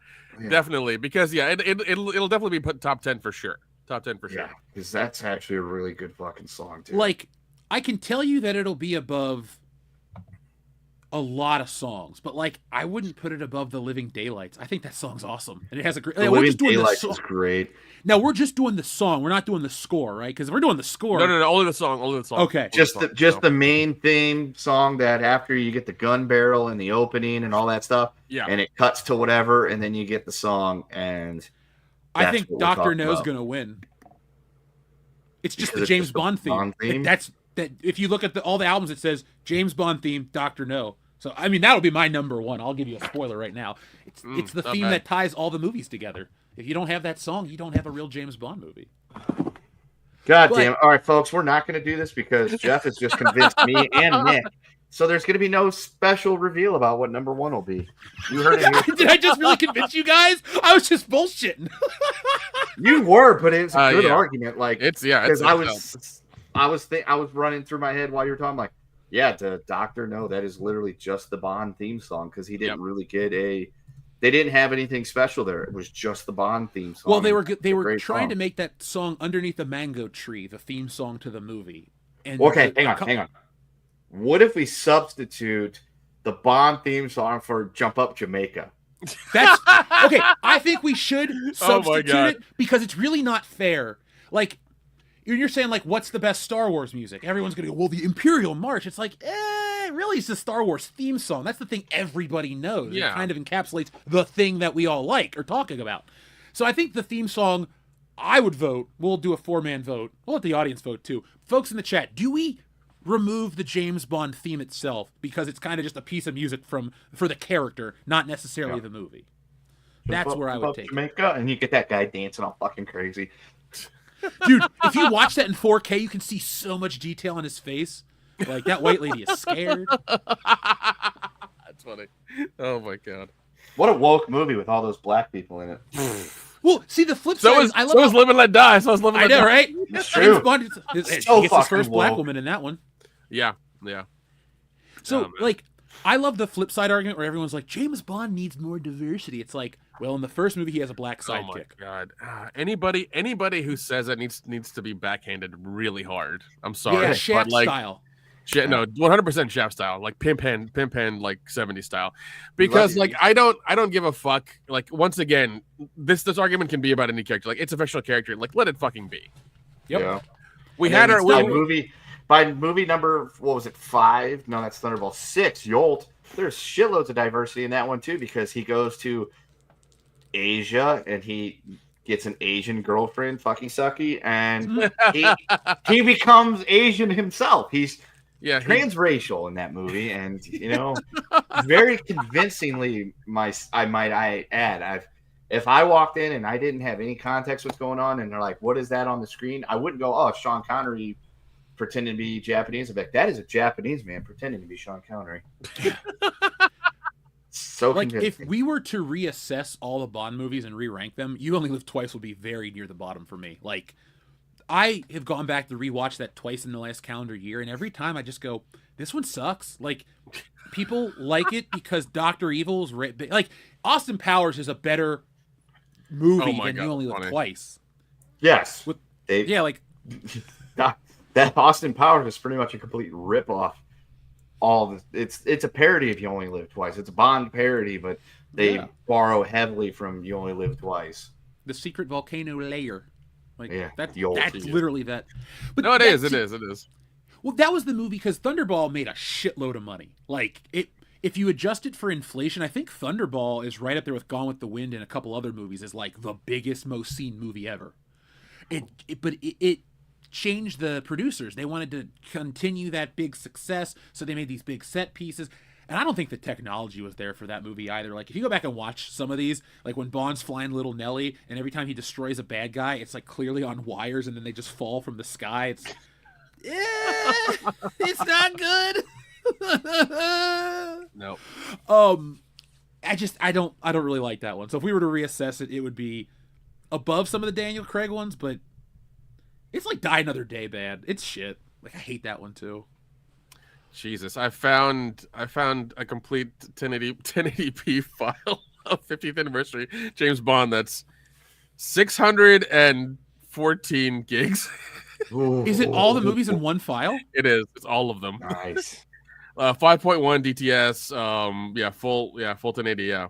definitely. Because, it'll definitely be put top 10 for sure. Top 10 for sure. Yeah, because that's actually a really good fucking song, too. Like, I can tell you that it'll be above a lot of songs, but like I wouldn't put it above The Living Daylights. I think that song's awesome, and it has a great. The Living Daylights is great. Now we're just doing the song. We're not doing the score, right? Because if we're doing the score. No, only the song. Okay, just the main theme song that after you get the gun barrel and the opening and all that stuff. Yeah, and it cuts to whatever, and then you get the song, and I think Dr. No's gonna win. It's just the James Bond theme. That if you look at all the albums, it says James Bond theme, Dr. No. So I mean that'll be my number one. I'll give you a spoiler right now. It's the theme that ties all the movies together. If you don't have that song, you don't have a real James Bond movie. God damn it. All right, folks, we're not going to do this because Jeff has just convinced me and Nick. So there's going to be no special reveal about what number 1 will be. You heard it here. Did I just really convince you guys? I was just bullshitting. You were, but it's a good argument. Like because I was running through my head while you were talking, like, to Dr. No, that is literally just the Bond theme song because he didn't really get they didn't have anything special there. It was just the Bond theme song. Well, they were trying to make that song Underneath the Mango Tree, the theme song to the movie. And okay, hang on. What if we substitute the Bond theme song for Jump Up Jamaica? That's okay. I think we should substitute it because it's really not fair. Like, you're saying, like, what's the best Star Wars music? Everyone's going to go, well, the Imperial March. It's like, really, it's the Star Wars theme song. That's the thing everybody knows. Yeah. It kind of encapsulates the thing that we all like or talking about. So I think the theme song, I would vote. We'll do a 4-man vote. We'll let the audience vote, too. Folks in the chat, do we remove the James Bond theme itself because it's kind of just a piece of music for the character, not necessarily the movie? That's where I would take Jamaica, and you get that guy dancing all fucking crazy. Dude, if you watch that in 4K, you can see so much detail on his face. Like, that white lady is scared. That's funny. Oh, my God. What a woke movie with all those black people in it. Well, see, the flip side is... So is Live and Let Die. So is Live and Let Die. I know, right? It's true. He gets his first black woman in that one. Yeah. So, I love the flip side argument where everyone's like, James Bond needs more diversity. It's like, well, in the first movie, he has a black sidekick. Oh, my God. Anybody who says that needs to be backhanded really hard. I'm sorry. Yeah, Shaft style. No, 100% Shaft style, like pimp hand, like 70s style, because I don't give a fuck. Like, once again, this argument can be about any character. Like, it's a fictional character. Like, let it fucking be. Yep. Yeah. We had our by movie number 5. No, that's Thunderball 6. Yolt. There's shitloads of diversity in that one too because he goes to Asia and he gets an Asian girlfriend, fucky sucky, and he becomes Asian himself. He's transracial in that movie, and very convincingly. I might add, if I walked in and I didn't have any context what's going on, and they're like, "What is that on the screen?" I wouldn't go, "Oh, Sean Connery pretending to be Japanese." I'm like, "That is a Japanese man pretending to be Sean Connery." So like, if we were to reassess all the Bond movies and re-rank them, You Only Live Twice would be very near the bottom for me. Like, I have gone back to rewatch that twice in the last calendar year, and every time I just go, this one sucks. Like, people like it because Dr. Evil's like Austin Powers is a better movie than You Only Live Twice. Yes. Yeah, like that Austin Powers is pretty much a complete ripoff. It's a parody of You Only Live Twice. It's a Bond parody, but they borrow heavily from You Only Live Twice. The secret volcano layer. Like that's thing. literally that. But no, it is. Well, that was the movie because Thunderball made a shitload of money. Like if you adjust it for inflation, I think Thunderball is right up there with Gone with the Wind and a couple other movies as like the biggest, most seen movie ever. But it changed the producers. They wanted to continue that big success, so they made these big set pieces. And I don't think the technology was there for that movie either. Like, if you go back and watch some of these, like when Bond's flying Little Nelly, and every time he destroys a bad guy, it's like clearly on wires, and then they just fall from the sky. It's not good. No. I don't really like that one. So if we were to reassess it, it would be above some of the Daniel Craig ones, but it's like Die Another Day bad. It's shit. Like, I hate that one too. Jesus, I found a complete 1080p file of 50th anniversary James Bond that's 614 gigs. Is it all the movies in one file? It is. It's all of them. Nice. 5.1 DTS. Full 1080. Yeah.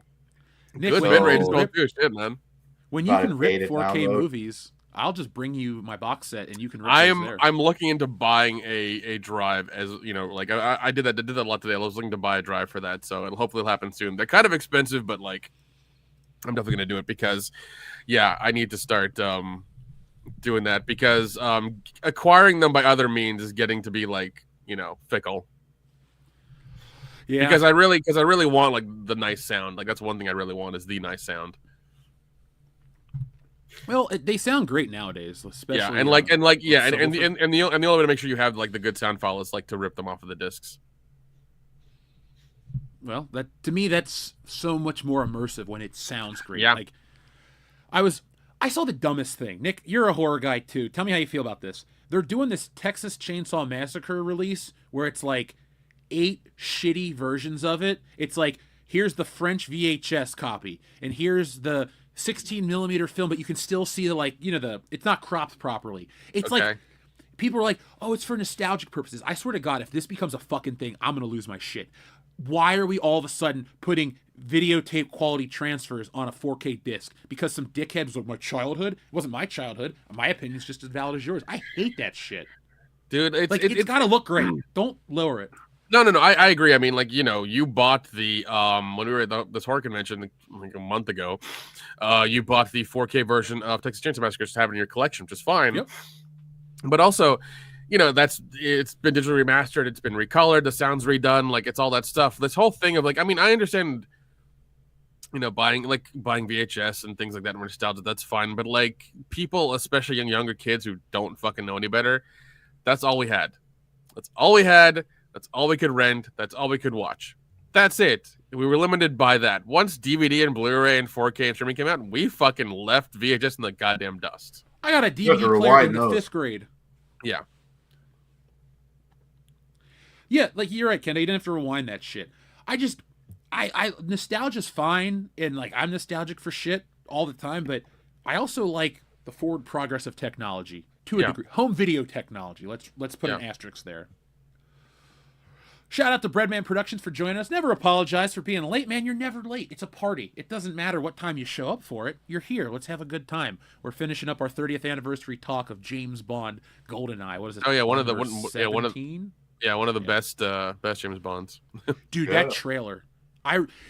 Nick, good bitrate is going through shit, man. When you can rip 4K movies, I'll just bring you my box set and you can rip there. I'm looking into buying a drive, as you know, like I did that a lot today. I was looking to buy a drive for that, so it'll hopefully happen soon. They're kind of expensive, but like I'm definitely gonna do it because I need to start doing that because acquiring them by other means is getting to be like, fickle. Yeah. Because I really want like the nice sound. Like that's one thing I really want is the nice sound. Well, they sound great nowadays, especially. Yeah, and the only way to make sure you have like the good sound file is like to rip them off of the discs. Well, that to me that's so much more immersive when it sounds great. Yeah. Like I saw the dumbest thing. Nick, you're a horror guy too. Tell me how you feel about this. They're doing this Texas Chainsaw Massacre release where it's like 8 shitty versions of it. It's like, here's the French VHS copy, and here's the 16mm film, but you can still see it's not cropped properly. It's like people are like, oh, it's for nostalgic purposes. I swear to God, if this becomes a fucking thing, I'm gonna lose my shit. Why are we all of a sudden putting videotape quality transfers on a 4K disc? Because some dickhead was like, my childhood? It wasn't my childhood. My opinion's just as valid as yours. I hate that shit. Dude, it's gotta look great. Don't lower it. No. I agree. I mean, like, you bought the when we were at this horror convention like a month ago, you bought the 4K version of Texas Chainsaw Massacre to have it in your collection, which is fine. Yep. But also, it's been digitally remastered, it's been recolored, the sound's redone, like it's all that stuff. This whole thing of like, I mean, I understand, buying VHS and things like that, nostalgia, that's fine. But like people, especially younger kids who don't fucking know any better, that's all we had. That's all we had. That's all we could rent. That's all we could watch. That's it. We were limited by that. Once DVD and Blu-ray and 4K and streaming came out, we fucking left VHS in the goddamn dust. I got a DVD player in the 5th grade. Yeah. Yeah, like you're right, Ken. You didn't have to rewind that shit. I nostalgia's fine, and like I'm nostalgic for shit all the time, but I also like the forward progress of technology to a degree. Home video technology. Let's put an asterisk there. Shout out to Breadman Productions for joining us. Never apologize for being late, man. You're never late. It's a party. It doesn't matter what time you show up for it. You're here. Let's have a good time. We're finishing up our 30th anniversary talk of James Bond, GoldenEye. What is it? Oh yeah, one of the best James Bonds. Dude, that trailer.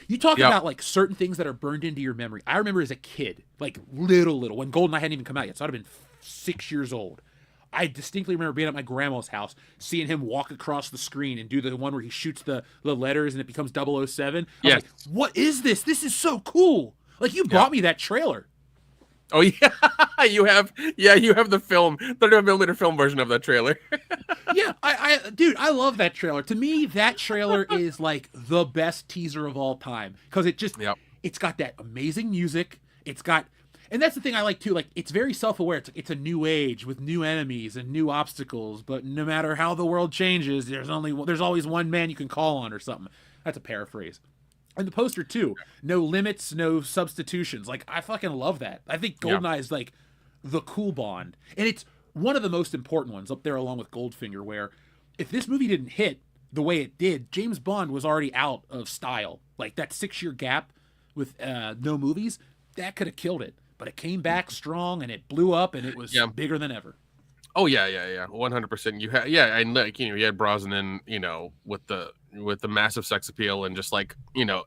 You talk about like certain things that are burned into your memory. I remember as a kid, like little when GoldenEye hadn't even come out yet, so I'd have been 6 years old. I distinctly remember being at my grandma's house, seeing him walk across the screen and do the one where he shoots the letters and it becomes 007. I was like, what is this? This is so cool. Like, you bought me that trailer. Oh, yeah. you have the film, 35mm film version of that trailer. Yeah, dude, I love that trailer. To me, that trailer is like the best teaser of all time because it's got that amazing music. And that's the thing I like too. Like, it's very self-aware. It's a new age with new enemies and new obstacles. But no matter how the world changes, there's always one man you can call on or something. That's a paraphrase. And the poster too. No limits, no substitutions. Like, I fucking love that. I think GoldenEye is like the cool Bond, and it's one of the most important ones up there, along with Goldfinger. Where if this movie didn't hit the way it did, James Bond was already out of style. Like, that 6-year gap with no movies, that could have killed it. But it came back strong, and it blew up, and it was bigger than ever. Oh yeah, 100%. You had and like, you had Brosnan, with the massive sex appeal and just like,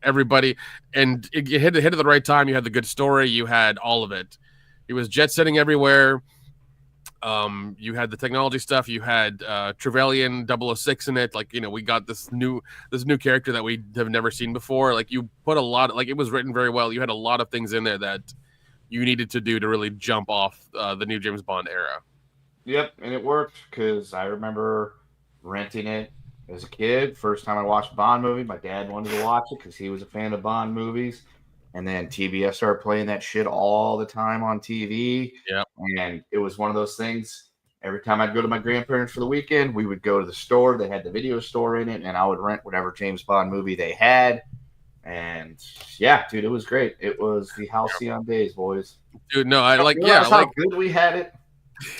everybody, and it hit at the right time. You had the good story, you had all of it. He was jet setting everywhere. You had the technology stuff. You had Trevelyan 006 in it. Like, we got this new character that we have never seen before. Like, you put a lot. Like, it was written very well. You had a lot of things in there that you needed to do to really jump off the new James Bond era. Yep, and it worked because I remember renting it as a kid. First time I watched a Bond movie, my dad wanted to watch it because he was a fan of Bond movies. And then TBS started playing that shit all the time on TV. Yeah. And it was one of those things. Every time I'd go to my grandparents for the weekend, we would go to the store. They had the video store in it, and I would rent whatever James Bond movie they had. And yeah, dude, it was great. It was the halcyon days, boys. Dude, no, I like, how good we had it.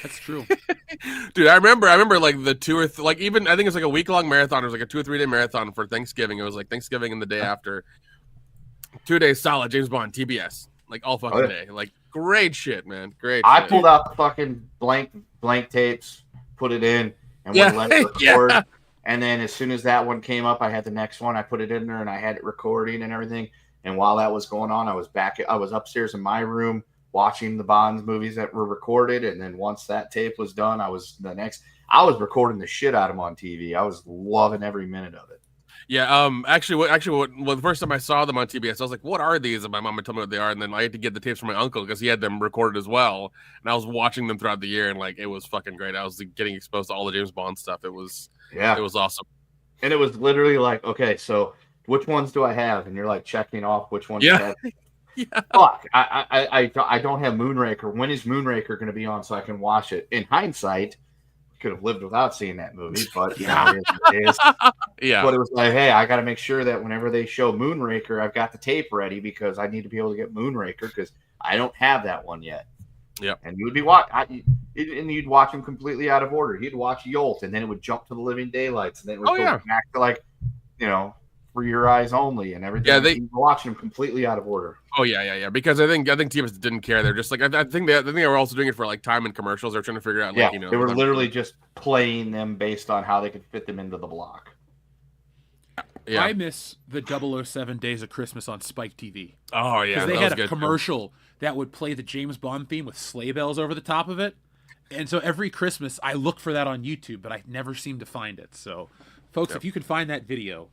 That's true. Dude, I remember like the 2 or like, even I think it's like a week-long marathon. It was like a 2 or 3 day marathon for Thanksgiving. It was like Thanksgiving and the day after. 2 days solid James Bond TBS, like all fucking day. Like, great shit, man. Great. I shit. pulled out the fucking blank tapes, put it in, and would let it record. Yeah. And then as soon as that one came up, I had the next one. I put it in there, and I had it recording and everything. And while that was going on, I was upstairs in my room watching the Bond movies that were recorded. And then once that tape was done, I was recording the shit out of them on TV. I was loving every minute of it. Yeah, actually, the first time I saw them on TBS, I was like, "What are these?" And my mom would tell me what they are, and then I had to get the tapes from my uncle because he had them recorded as well. And I was watching them throughout the year, and like, it was fucking great. I was getting exposed to all the James Bond stuff. It was awesome. And it was literally like, okay, so which ones do I have? And you're like checking off which ones you have. Yeah. Fuck, I don't have Moonraker. When is Moonraker going to be on so I can watch it? In hindsight, could have lived without seeing that movie, but it is. Yeah. But it was like, hey, I got to make sure that whenever they show Moonraker, I've got the tape ready because I need to be able to get Moonraker because I don't have that one yet. Yeah. And you would be and you'd watch them completely out of order. He'd watch Yolt, and then it would jump to the Living Daylights, and then it would go back to like, For Your Eyes Only and everything. Yeah, they watching them completely out of order. Oh yeah. Because I think TBS didn't care. They're just like, I think they were also doing it for like time and commercials. They're trying to figure out like, they were literally just playing them based on how they could fit them into the block. Yeah. I miss the 007 Days of Christmas on Spike TV. Oh yeah, because they had a commercial that would play the James Bond theme with sleigh bells over the top of it. And so every Christmas I look for that on YouTube, but I never seem to find it. So, folks, if you can find that video,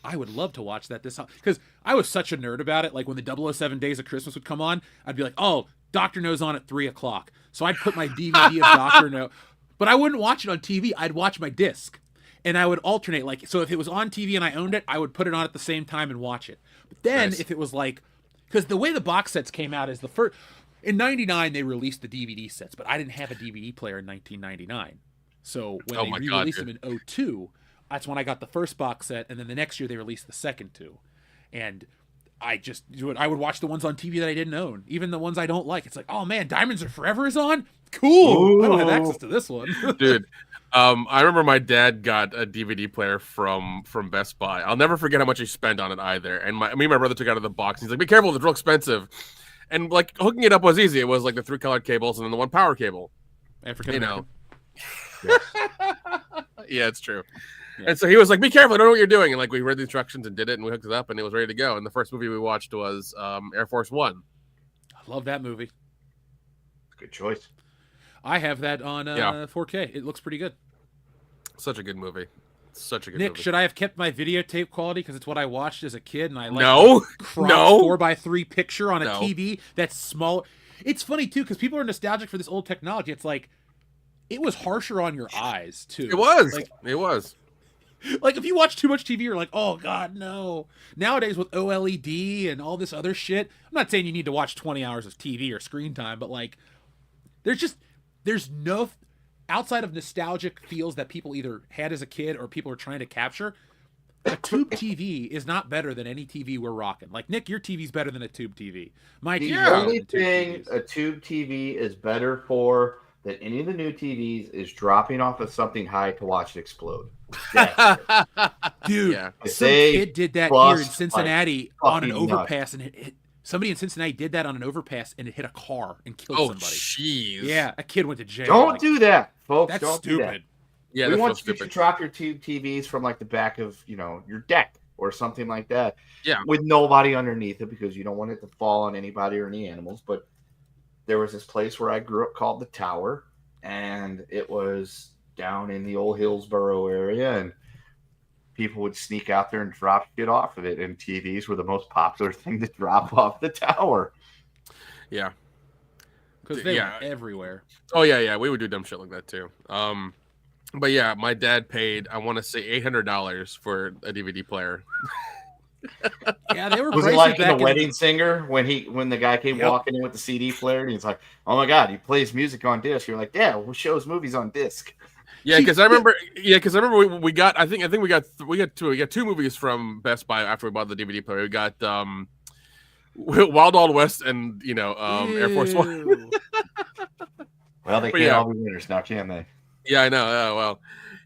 I would love to watch that because I was such a nerd about it. Like when the 007 Days of Christmas would come on, I'd be like, oh, Dr. No's on at 3:00. So I'd put my DVD of Dr. No, but I wouldn't watch it on TV. I'd watch my disc. And I would alternate, like, so if it was on TV and I owned it, I would put it on at the same time and watch it. But then if it was like, because the way the box sets came out is the first, in 99, they released the DVD sets, but I didn't have a DVD player in 1999. So when they re-released them in 2002, that's when I got the first box set. And then the next year they released the second two. And I would watch the ones on TV that I didn't own, even the ones I don't like. It's like, oh man, Diamonds Are Forever is on? Cool. Ooh. I don't have access to this one. Dude. I remember my dad got a DVD player from Best Buy. I'll never forget how much he spent on it either. And me and my brother took it out of the box. He's like, "Be careful, it's real expensive." And like hooking it up was easy. It was like the 3 colored cables and then the 1 power cable. African American. Yes. Yeah, it's true. Yeah. And so he was like, "Be careful, I don't know what you're doing." And like we read the instructions and did it, and we hooked it up, and it was ready to go. And the first movie we watched was Air Force One. I love that movie. Good choice. I have that on 4K. It looks pretty good. Such a good movie. Such a good Nick, movie. should I have kept my videotape quality because it's what I watched as a kid and I like no 4:3 picture on a TV that's small. It's funny too because people are nostalgic for this old technology. It's like it was harsher on your eyes too. It was. Like, it was. Like, if you watch too much TV, you're like, oh, God, no. Nowadays, with OLED and all this other shit, I'm not saying you need to watch 20 hours of TV or screen time, but, like, there's no, outside of nostalgic feels that people either had as a kid or people are trying to capture, a tube TV is not better than any TV we're rocking. Like, Nick, your TV's better than a tube TV. My The TV's only better than thing tube TVs. a tube TV is better for than any of the new TVs is dropping off of something high to watch it explode. That's it. Dude, Yeah. some They kid did that bust here in Cincinnati like on an fucking nuts. overpass, and it hit, somebody in Cincinnati did that on an overpass, and it hit a car and killed Oh, somebody. jeez. Yeah, a kid went to jail. Don't Like, do that, folks. that's Don't do that. stupid. Yeah, We that's want real you to stupid. drop your tube TVs from like the back of your deck or something like that. Yeah. With nobody underneath it because you don't want it to fall on anybody or any animals. But there was this place where I grew up called the Tower, and it was down in the old Hillsboro area, and people would sneak out there and drop shit off of it, and TVs were the most popular thing to drop off the tower. Yeah. Because they Yeah. were everywhere. Oh yeah, we would do dumb shit like that too. But yeah, my dad paid, I want to say $800 for a DVD player. Yeah, they were Was it pricey like in back The Wedding Singer when the guy came Yep. walking in with the CD player and he's like, "Oh my god, he plays music on disc." You're like, "Yeah, we shows movies on disc." Yeah, because I remember. Yeah, because I remember we got. I think we got two movies from Best Buy after we bought the DVD player. We got Wild Wild West and Air Force One. Ew. Well, they But can't yeah. all be winners now, can they? Yeah, I know. Oh, well,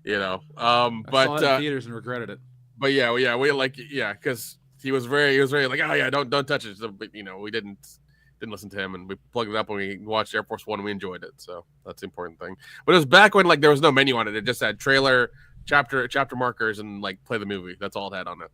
I saw it in but theaters and regretted it. we like because he was very like, oh yeah, don't touch it. So, but we didn't listen to him, and we plugged it up when we watched Air Force One and we enjoyed it. So that's the important thing. But it was back when like there was no menu on it. It just had trailer, chapter markers, and like play the movie. That's all it had on it.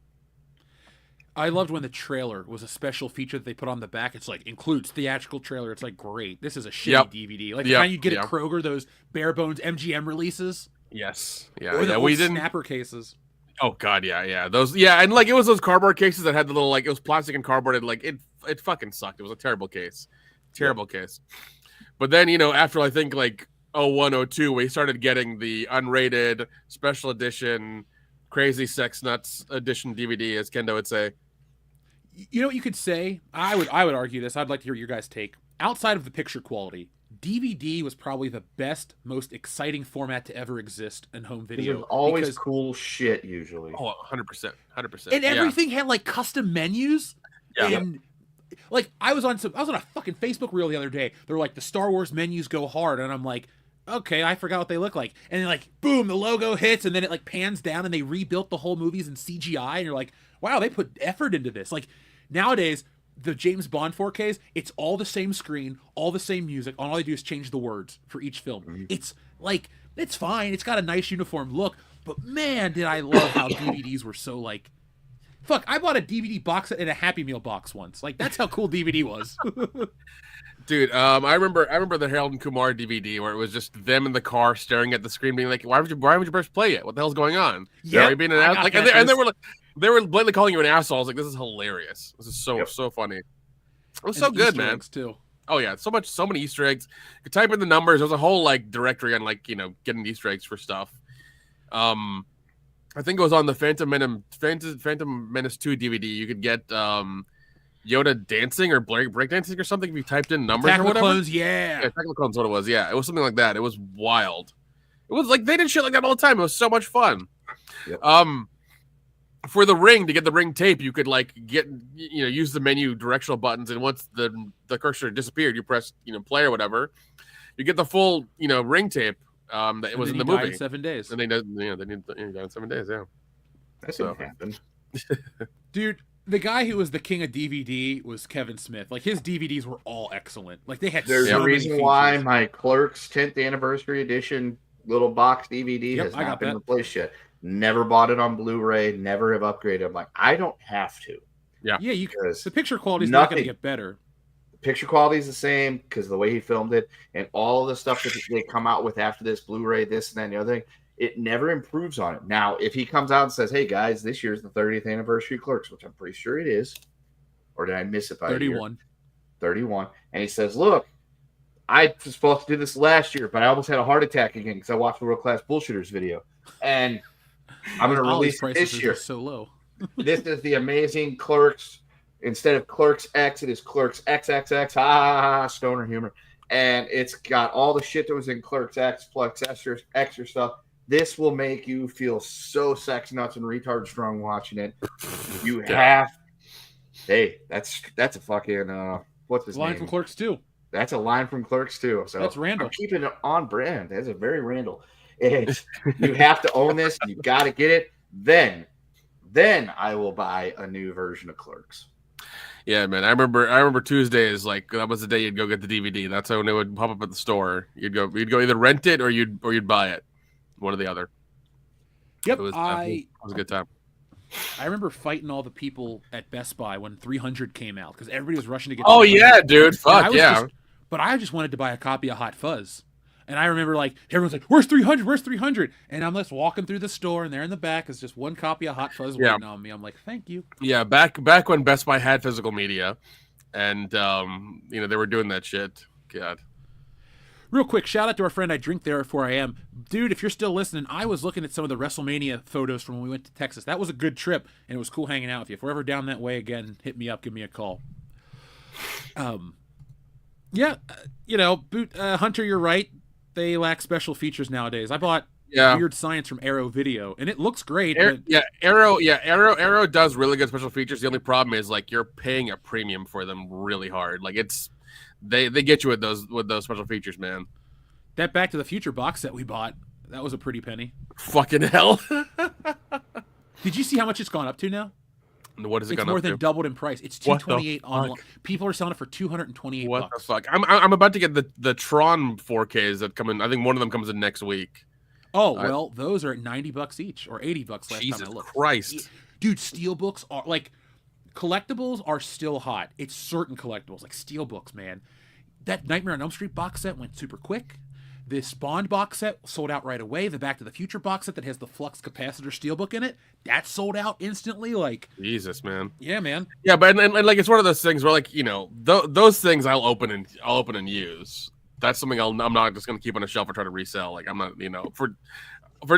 I loved when the trailer was a special feature that they put on the back. It's like includes theatrical trailer. It's like, great. This is a shitty Yep. DVD. Like Yep. how you get Yep. at Kroger, those bare bones MGM releases. Yes. Or Yeah. the Yeah. old We didn't. snapper cases. Oh god, yeah. Those, yeah, and like it was those cardboard cases that had the little like it was plastic and cardboard, and like it fucking sucked. It was a terrible case. Case. But then, after I think like 01, 02, we started getting the unrated special edition Crazy Sex Nuts edition DVD, as Kendo would say. You know what you could say? I would argue this. I'd like to hear your guys' take. Outside of the picture quality, DVD was probably the best, most exciting format to ever exist in home video. There's always because- cool shit usually. Oh, 100%. 100%. and everything had like custom menus. Yeah. And like I was on a fucking Facebook reel the other day. They're like, the Star Wars menus go hard, and I'm like, okay, I forgot what they look like. And then like boom, the logo hits, and then it like pans down, and they rebuilt the whole movies in CGI, and you're like, wow, they put effort into this. Like nowadays, the James Bond 4Ks, it's all the same screen, all the same music. All they do is change the words for each film. Mm-hmm. It's like, it's fine. It's got a nice uniform look, but man, did I love how DVDs were so like, fuck, I bought a DVD box set in a Happy Meal box once. Like that's how cool DVD was. Dude, I remember the Harold and Kumar DVD where it was just them in the car staring at the screen, being like, "Why would you press play it? What the hell's going on?" Yep, Are you being an I ass? got Like, that. and they were blatantly calling you an asshole. I was like, "This is hilarious. This is so funny." It was so And good, Easter man. eggs, too. Oh yeah, so many Easter eggs. You could type in the numbers. There's a whole like directory on like getting Easter eggs for stuff. I think it was on the Phantom Menace 2 DVD. You could get Yoda dancing or breakdancing or something if you typed in numbers Attack or of the whatever. Clones, yeah. Yeah, Attack of the Clones, what it was. Yeah, it was something like that. It was wild. It was like they did shit like that all the time. It was so much fun. Yep. For the Ring, to get the Ring tape, you could like use the menu directional buttons, and once the cursor disappeared, you press play or whatever. You get the full Ring tape that was in the movie. In 7 days. And they died in 7 days. Yeah. That So- didn't happen. Dude, the guy who was the king of DVD was Kevin Smith. Like his DVDs were all excellent. Like they had There's so a many reason why features. my Clerks 10th anniversary edition little box DVD Yep, has I not got been that. replaced yet. Never bought it on Blu-ray. Never have upgraded. I'm like, I don't have to. Yeah, you Because the picture quality's not going to nothing- get better. picture quality is the same because the way he filmed it and all the stuff that they come out with after this Blu-ray, this and that and the other thing, it never improves on it. Now, if he comes out and says, "Hey guys, this year's the 30th anniversary of Clerks," which I'm pretty sure it is, or did I miss it by a year? 31. 31, and he says, "Look, I was supposed to do this last year, but I almost had a heart attack again because I watched the World Class Bullshitters video," and I'm going to Ollie's release it prices this are year. just so low. This is the amazing Clerks. Instead of Clerks X, it is Clerks XXX. Stoner humor. And it's got all the shit that was in Clerks X plus extra stuff. This will make you feel so sex nuts and retard strong watching it. You have. Hey, that's a fucking what's his Line name? from Clerks 2. That's a line from Clerks 2. So That's Randall. I'm keeping it on brand. That's a very Randall. It's, you have to own this. You got to get it. Then I will buy a new version of Clerks. Yeah, man. I remember Tuesdays, like that was the day you'd go get the DVD. That's when it would pop up at the store. You'd go either rent it or you'd buy it. One or the other. Yep. It was a good time. I remember fighting all the people at Best Buy when 300 came out because everybody was rushing to get. Oh yeah, dude! Fuck yeah! But I just wanted to buy a copy of Hot Fuzz, and I remember like everyone's like, "Where's 300? Where's 300?" And I'm just walking through the store, and there in the back is just one copy of Hot Fuzz waiting on me. I'm like, "Thank you." Yeah, back when Best Buy had physical media, and they were doing that shit. God. Real quick, shout out to our friend I Drink There Before I Am. Dude, if you're still listening, I was looking at some of the WrestleMania photos from when we went to Texas. That was a good trip, and it was cool hanging out with you. If we're ever down that way again, hit me up, give me a call. Hunter, you're right. They lack special features nowadays. I bought Weird Science from Arrow Video, and it looks great. Arrow does really good special features. The only problem is like you're paying a premium for them really hard. Like they get you with those special features, man. That Back to the Future box set we bought, that was a pretty penny. Fucking hell. Did you see how much it's gone up to now? What is it? It's more than doubled in price. It's $228 online. People are selling it for $228. What the fuck? I'm about to get the Tron 4Ks that come in. I think one of them comes in next week. Oh well, those are at $90 each or $80 last time I looked. Jesus Christ, dude! Steelbooks are like collectibles are still hot. It's certain collectibles like steelbooks, man. That Nightmare on Elm Street box set went super quick. This Bond box set sold out right away. The Back to the Future box set that has the flux capacitor steelbook in it, that sold out instantly. Like Jesus, man. Yeah, man. Yeah, but and like it's one of those things where like those things I'll open and use. That's something I'm not just gonna keep on a shelf or try to resell. Like I'm not for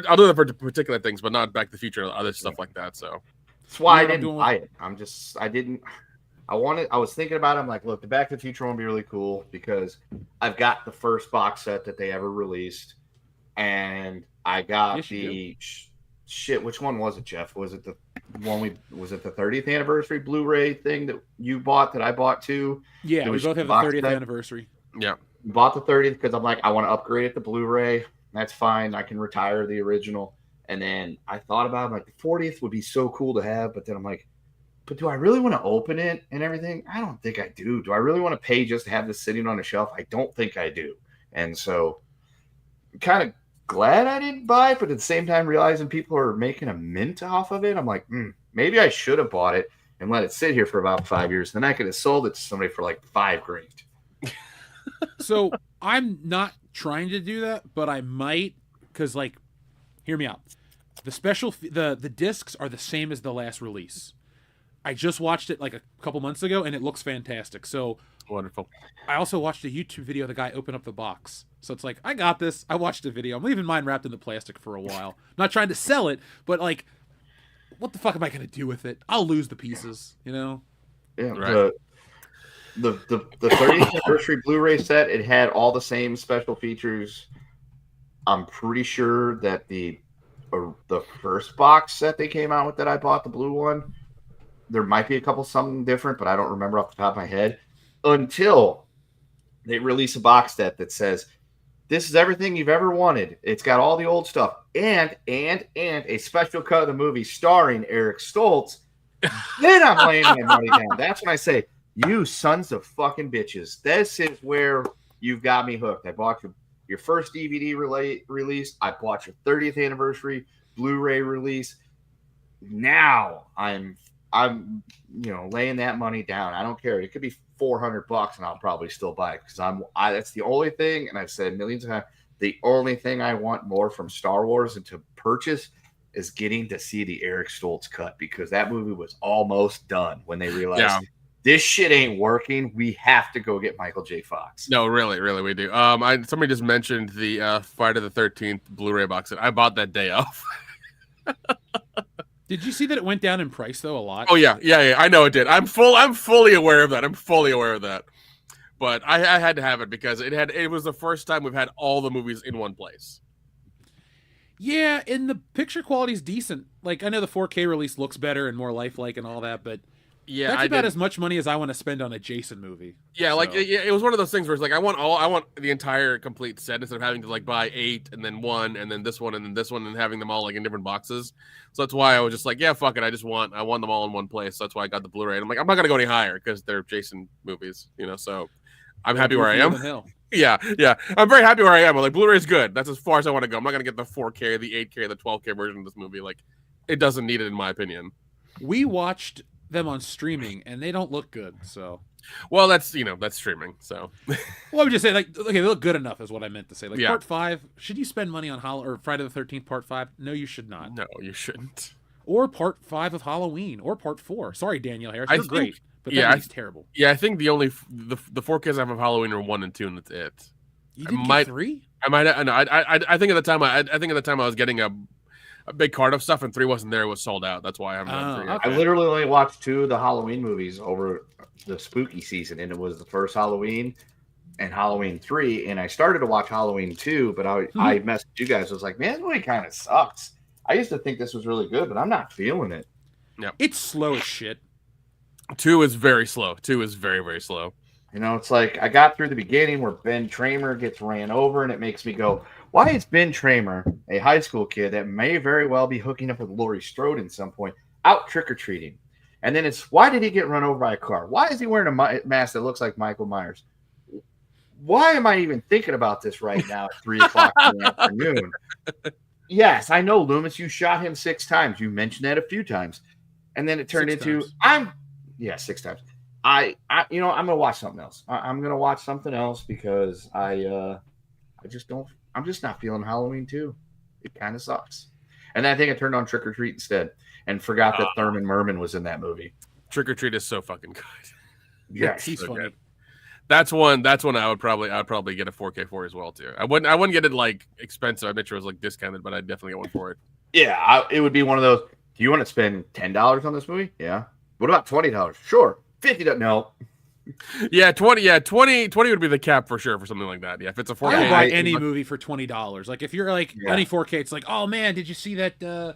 I'll do that for particular things, but not Back to the Future or other stuff like that. So that's why I didn't buy it. I was thinking about it. I'm like, look, the Back to the Future one would be really cool because I've got the first box set that they ever released, and I got shit. Which one was it, Jeff? Was it the one was it the 30th anniversary Blu-ray thing that you bought that I bought too? Yeah, we both have the 30th anniversary. Yeah, bought the 30th because I'm like, I want to upgrade it to Blu-ray. That's fine. I can retire the original. And then I thought about it, like the 40th would be so cool to have, but then I'm like, but do I really want to open it and everything? I don't think I do. Do I really want to pay just to have this sitting on a shelf? I don't think I do. And so I'm kind of glad I didn't buy it, but at the same time realizing people are making a mint off of it, I'm like, maybe I should have bought it and let it sit here for about 5 years. Then I could have sold it to somebody for like $5,000. So I'm not trying to do that, but I might, because like, hear me out. The discs are the same as the last release. I just watched it like a couple months ago, and it looks fantastic. So wonderful. I also watched a YouTube video of the guy open up the box. So it's like, I got this. I watched a video. I'm leaving mine wrapped in the plastic for a while. Not trying to sell it, but like, what the fuck am I going to do with it? I'll lose the pieces, Yeah, right. The 30th anniversary Blu-ray set, it had all the same special features. I'm pretty sure that the first box set they came out with that I bought, the blue one, there might be a couple something different, but I don't remember off the top of my head until they release a box set that says, this is everything you've ever wanted. It's got all the old stuff and a special cut of the movie starring Eric Stoltz. Then I'm laying my money down. That's when I say, you sons of fucking bitches. This is where you've got me hooked. I bought your first DVD release. I bought your 30th anniversary Blu-ray release. Now I'm laying that money down. I don't care. It could be $400 and I'll probably still buy it because that's the only thing, and I've said millions of times, the only thing I want more from Star Wars and to purchase is getting to see the Eric Stoltz cut, because that movie was almost done when they realized this shit ain't working. We have to go get Michael J. Fox. No, really, we do. Somebody just mentioned the Friday the 13th Blu-ray box set. I bought that day off. Did you see that it went down in price though a lot? Oh yeah. I know it did. I'm fully aware of that. But I had to have it because it was the first time we've had all the movies in one place. Yeah, and the picture quality is decent. Like, I know the 4K release looks better and more lifelike and all that, but Yeah, that's about as much money as I want to spend on a Jason movie. Yeah, So- like it was one of those things where it's like I want the entire complete set instead of having to like buy 8 and then 1 and then this one and then this one and having them all like in different boxes. So that's why I was just like, yeah, fuck it. I want them all in one place. So that's why I got the Blu-ray. And I'm like, I'm not gonna go any higher because they're Jason movies, you know. So I'm happy where I am. Hell. Yeah. I'm very happy where I am. I'm like, Blu-ray is good. That's as far as I want to go. I'm not gonna get the 4K, the 8K, the 12K version of this movie. Like, it doesn't need it in my opinion. We watched them on streaming and they don't look good. So, Well, that's streaming. So well, I would just say like, okay, they look good enough is what I meant to say. Like Yeah. Part 5, should you spend money on or Friday the 13th Part 5? No, you should not. no, you shouldn't. Or Part 5 of Halloween or Part 4. Sorry, Danielle Harris, I you're think- great, but yeah, that movie's terrible. Yeah, I think the only the 4Ks I have of Halloween are 1 and 2, and that's it. You didn't might- get 3? I might. No, I think at the time. I think at the time I was getting a big cart of stuff, and 3 wasn't there. It was sold out. That's why I haven't done 3 yet. okay. I literally only watched 2 of the Halloween movies over the spooky season, and it was the first Halloween and Halloween 3. And I started to watch Halloween 2, but I messaged you guys. I was like, man, this movie kind of sucks. I used to think this was really good, but I'm not feeling it. It's slow as shit. 2 is very slow. 2 is very, very slow. You know, it's like I got through the beginning where Ben Tramer gets ran over, and it makes me go, why is Ben Tramer, a high school kid that may very well be hooking up with Laurie Strode at some point, out trick-or-treating? And then it's, why did he get run over by a car? Why is he wearing a mask that looks like Michael Myers? Why am I even thinking about this right now at 3 o'clock in the afternoon? Yes, I know, Loomis, you shot him 6 times. You mentioned that a few times. And then it turned 6 into, times. 6 times. I'm gonna watch something else. I'm gonna watch something else because I'm just not feeling Halloween 2. It kind of sucks. And then I think I turned on Trick or Treat instead and forgot that Thurman Merman was in that movie. Trick or Treat is so fucking good. Yes, He's so funny. good. That's one I would probably get a 4K for as well too. I wouldn't get it like expensive. I'd make sure it was like discounted, but I'd definitely get one for it. Yeah, it would be one of those. Do you want to spend $10 on this movie? Yeah. What about $20? Sure. $50? No. Yeah, 20 would be the cap for sure for something like that. Yeah, if it's a 4K. I would buy I- any movie for $20. Like if you're like Yeah. any 4K, it's like, oh man, did you see that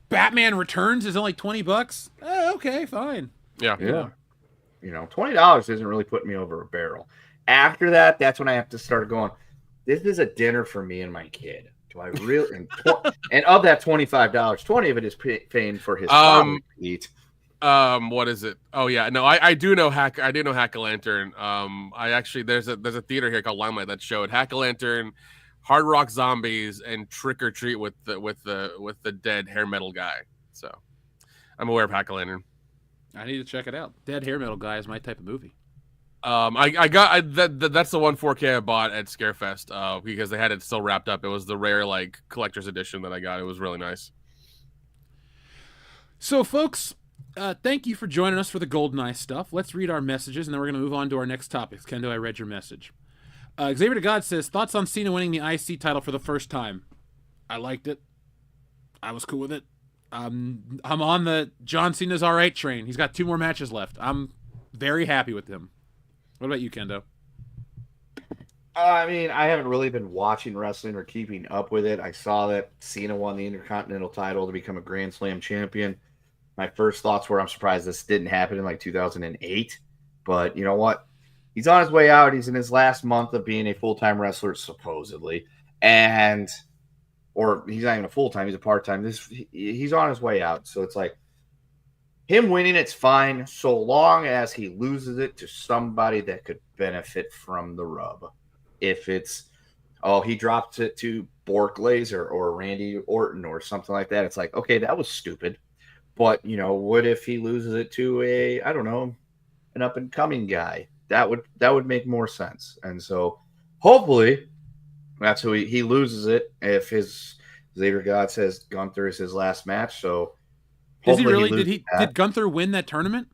Batman Returns is only $20? Okay, fine. Yeah. Yeah. You know, $20 isn't really putting me over a barrel. After that, that's when I have to start going, this is a dinner for me and my kid. Do I really? And of that $25, 20 of it is paying for his father to eat. What is it? Oh yeah, no, I do know Hack-A-Lantern. I actually there's a theater here called Limelight that showed Hack-A-Lantern, Hard Rock Zombies, and Trick or Treat with the dead hair metal guy. So I'm aware of Hack-A-Lantern. I need to check it out. Dead hair metal guy is my type of movie. That's the one 4K I bought at Scarefest because they had it still wrapped up. It was the rare like collector's edition that I got. It was really nice. So, folks, thank you for joining us for the GoldenEye stuff. Let's read our messages, and then we're going to move on to our next topics. Kendo, I read your message. Xavier to God says, thoughts on Cena winning the IC title for the first time? I liked it. I was cool with it. I'm on the John Cena's all right train. He's got 2 more matches left. I'm very happy with him. What about you, Kendo? I mean, I haven't really been watching wrestling or keeping up with it. I saw that Cena won the Intercontinental title to become a Grand Slam champion. My first thoughts were, I'm surprised this didn't happen in like 2008. But you know what? He's on his way out. He's in his last month of being a full-time wrestler, supposedly. Or he's not even a full-time, he's a part-time. He's on his way out. So it's like, him winning, it's fine, so long as he loses it to somebody that could benefit from the rub. If it's, he dropped it to Bork Laser or Randy Orton or something like that, it's like, okay, that was stupid. But, what if he loses it to an up-and-coming guy? That would make more sense. And so, hopefully, that's who he loses it if his Xavier God says Gunther is his last match, so... Is he really? loses Did Gunther win that tournament?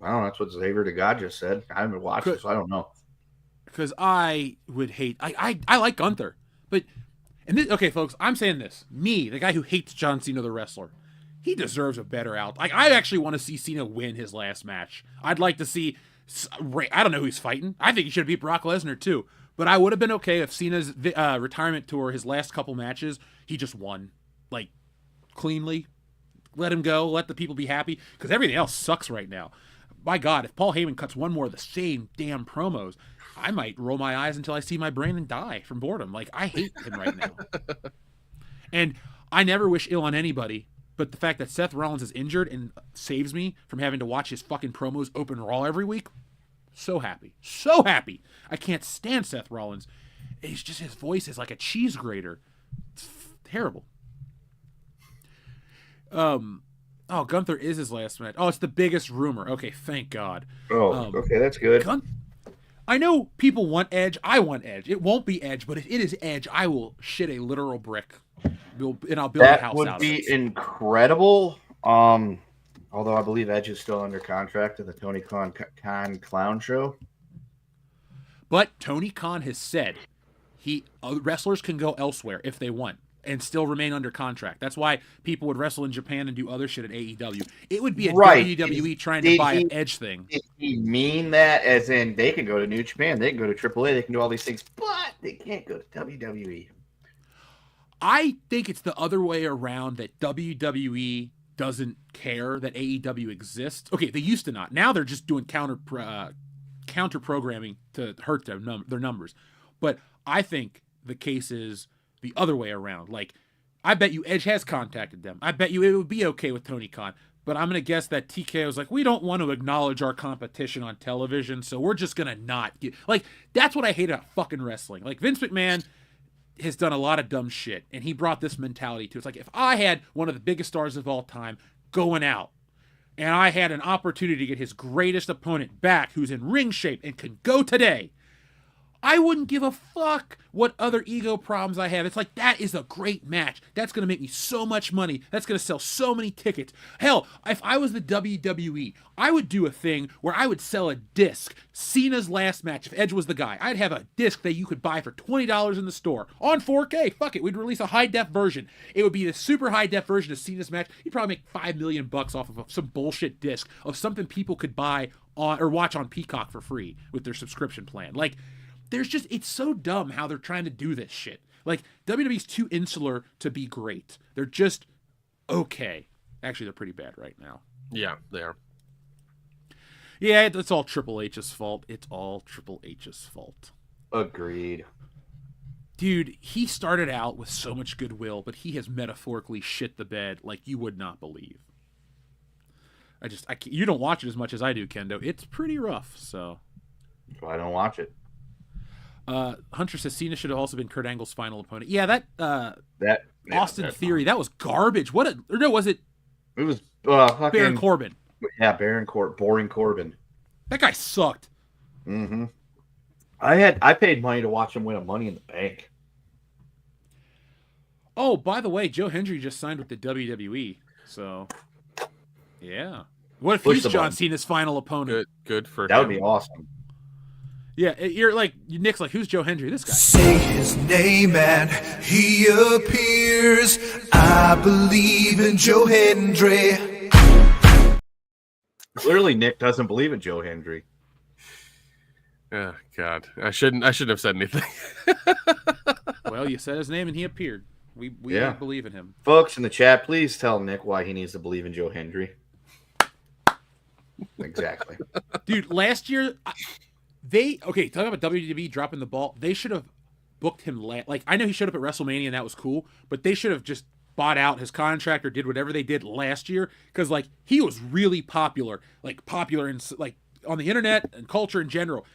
I don't know. That's what Xavier to God just said. I haven't watched it, so I don't know. Because I would hate. I like Gunther, but And this, okay, folks, I'm saying this. Me, the guy who hates John Cena, the wrestler, he deserves a better out. Like, I actually want to see Cena win his last match. I'd like to see, I don't know who he's fighting. I think he should have beat Brock Lesnar too. But I would have been okay if Cena's retirement tour, his last couple matches, he just won, like, cleanly. Let him go. Let the people be happy. Because everything else sucks right now. My God, if Paul Heyman cuts one more of the same damn promos, I might roll my eyes until I see my brain and die from boredom. Like, I hate him right now. And I never wish ill on anybody, but the fact that Seth Rollins is injured and saves me from having to watch his fucking promos open Raw every week, so happy. So happy. I can't stand Seth Rollins. It's just his voice is like a cheese grater. It's terrible. Gunther is his last match. Oh, it's the biggest rumor. Okay, thank God. Okay, that's good. I know people want Edge. I want Edge. It won't be Edge, but if it is Edge, I will shit a literal brick. And I'll build a house out of it. That would be incredible. Although I believe Edge is still under contract at the Tony Khan Clown Show. But Tony Khan has said wrestlers can go elsewhere if they want and still remain under contract. That's why people would wrestle in Japan and do other shit at AEW. It would be a WWE trying to buy an Edge thing. Did he mean that as in they can go to New Japan, they can go to AAA, they can do all these things, but they can't go to WWE? I think it's the other way around, that WWE doesn't care that AEW exists. Okay, they used to not. Now they're just doing counter programming to hurt their numbers. But I think the case is the other way around. Like, I bet you Edge has contacted them. I bet you it would be okay with Tony Khan. But I'm going to guess that TKO is like, we don't want to acknowledge our competition on television, so we're just going to not get... Like, that's what I hate about fucking wrestling. Like, Vince McMahon has done a lot of dumb shit, and he brought this mentality to it. It's like, if I had one of the biggest stars of all time going out, and I had an opportunity to get his greatest opponent back, who's in ring shape and can go today, I wouldn't give a fuck what other ego problems I have. It's like, that is a great match. That's going to make me so much money. That's going to sell so many tickets. Hell, if I was the WWE, I would do a thing where I would sell a disc, Cena's last match. If Edge was the guy, I'd have a disc that you could buy for $20 in the store on 4K. Fuck it. We'd release a high-def version. It would be the super high-def version of Cena's match. You'd probably make $5 million off of some bullshit disc of something people could buy on or watch on Peacock for free with their subscription plan. Like, it's so dumb how they're trying to do this shit. Like, WWE's too insular to be great. They're just okay. Actually, they're pretty bad right now. Yeah, they are. Yeah, it's all Triple H's fault. It's all Triple H's fault. Agreed. Dude, he started out with so much goodwill, but he has metaphorically shit the bed like you would not believe. You don't watch it as much as I do, Kendo. It's pretty rough, so. I don't watch it. Hunter says Cena should have also been Kurt Angle's final opponent. Yeah, that Austin Theory, that was garbage. Was it? It was fucking Baron Corbin. Yeah, Boring Corbin. That guy sucked. Mm-hmm. I paid money to watch him win a Money in the Bank. Oh, by the way, Joe Hendry just signed with the WWE. So, yeah. What if he's John Cena's final opponent? Good for him. That would be awesome. Yeah, you're like, Nick's like, who's Joe Hendry? This guy. Say his name and he appears. I believe in Joe Hendry. Clearly, Nick doesn't believe in Joe Hendry. Oh God, I shouldn't have said anything. Well, you said his name and he appeared. We believe in him. Folks in the chat, please tell Nick why he needs to believe in Joe Hendry. Exactly. Dude, last year, talking about WWE dropping the ball, they should have booked him. Like, I know he showed up at WrestleMania and that was cool, but they should have just bought out his contract or did whatever they did last year, because like he was really popular in like on the internet and culture in general.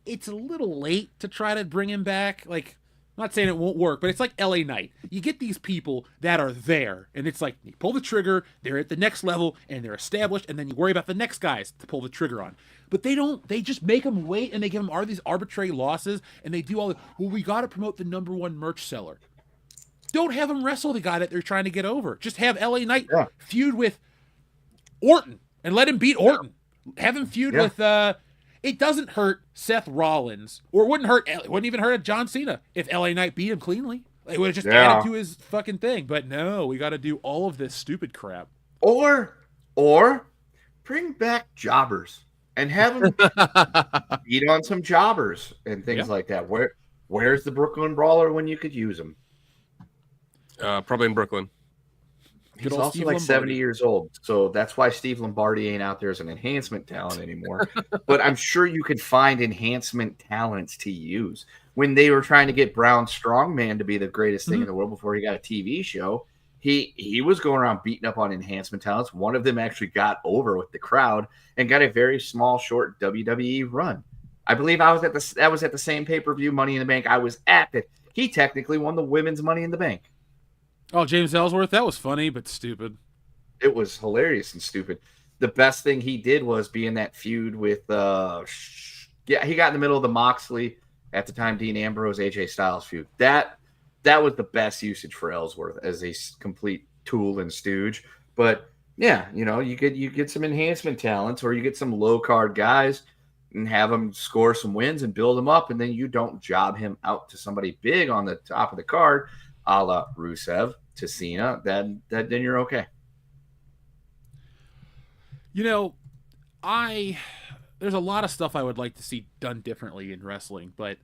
It's a little late to try to bring him back. Like, I'm not saying it won't work, but it's like LA Knight. You get these people that are there, and it's like you pull the trigger, they're at the next level, and they're established, and then you worry about the next guys to pull the trigger on. But they don't. They just make them wait, and they give them these arbitrary losses, and they do all the, we got to promote the #1 merch seller. Don't have them wrestle the guy that they're trying to get over. Just have LA Knight feud with Orton, and let him beat Orton. Have him feud with... It doesn't hurt Seth Rollins, or it wouldn't even hurt John Cena if LA Knight beat him cleanly. They would have just added to his fucking thing. But no, we got to do all of this stupid crap. Or bring back jobbers and have them beat on some jobbers and things like that. Where's the Brooklyn Brawler when you could use him? Probably in Brooklyn. He's also Steve like Lombardi. 70 years old, so that's why Steve Lombardi ain't out there as an enhancement talent anymore. But I'm sure you could find enhancement talents to use. When they were trying to get Brown Strongman to be the greatest thing in the world before he got a TV show, he was going around beating up on enhancement talents. One of them actually got over with the crowd and got a very small, short WWE run. I believe that was at the same pay-per-view Money in the Bank I was at that he technically won the women's Money in the Bank. Oh, James Ellsworth, that was funny but stupid. It was hilarious and stupid. The best thing he did was be in that feud with he got in the middle of the Moxley at the time Dean Ambrose AJ Styles feud. That was the best usage for Ellsworth as a complete tool and stooge. But yeah, you get some enhancement talents or you get some low card guys and have them score some wins and build them up, and then you don't job him out to somebody big on the top of the card, a la Rusev to Cena. Then you're okay. There's a lot of stuff I would like to see done differently in wrestling, but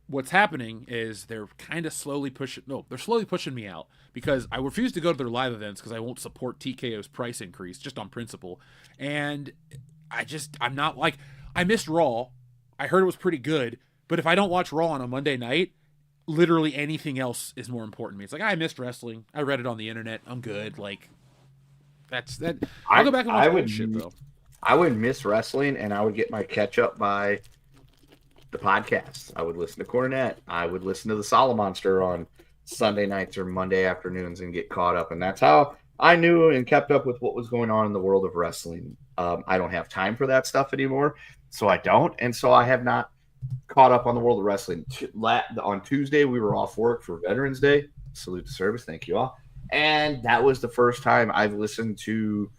what's happening is they're slowly pushing me out because I refuse to go to their live events because I won't support TKO's price increase just on principle. And I'm not like, I missed Raw. I heard it was pretty good, but if I don't watch Raw on a Monday night, literally anything else is more important to me. It's like, I missed wrestling. I read it on the internet. I'm good. Like, that's that. I'll go back and watch that shit, though. I would miss wrestling, and I would get my catch up by the podcast. I would listen to Cornette. I would listen to the Solomonster on Sunday nights or Monday afternoons and get caught up. And that's how I knew and kept up with what was going on in the world of wrestling. I don't have time for that stuff anymore, so I don't. And so I have not caught up on the world of wrestling. On Tuesday, we were off work for Veterans Day. Salute to service. Thank you all. And that was the first time I've listened to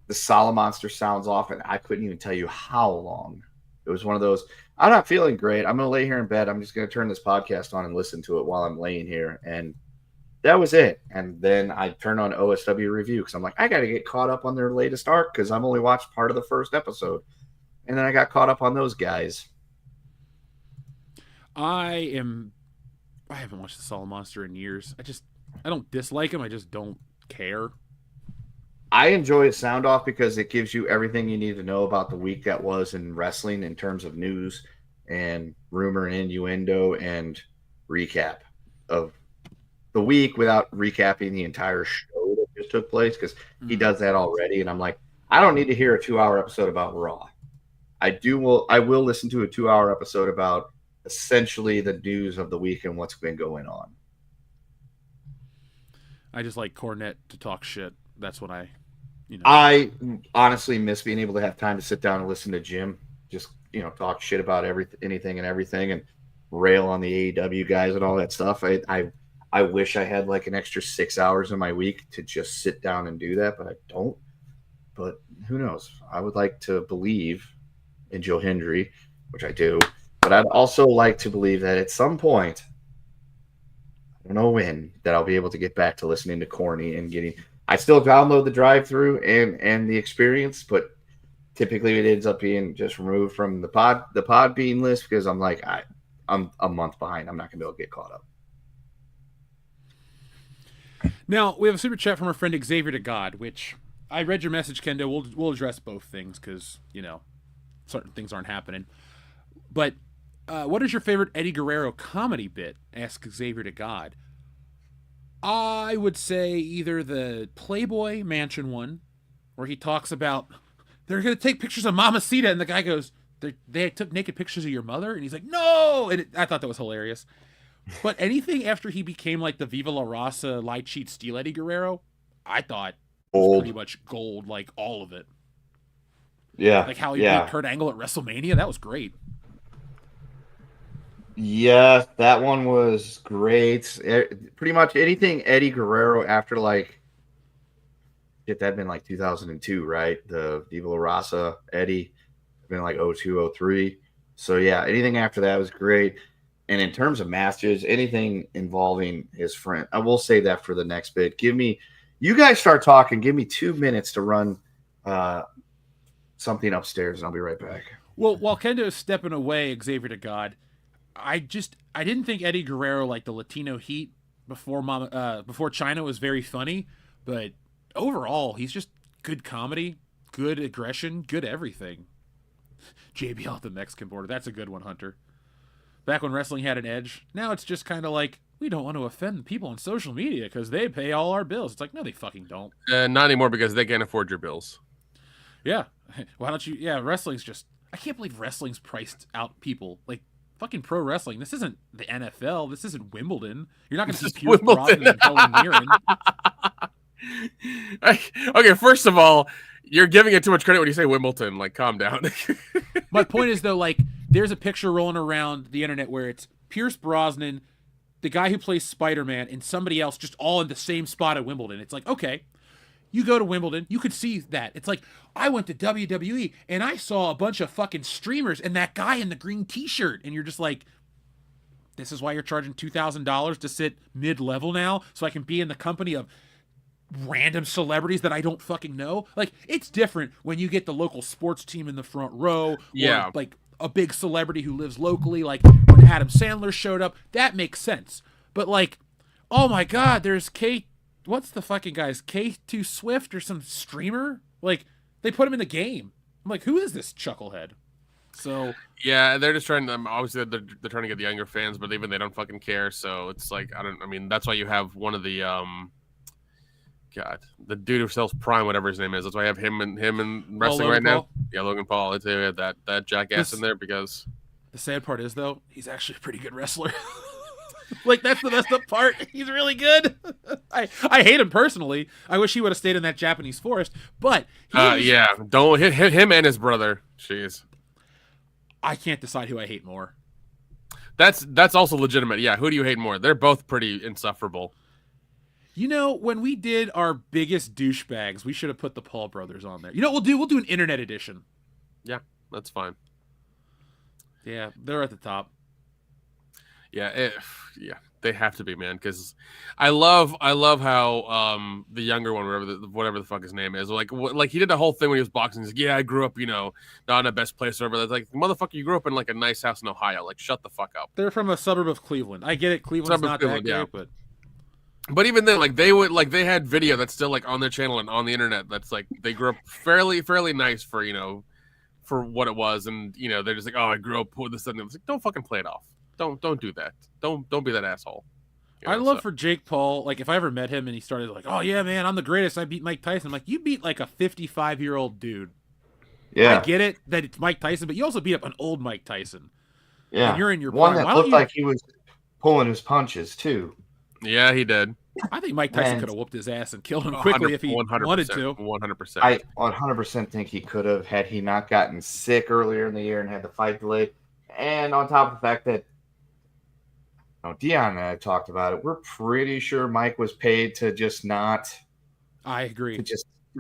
the Solomonster Sounds Off, and I couldn't even tell you how long. It was one of those, I'm not feeling great. I'm going to lay here in bed. I'm just going to turn this podcast on and listen to it while I'm laying here. And that was it. And then I turned on OSW Review because I'm like, I got to get caught up on their latest arc because I've only watched part of the first episode. And then I got caught up on those guys. I haven't watched the Solomonster in years. I don't dislike him. I just don't care. I enjoy a sound off because it gives you everything you need to know about the week that was in wrestling in terms of news and rumor and innuendo and recap of the week without recapping the entire show that just took place because he does that already. And I'm like, I don't need to hear a 2-hour episode about Raw. I will listen to a 2-hour episode about essentially the news of the week and what's been going on. I just like Cornette to talk shit. That's what I honestly miss being able to have time to sit down and listen to Jim just, talk shit about anything and everything and rail on the AEW guys and all that stuff. I wish I had like an extra 6 hours in my week to just sit down and do that, but I don't. But who knows? I would like to believe in Joe Hendry, which I do. But I'd also like to believe that at some point, I don't know when, that I'll be able to get back to listening to Corny and getting. I still download the drive-through and the experience, but typically it ends up being just removed from the Podbean list because I'm like, I'm a month behind. I'm not gonna be able to get caught up. Now we have a super chat from our friend Xavier to God, which I read your message, Kendo. We'll address both things because certain things aren't happening. But what is your favorite Eddie Guerrero comedy bit? Asks Xavier to God. I would say either the Playboy Mansion one, where he talks about they're going to take pictures of Mamacita, and the guy goes, they took naked pictures of your mother? And he's like, no! And I thought that was hilarious. But anything after he became like the Viva La Raza, lie, cheat, steal Eddie Guerrero, I thought was pretty much gold, like all of it. Yeah. Like how he beat Kurt Angle at WrestleMania, that was great. Yeah, that one was great. Pretty much anything Eddie Guerrero after that'd been like 2002, right? The Viva La Raza Eddie, been like 02, 03. So yeah, anything after that was great. And in terms of matches, anything involving his friend, I will say that for the next bit. You guys start talking. Give me 2 minutes to run something upstairs, and I'll be right back. Well, while Kendo's stepping away, Xavier to God, I didn't think Eddie Guerrero, like the Latino heat before China, was very funny, but overall he's just good comedy, good aggression, good everything. JBL at the Mexican border, that's a good one, Hunter. Back when wrestling had an edge, now it's just kind of like, we don't want to offend people on social media because they pay all our bills. It's like, no, they fucking don't. Not anymore because they can't afford your bills. Yeah. Why don't you? Yeah, wrestling's just, I can't believe wrestling's priced out people. Like, fucking pro wrestling. This isn't the NFL. This isn't Wimbledon. You're not going to see Pierce Brosnan and Helen Mirren. Okay, first of all, you're giving it too much credit when you say Wimbledon. Like, calm down. My point is, though, like, there's a picture rolling around the internet where it's Pierce Brosnan, the guy who plays Spider-Man, and somebody else just all in the same spot at Wimbledon. It's like, okay, you go to Wimbledon, you could see that. It's like, I went to WWE, and I saw a bunch of fucking streamers and that guy in the green t-shirt. And you're just like, this is why you're charging $2,000 to sit mid-level now, so I can be in the company of random celebrities that I don't fucking know. Like, it's different when you get the local sports team in the front row. Yeah. Or, like, a big celebrity who lives locally, like when Adam Sandler showed up, that makes sense. But like, oh my God, there's what's the fucking guy's K2 Swift or some streamer? Like, they put him in the game. I'm like, who is this chucklehead? So yeah, they're just trying to. Obviously, they're trying to get the younger fans, but even they don't fucking care. So it's like, I mean, that's why you have one of the God, the dude who sells Prime, whatever his name is. That's why I have him and wrestling right now. Yeah, Logan Paul. It's that jackass in there because the sad part is, though, he's actually a pretty good wrestler. Like, that's the messed up part. He's really good. I hate him personally. I wish he would have stayed in that Japanese forest. But yeah, don't hit him and his brother. Jeez, I can't decide who I hate more. That's also legitimate. Yeah, who do you hate more? They're both pretty insufferable. You know, when we did our biggest douchebags, we should have put the Paul brothers on there. You know what we'll do an internet edition. Yeah, that's fine. Yeah, they're at the top. Yeah, they have to be, man. Because I love how the younger one, whatever the fuck his name is, like he did the whole thing when he was boxing. He's like, yeah, I grew up, not in the best place or whatever. That's like, motherfucker, you grew up in like a nice house in Ohio. Like, shut the fuck up. They're from a suburb of Cleveland. I get it, Cleveland's not that great, But even then, like they had video that's still like on their channel and on the internet. That's like they grew up fairly nice for for what it was, and they're just like, oh, I grew up with this and it's like, don't fucking play it off. Don't do that. Don't be that asshole. I love for Jake Paul. Like, if I ever met him and he started like, oh yeah, man, I'm the greatest. I beat Mike Tyson. I'm like, you beat like a 55-year-old dude. Yeah, I get it that it's Mike Tyson, but you also beat up an old Mike Tyson. Yeah, and you're in your one prime. that looked like he was pulling his punches too. Yeah, he did. I think Mike Tyson could have whooped his ass and killed him quickly if he wanted to. 100%. I 100% think he could have had he not gotten sick earlier in the year and had the fight delayed. And on top of the fact that Dion and I talked about it, we're pretty sure Mike was paid to just not. I agree. To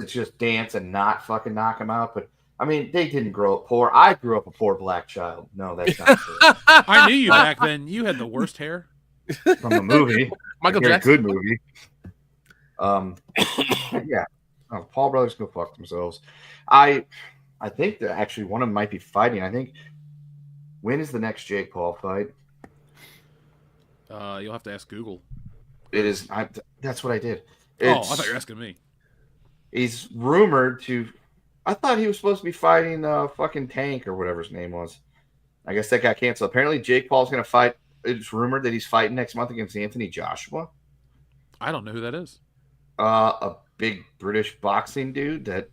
just dance and not fucking knock him out. But I mean, they didn't grow up poor. I grew up a poor black child. No, that's not true. I knew you back then. You had the worst hair. From the movie. Michael Jackson. Good movie. Yeah. Oh, Paul brothers go fuck themselves. I think that actually one of them might be fighting. I think, when is the next Jake Paul fight? You'll have to ask Google. It is. That's what I did. I thought you were asking me. He's rumored to. I thought he was supposed to be fighting fucking Tank or whatever his name was. I guess that got canceled. Apparently, Jake Paul's going to fight. It's rumored that he's fighting next month against Anthony Joshua. I don't know who that is. A big British boxing dude that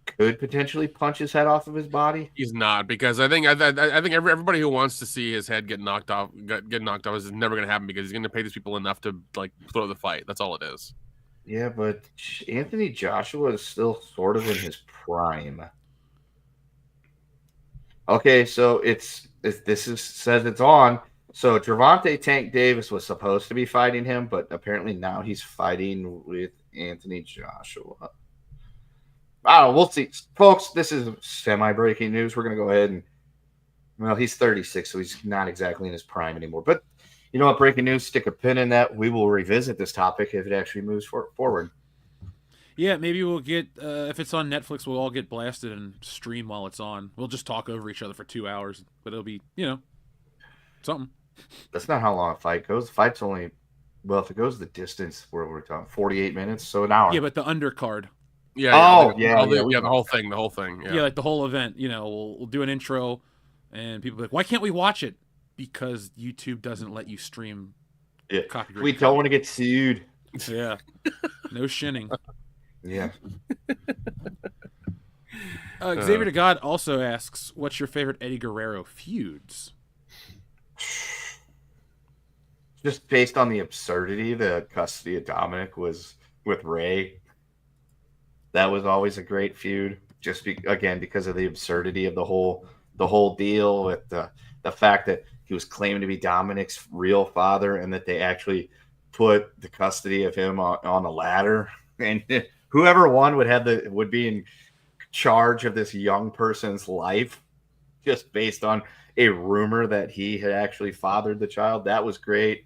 could potentially punch his head off of his body. He's not, because I think everybody who wants to see his head get knocked off is never going to happen, because he's going to pay these people enough to like throw the fight. That's all it is. Yeah, but Anthony Joshua is still sort of in his prime. Okay, so says it's on. So Gervonta Tank Davis was supposed to be fighting him, but apparently now he's fighting with Anthony Joshua. I don't know. We'll see. Folks, this is semi-breaking news. We're going to go ahead and Well, he's 36, so he's not exactly in his prime anymore. But you know what? Breaking news, stick a pin in that. We will revisit this topic if it actually moves forward. Yeah, maybe we'll get, if it's on Netflix, we'll all get blasted and stream while it's on. We'll just talk over each other for 2 hours, but it'll be, something. That's not how long a fight goes. The fight's only, well, if it goes the distance where we're talking, 48 minutes, so an hour. Yeah, but the undercard. Yeah. The whole thing. Yeah, like the whole event. We'll do an intro, and people will be like, "Why can't we watch it?" Because YouTube doesn't let you stream. Yeah. Copyright. We don't want to get sued. Yeah. No shinning. Yeah. Xavier to God also asks, "What's your favorite Eddie Guerrero feuds?" Just based on the absurdity, the custody of Dominic was with Ray. That was always a great feud. Just because of the absurdity of the whole deal, with the fact that he was claiming to be Dominic's real father, and that they actually put the custody of him on a ladder, and whoever won would be in charge of this young person's life, just based on a rumor that he had actually fathered the child. That was great.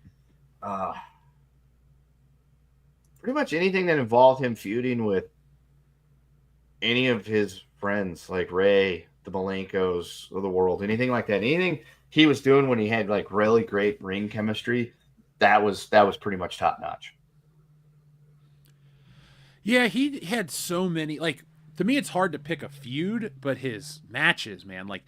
Pretty much anything that involved him feuding with any of his friends, like Ray, the Malenkos of the world, anything like that, anything he was doing when he had like really great ring chemistry, that was pretty much top notch. Yeah, he had so many. Like, to me, it's hard to pick a feud, but his matches, man, like,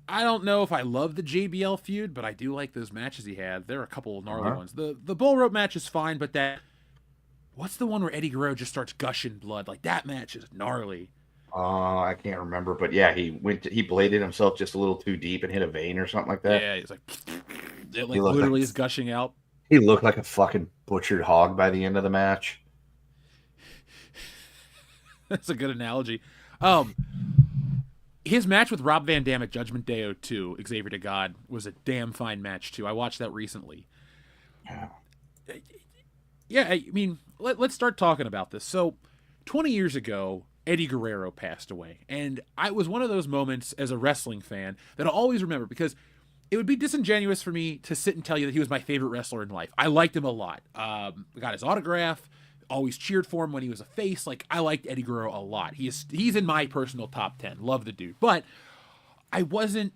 I don't know if I love the JBL feud, but I do like those matches he had. There are a couple of gnarly ones. The bull rope match is fine, but what's the one where Eddie Guerrero just starts gushing blood? Like, that match is gnarly. I can't remember, but yeah, he bladed himself just a little too deep and hit a vein or something like that. Yeah, he's like, it like literally is gushing out. He looked like a fucking butchered hog by the end of the match. That's a good analogy. His match with Rob Van Dam at Judgment Day 02, Xavier to God, was a damn fine match too. I watched that recently. Yeah, I mean, let's start talking about this. So, 20 years ago, Eddie Guerrero passed away. And I was one of those moments as a wrestling fan that I'll always remember, because it would be disingenuous for me to sit and tell you that he was my favorite wrestler in life. I liked him a lot. Got his autograph, always cheered for him when he was a face. Like, I liked Eddie Guerrero a lot. He's in my personal top 10. Love the dude. But I wouldn't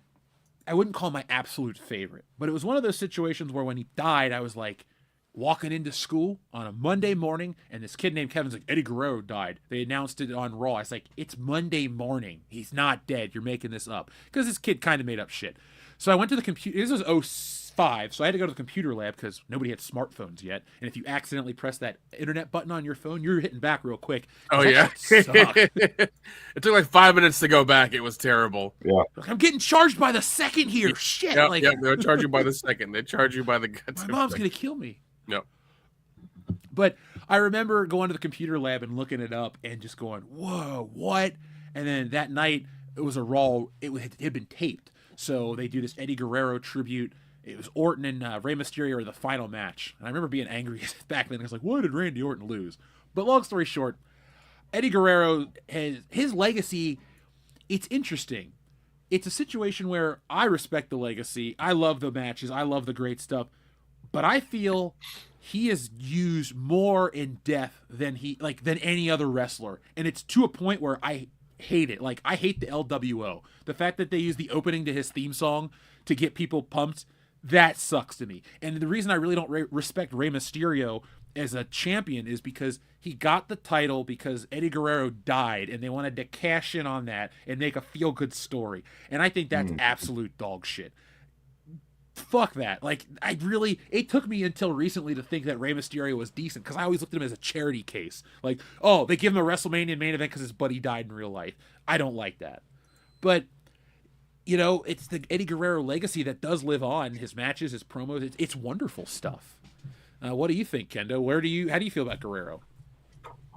call him my absolute favorite. But it was one of those situations where when he died, I was like, walking into school on a Monday morning, and this kid named Kevin's like, Eddie Guerrero died. They announced it on Raw. I was like, it's Monday morning. He's not dead. You're making this up. Because this kid kind of made up shit. So I went to the computer. This was 2005, so I had to go to the computer lab because nobody had smartphones yet. And if you accidentally press that internet button on your phone, you're hitting back real quick. Oh, yeah. It took like 5 minutes to go back. It was terrible. Yeah. Like, I'm getting charged by the second here. Shit. Yeah, they'll charge you by the second. They charge you by the my mom's going to kill me. No. But I remember going to the computer lab and looking it up and just going, whoa, what? And then that night, it was a Raw. It had been taped. So they do this Eddie Guerrero tribute. It was Orton and Rey Mysterio are the final match. And I remember being angry back then. I was like, why did Randy Orton lose? But long story short, Eddie Guerrero, his legacy, it's interesting. It's a situation where I respect the legacy. I love the matches. I love the great stuff. But I feel he is used more in death than any other wrestler. And it's to a point where I hate it. Like, I hate the LWO. The fact that they use the opening to his theme song to get people pumped, that sucks to me. And the reason I really don't respect Rey Mysterio as a champion is because he got the title because Eddie Guerrero died, and they wanted to cash in on that and make a feel-good story. And I think that's absolute dog shit. Fuck that. Like, it took me until recently to think that Rey Mysterio was decent, because I always looked at him as a charity case. Like, oh, they give him a WrestleMania main event because his buddy died in real life. I don't like that. But, it's the Eddie Guerrero legacy that does live on. His matches, his promos, it's wonderful stuff. What do you think, Kendo? How do you feel about Guerrero?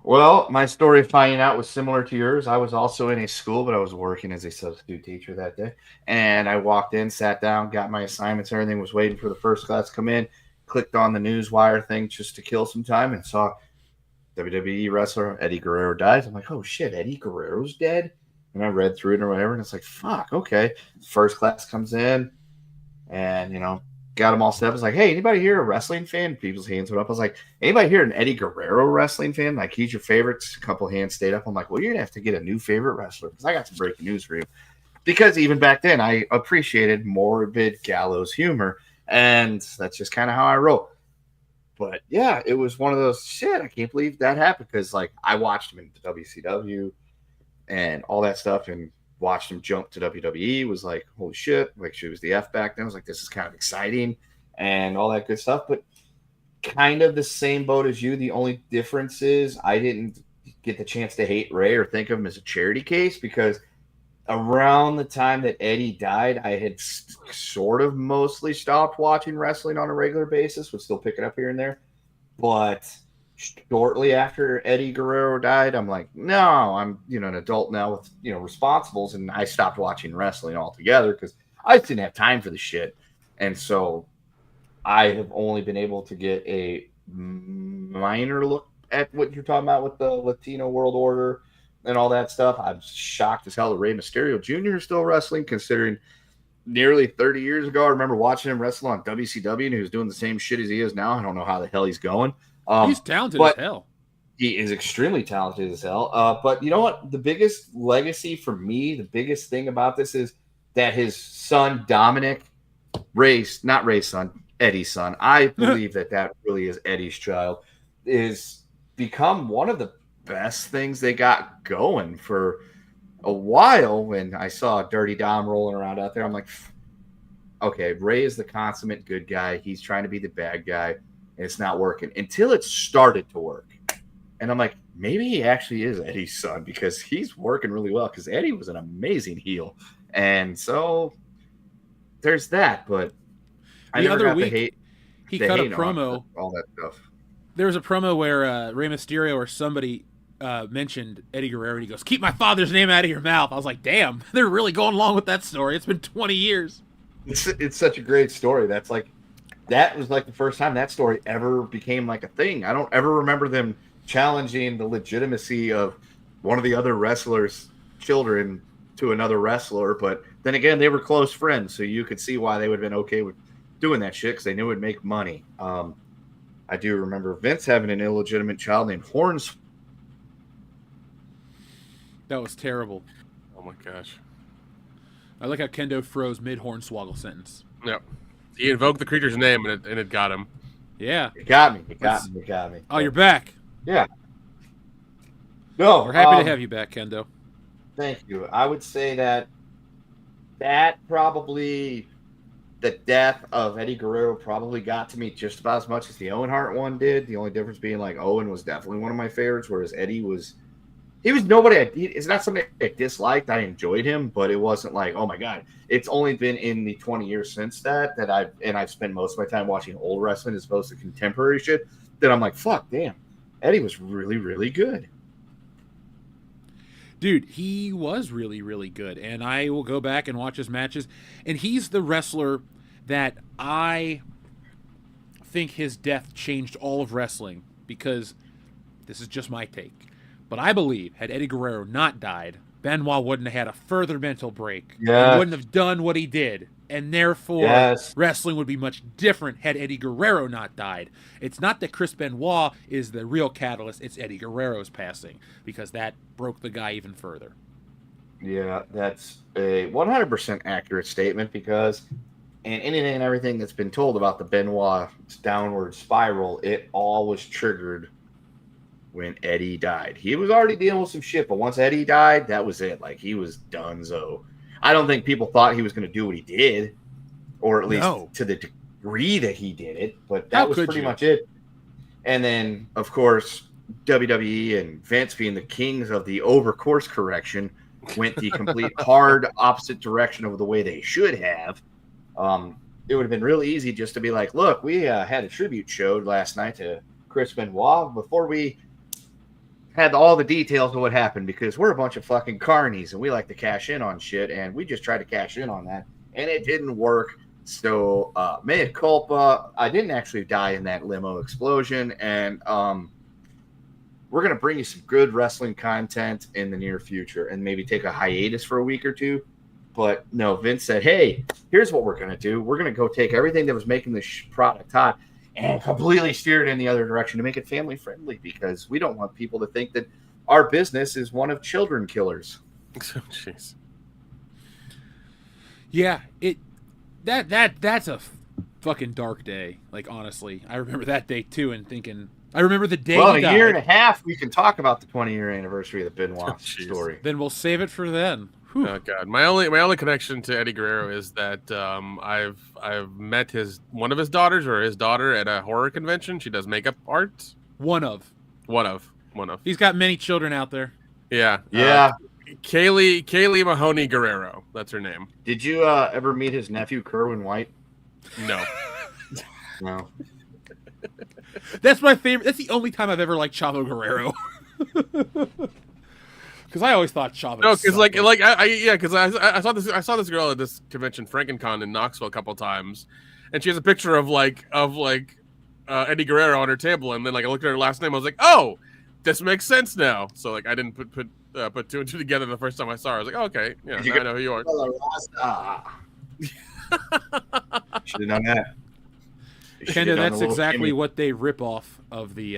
Well, my story of finding out was similar to yours. I was also in a school, but I was working as a substitute teacher that day. And I walked in, sat down, got my assignments, everything, was waiting for the first class to come in, clicked on the Newswire thing just to kill some time, and saw WWE wrestler Eddie Guerrero dies. I'm like, oh shit, Eddie Guerrero's dead? And I read through it or whatever, and it's like, fuck, okay. First class comes in, and got them all set up. It's like, hey, anybody here a wrestling fan? People's hands went up. I was like, anybody here an Eddie Guerrero wrestling fan? Like, he's your favorite. A couple hands stayed up. I'm like, well, you're gonna have to get a new favorite wrestler because I got some breaking news for you. Because even back then, I appreciated morbid gallows humor, and that's just kind of how I roll. But yeah, it was one of those shit. I can't believe that happened because like I watched him in WCW and all that stuff, and watched him jump to WWE. Was like, holy shit! Like she was the F back then. I was like, this is kind of exciting and all that good stuff. But kind of the same boat as you. The only difference is I didn't get the chance to hate Ray or think of him as a charity case because around the time that Eddie died, I had sort of mostly stopped watching wrestling on a regular basis, would still pick it up here and there. But shortly after Eddie Guerrero died, I'm like, no, I'm an adult now with responsibles, and I stopped watching wrestling altogether because I just didn't have time for the shit. And so I have only been able to get a minor look at what you're talking about with the Latino World Order and all that stuff. I'm shocked as hell that Rey Mysterio Jr. is still wrestling, considering nearly 30 years ago, I remember watching him wrestle on WCW, and he was doing the same shit as he is now. I don't know how the hell he's going. He's talented as hell. He is extremely talented as hell. But you know what? The biggest legacy for me, the biggest thing about this is that his son, Dominic, not Ray's son, Eddie's son, I believe that really is Eddie's child, is become one of the best things they got going for a while. When I saw Dirty Dom rolling around out there, I'm like, okay, Ray is the consummate good guy. He's trying to be the bad guy, and it's not working until it started to work. And I'm like, maybe he actually is Eddie's son because he's working really well because Eddie was an amazing heel. And so there's that. But I never got week, to hate. He cut a promo. All that stuff. There was a promo where Rey Mysterio or somebody mentioned Eddie Guerrero, and he goes, "Keep my father's name out of your mouth." I was like, damn, they're really going along with that story. It's been 20 years. It's such a great story. That was like the first time that story ever became like a thing. I don't ever remember them challenging the legitimacy of one of the other wrestlers' children to another wrestler. But then again, they were close friends, so you could see why they would have been okay with doing that shit because they knew it would make money. I do remember Vince having an illegitimate child named Horns. That was terrible. Oh my gosh. I like how Kendo froze mid-Hornswoggle sentence. Yep. He invoked the creature's name, and it got him. Yeah. It got me. It got me. Oh, you're back. Yeah. No. We're happy to have you back, Kendo. Thank you. I would say that probably the death of Eddie Guerrero probably got to me just about as much as the Owen Hart one did. The only difference being like Owen was definitely one of my favorites, whereas Eddie was nobody. It's not something I disliked. I enjoyed him, but it wasn't like, oh my god. It's only been in the 20 years since that I've spent most of my time watching old wrestling as opposed to contemporary shit. That I'm like, fuck, damn, Eddie was really, really good. Dude, he was really, really good, and I will go back and watch his matches, and he's the wrestler that I think his death changed all of wrestling, because this is just my take, but I believe had Eddie Guerrero not died, Benoit wouldn't have had a further mental break. Yes. He wouldn't have done what he did, and therefore wrestling would be much different had Eddie Guerrero not died. It's not that Chris Benoit is the real catalyst, it's Eddie Guerrero's passing, because that broke the guy even further. Yeah, that's a 100% accurate statement, because in anything and everything that's been told about the Benoit's downward spiral, it all was triggered when Eddie died. He was already dealing with some shit, but once Eddie died, that was it. Like, he was donezo. I don't think people thought he was going to do what he did, or at least to the degree that he did it, but that was pretty much it. And then, of course, WWE and Vince, being the kings of the over-course correction, went the complete hard opposite direction of the way they should have. It would have been really easy just to be like, look, we had a tribute show last night to Chris Benoit before we had all the details of what happened, because we're a bunch of fucking carnies and we like to cash in on shit, and we just tried to cash in on that and it didn't work. So mea culpa, I didn't actually die in that limo explosion, and we're going to bring you some good wrestling content in the near future and maybe take a hiatus for a week or two. But no, Vince said, hey, here's what we're going to do. We're going to go take everything that was making this product hot and completely steer it in the other direction to make it family friendly, because we don't want people to think that our business is one of children killers. Jeez. Yeah, that's a fucking dark day. Like, honestly, I remember that day too, and thinking, I remember the day. Well, he in a year died. and a half, we can talk about the 20-year anniversary of the Benoit story. Then we'll save it for then. Whew. Oh God, my only connection to Eddie Guerrero is that I've met one of his daughters or his daughter at a horror convention. She does makeup art. One of. He's He's got many children out there. Yeah. Kaylee Mahoney Guerrero. That's her name. Did you ever meet his nephew, Kerwin White? No. No. That's my favorite. That's the only time I've ever liked Chavo Guerrero. Because I always thought Chavo. No, because I saw this girl at this convention, FrankenCon in Knoxville, a couple times, and she has a picture of Eddie Guerrero on her table, and then I looked at her last name, I was like, oh, this makes sense now. So I didn't put two and two together the first time I saw her. I was like, oh, okay, yeah, now I know who you are. Should have done that. Kenda, that's exactly what they rip off of the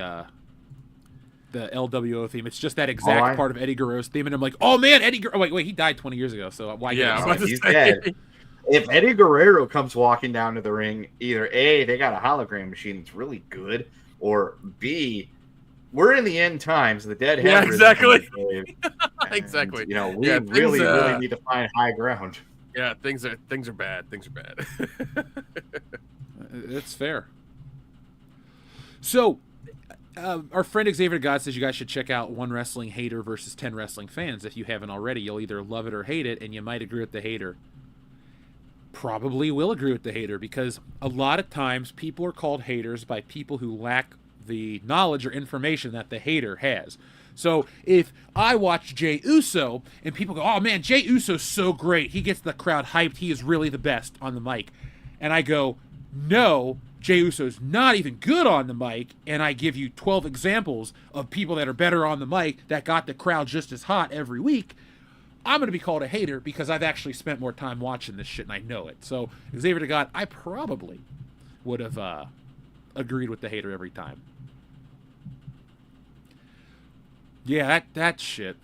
LWO theme. It's just that exact part of Eddie Guerrero's theme, and I'm like, oh man, Eddie Guerrero. Wait, he died 20 years ago, so why? Yeah, he's dead. If Eddie Guerrero comes walking down to the ring, either A, they got a hologram machine that's really good, or B, we're in the end times. The dead have risen exactly. from the grave, and, exactly. We really need to find high ground. Yeah, things are bad. Things are bad. It's fair. So, our friend Xavier God says you guys should check out One Wrestling Hater versus 10 Wrestling Fans. If you haven't already, you'll either love it or hate it, and you might agree with the hater. Probably will agree with the hater, because a lot of times people are called haters by people who lack the knowledge or information that the hater has. So if I watch Jey Uso and people go, oh man, Jey Uso's so great, he gets the crowd hyped, he is really the best on the mic, and I go, no, Jey Uso's not even good on the mic, and I give you 12 examples of people that are better on the mic that got the crowd just as hot every week, I'm going to be called a hater because I've actually spent more time watching this shit and I know it. So, Xavier to God, I probably would have agreed with the hater every time. Yeah, that shit.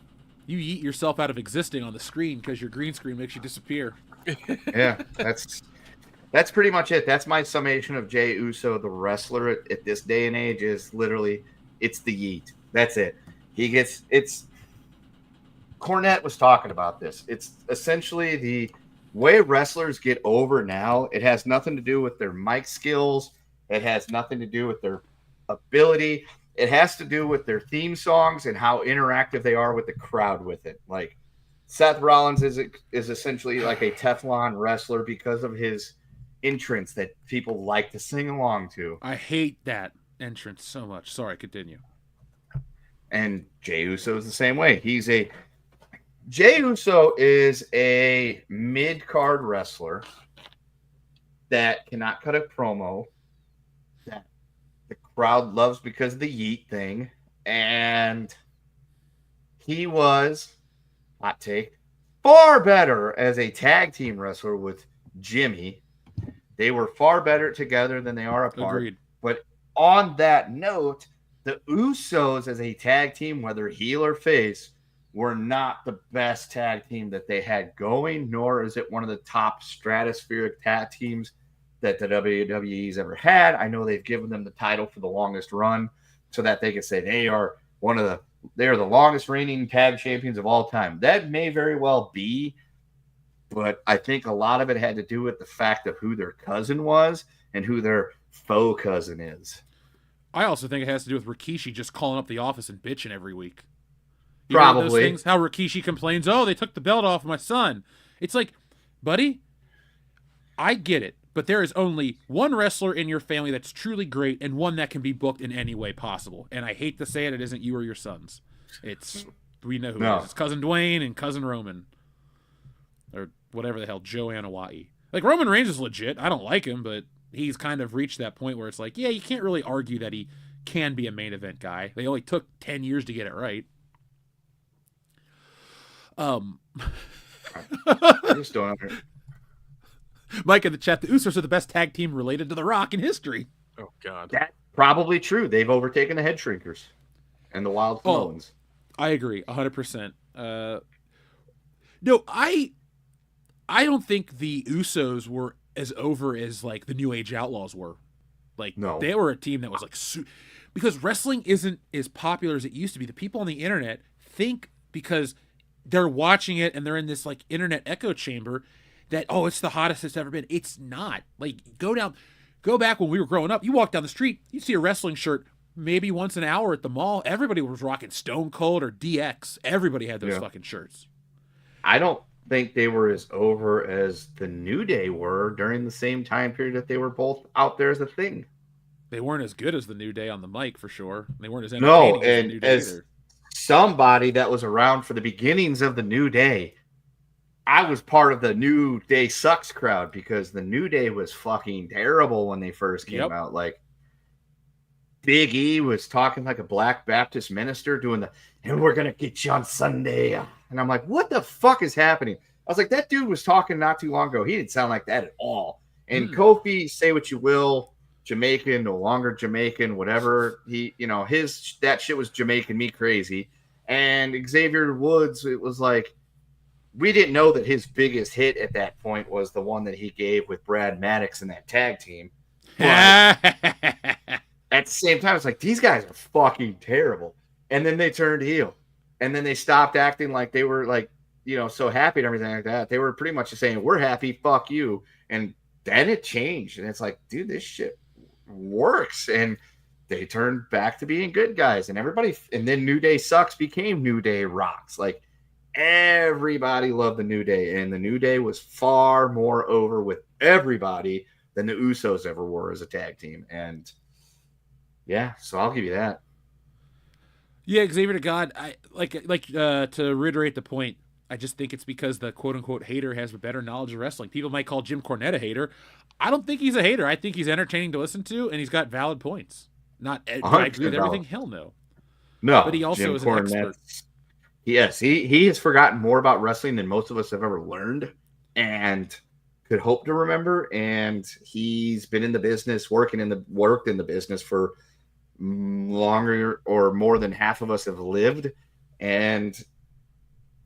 You yeet yourself out of existing on the screen because your green screen makes you disappear. Yeah, that's pretty much it. That's my summation of Jey Uso, the wrestler at this day and age, is literally, it's the yeet. That's it. Cornette was talking about this. It's essentially the way wrestlers get over now. It has nothing to do with their mic skills. It has nothing to do with their ability. It has to do with their theme songs and how interactive they are with the crowd with it. Like, Seth Rollins is essentially like a Teflon wrestler because of his entrance that people like to sing along to. I hate that entrance so much. Sorry, continue. And Jey Uso is the same way. Jey Uso is a mid-card wrestler that cannot cut a promo, that the crowd loves because of the yeet thing, and he was, hot take, far better as a tag team wrestler with Jimmy. They were far better together than they are apart. Agreed. But on that note, the Usos as a tag team, whether heel or face, were not the best tag team that they had going, nor is it one of the top stratospheric tag teams that the WWE's ever had. I know they've given them the title for the longest run so that they can say they are the longest reigning tag champions of all time. That may very well be, but I think a lot of it had to do with the fact of who their cousin was and who their faux cousin is. I also think it has to do with Rikishi just calling up the office and bitching every week. Probably. Those things, how Rikishi complains, oh, they took the belt off my son. It's like, buddy, I get it, but there is only one wrestler in your family that's truly great and one that can be booked in any way possible. And I hate to say it, it isn't you or your sons. We know who it is. It's Cousin Dwayne and Cousin Roman. Or whatever the hell, Joe Anoa'i. Like, Roman Reigns is legit. I don't like him, but he's kind of reached that point where it's like, yeah, you can't really argue that he can be a main event guy. They only took 10 years to get it right. I just don't understand. Mike in the chat, the Usos are the best tag team related to The Rock in history. Oh God. That's probably true. They've overtaken the Head Shrinkers and the Wild Samoans. I agree 100%. No, I don't think the Usos were as over as like the New Age Outlaws were. Like No. they were a team that was like because wrestling isn't as popular as it used to be. The people on the internet think because they're watching it and they're in this like internet echo chamber that, oh, it's the hottest it's ever been. It's not. Like go back when we were growing up, you walk down the street, you see a wrestling shirt maybe once an hour at the mall. Everybody was rocking Stone Cold or DX. Everybody had those fucking shirts. I don't think they were as over as the New Day were during the same time period that they were both out there as a thing. They weren't as good as the New Day on the mic for sure. They weren't as entertaining as the New and Day as either. somebody that was around for the beginnings of the New Day, I was part of the New Day sucks crowd because the New Day was fucking terrible when they first came out. Like Big E was talking like a Black Baptist minister doing and we're gonna get you on Sunday. And I'm like, what the fuck is happening? I was like, that dude was talking not too long ago. He didn't sound like that at all. And Kofi, say what you will, Jamaican, no longer Jamaican, whatever. He, that shit was Jamaican me crazy. And Xavier Woods, it was like, we didn't know that his biggest hit at that point was the one that he gave with Brad Maddox in that tag team. But at the same time, it's like, these guys are fucking terrible. And then they turned heel. And then they stopped acting like they were like, so happy and everything like that. They were pretty much just saying, we're happy, fuck you. And then it changed. And it's like, dude, this shit works. And they turned back to being good guys. And then New Day sucks became New Day rocks. Like, everybody loved the New Day. And the New Day was far more over with everybody than the Usos ever were as a tag team. And yeah, so I'll give you that. Yeah, Xavier to God, I to reiterate the point, I just think it's because the quote-unquote hater has a better knowledge of wrestling. People might call Jim Cornette a hater. I don't think he's a hater. I think he's entertaining to listen to, and he's got valid points. Not do I agree with everything? Hell no. No, but he also Jim is an expert. Yes, he has forgotten more about wrestling than most of us have ever learned and could hope to remember. And he's been in the business, worked in the business for longer or more than half of us have lived. And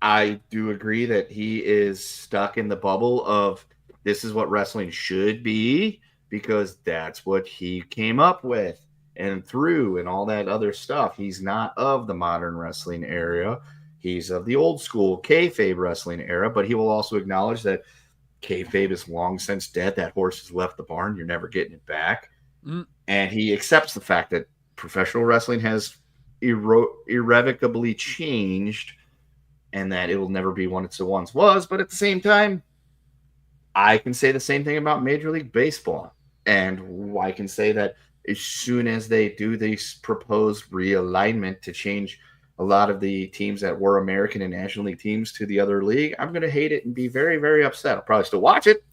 I do agree that he is stuck in the bubble of this is what wrestling should be because that's what he came up with and through and all that other stuff. He's not of the modern wrestling era. He's of the old school kayfabe wrestling era, but he will also acknowledge that kayfabe is long since dead. That horse has left the barn. You're never getting it back. And he accepts the fact that professional wrestling has irrevocably changed and that it will never be what it once was. But at the same time, I can say the same thing about Major League Baseball. And I can say that as soon as they do this proposed realignment to change a lot of the teams that were American and National League teams to the other league, I'm going to hate it and be very, very upset. I'll probably still watch it,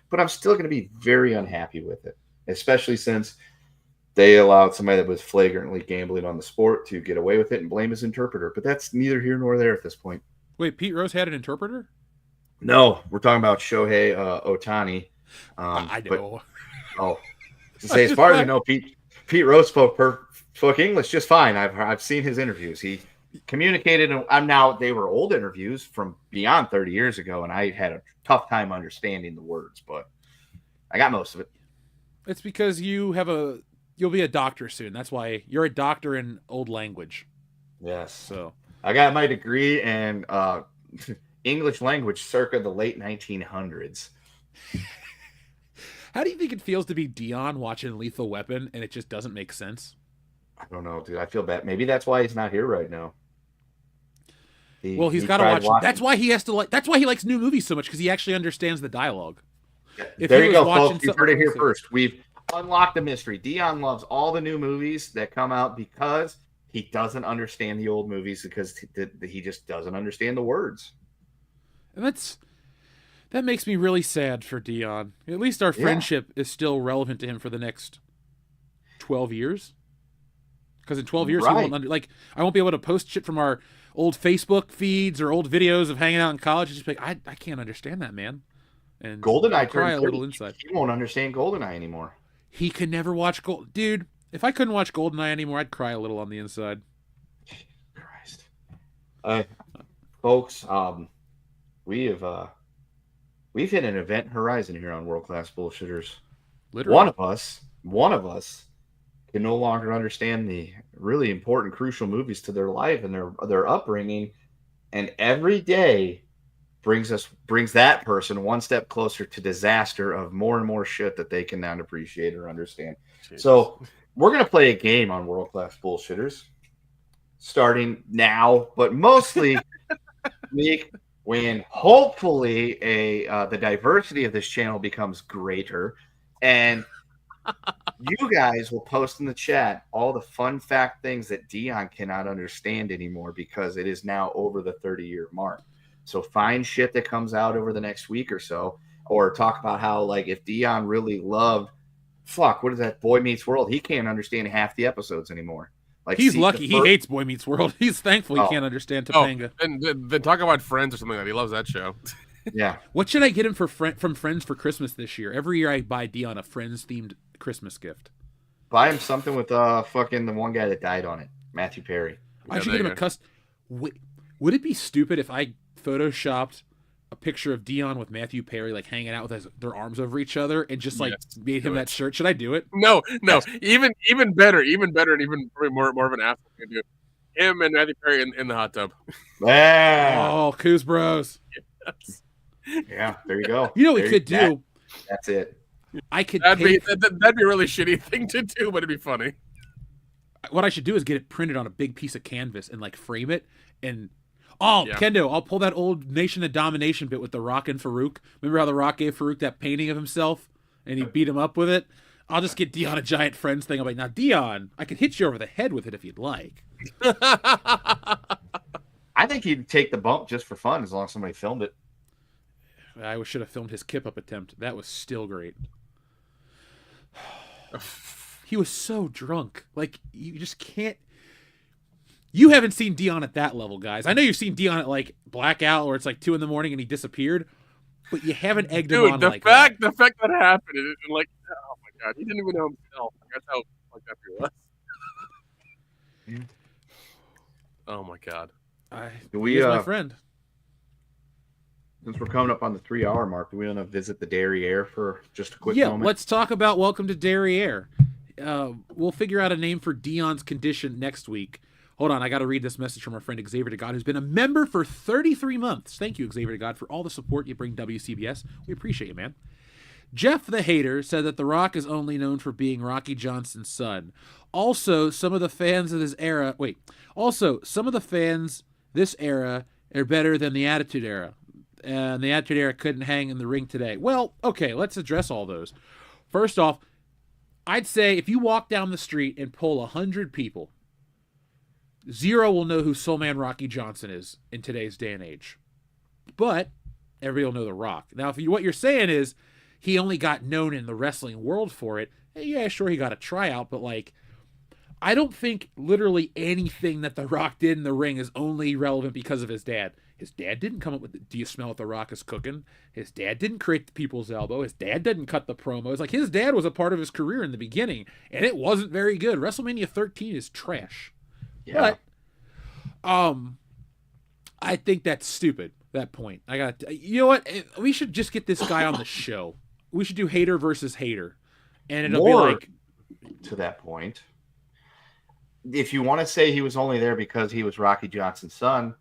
but I'm still going to be very unhappy with it, especially since they allowed somebody that was flagrantly gambling on the sport to get away with it and blame his interpreter. But that's neither here nor there at this point. Wait, Pete Rose had an interpreter? No, we're talking about Shohei Ohtani. I know. To say, as far as I know, Pete Rose spoke English just fine. I've seen his interviews. He communicated, and they were old interviews from beyond 30 years ago, and I had a tough time understanding the words, but I got most of it. It's because you'll be a doctor soon. That's why you're a doctor in old language. Yes. So I got my degree in English language circa the late 1900s. How do you think it feels to be Dion watching Lethal Weapon and it just doesn't make sense? I don't know, dude. I feel bad. Maybe that's why he's not here right now. He's got to watch. Watching. That's why he has to like. That's why he likes new movies so much because he actually understands the dialogue. There you go, folks. You heard it here first. We've unlocked the mystery. Dion loves all the new movies that come out because he doesn't understand the old movies because he just doesn't understand the words. And that makes me really sad for Dion. At least our friendship is still relevant to him for the next 12 years. Because in 12 years, he won't I won't be able to post shit from our old Facebook feeds or old videos of hanging out in college. Just be like, I can't understand that, man. And GoldenEye cry turned a little 30. inside. He won't understand GoldenEye anymore. He can never watch Dude, if I couldn't watch GoldenEye anymore, I'd cry a little on the inside. Christ. Folks, we've hit an event horizon here on World Class Bullshitters. Literally. One of us can no longer understand the really important, crucial movies to their life and their upbringing, and every day brings that person one step closer to disaster of more and more shit that they cannot appreciate or understand. Jesus. So we're gonna play a game on World Class Bullshitters, starting now, but mostly week when hopefully the diversity of this channel becomes greater, and you guys will post in the chat all the fun fact things that Dion cannot understand anymore because it is now over the 30-year mark. So find shit that comes out over the next week or so, or talk about how, like, if Dion really loved, what is that, Boy Meets World? He can't understand half the episodes anymore. Like, he's lucky. He hates Boy Meets World. He's thankful he can't understand Topanga. And then talk about Friends or something like that. He loves that show. Yeah. What should I get him from Friends for Christmas this year? Every year I buy Dion a Friends-themed Christmas gift. Buy him something with fucking the one guy that died on it, Matthew Perry. I should get him a custom. Would it be stupid if I photoshopped a picture of Dion with Matthew Perry like hanging out with their arms over each other and just like made him that shirt? Should I do it? No. Even better, and even probably more of an asshole to do. Him and Matthew Perry in the hot tub. Yeah. Oh, Coos Bros. Yes. Yeah, there you go. You know what we could do? That's it. I could. That'd be a really shitty thing to do, but it'd be funny. What I should do is get it printed on a big piece of canvas and like frame it and. Kendo, I'll pull that old Nation of Domination bit with The Rock and Farouk. Remember how The Rock gave Farouk that painting of himself and he beat him up with it? I'll just get Dion a giant Friends thing. I'm like, now, Dion, I could hit you over the head with it if you'd like. I think he'd take the bump just for fun as long as somebody filmed it. I should have filmed his kip-up attempt. That was still great. He was so drunk. Like, you just can't... You haven't seen Dion at that level, guys. I know you've seen Dion at, like, blackout where it's, like, 2 in the morning and he disappeared, but you haven't egged him on like that. The fact that happened, and like, oh, my God. He didn't even know himself. That's how fucked up he was. Oh, my God. He's my friend. Since we're coming up on the 3-hour mark, do we want to visit the Derriere for just a quick moment? Yeah, let's talk about Welcome to Derriere. We'll figure out a name for Dion's condition next week. Hold on, I got to read this message from our friend Xavier to God, who's been a member for 33 months. Thank you, Xavier to God, for all the support you bring WCBS. We appreciate you, man. Jeff the Hater said that The Rock is only known for being Rocky Johnson's son. Also, some of the fans of this era... some of the fans this era are better than the Attitude Era. And the Attitude Era couldn't hang in the ring today. Well, okay, let's address all those. First off, I'd say if you walk down the street and pull 100 people, 0 will know who Soul Man Rocky Johnson is in today's day and age. But everybody will know The Rock. Now, what you're saying is he only got known in the wrestling world for it. Yeah, sure, he got a tryout, but like, I don't think literally anything that The Rock did in the ring is only relevant because of his dad. His dad didn't come up with, do you smell what The Rock is cooking? His dad didn't create the people's elbow. His dad didn't cut the promos. Like, his dad was a part of his career in the beginning, and it wasn't very good. WrestleMania 13 is trash. Yeah. But, I think that's stupid, that point. You know what? We should just get this guy on the show. We should do hater versus hater. And it'll be like... To that point, if you want to say he was only there because he was Rocky Johnson's son,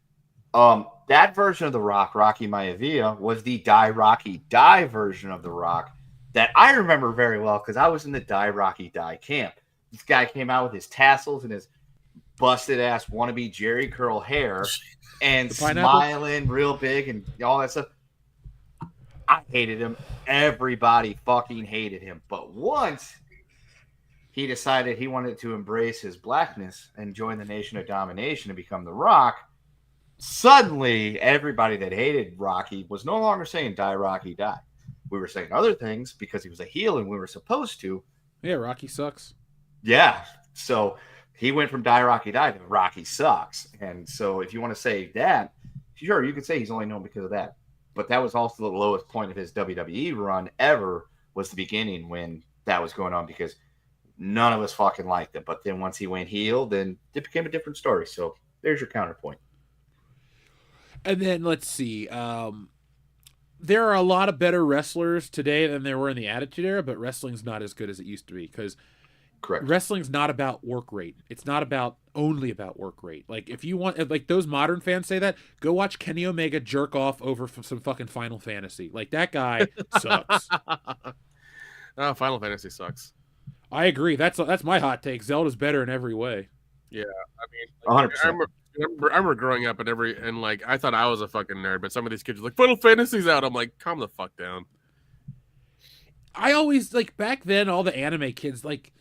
that version of The Rock, Rocky Maivia, was the Die Rocky Die version of The Rock that I remember very well because I was in the Die Rocky Die camp. This guy came out with his tassels and his busted ass wannabe Jerry curl hair and smiling real big and all that stuff. I hated him. Everybody fucking hated him. But once he decided he wanted to embrace his blackness and join the Nation of Domination and become The Rock, suddenly everybody that hated Rocky was no longer saying Die Rocky Die. We were saying other things because he was a heel and we were supposed to. Yeah, Rocky sucks. Yeah. So he went from Die Rocky Die to Rocky sucks. And so if you want to say that, sure, you could say he's only known because of that. But that was also the lowest point of his WWE run ever, was the beginning when that was going on, because none of us fucking liked it. But then once he went heel, then it became a different story. So there's your counterpoint. And then let's see. There are a lot of better wrestlers today than there were in the Attitude Era, but wrestling's not as good as it used to be, because wrestling's not about work rate. It's not only about work rate. Like, if you want, like those modern fans say that, go watch Kenny Omega jerk off over some fucking Final Fantasy. Like, that guy sucks. Oh, Final Fantasy sucks. I agree. That's my hot take. Zelda's better in every way. Yeah, I mean, 100%. I remember growing up and like I thought I was a fucking nerd, but some of these kids are like, Final Fantasy's out. I'm like, calm the fuck down. I always, like, back then, all the anime kids, like,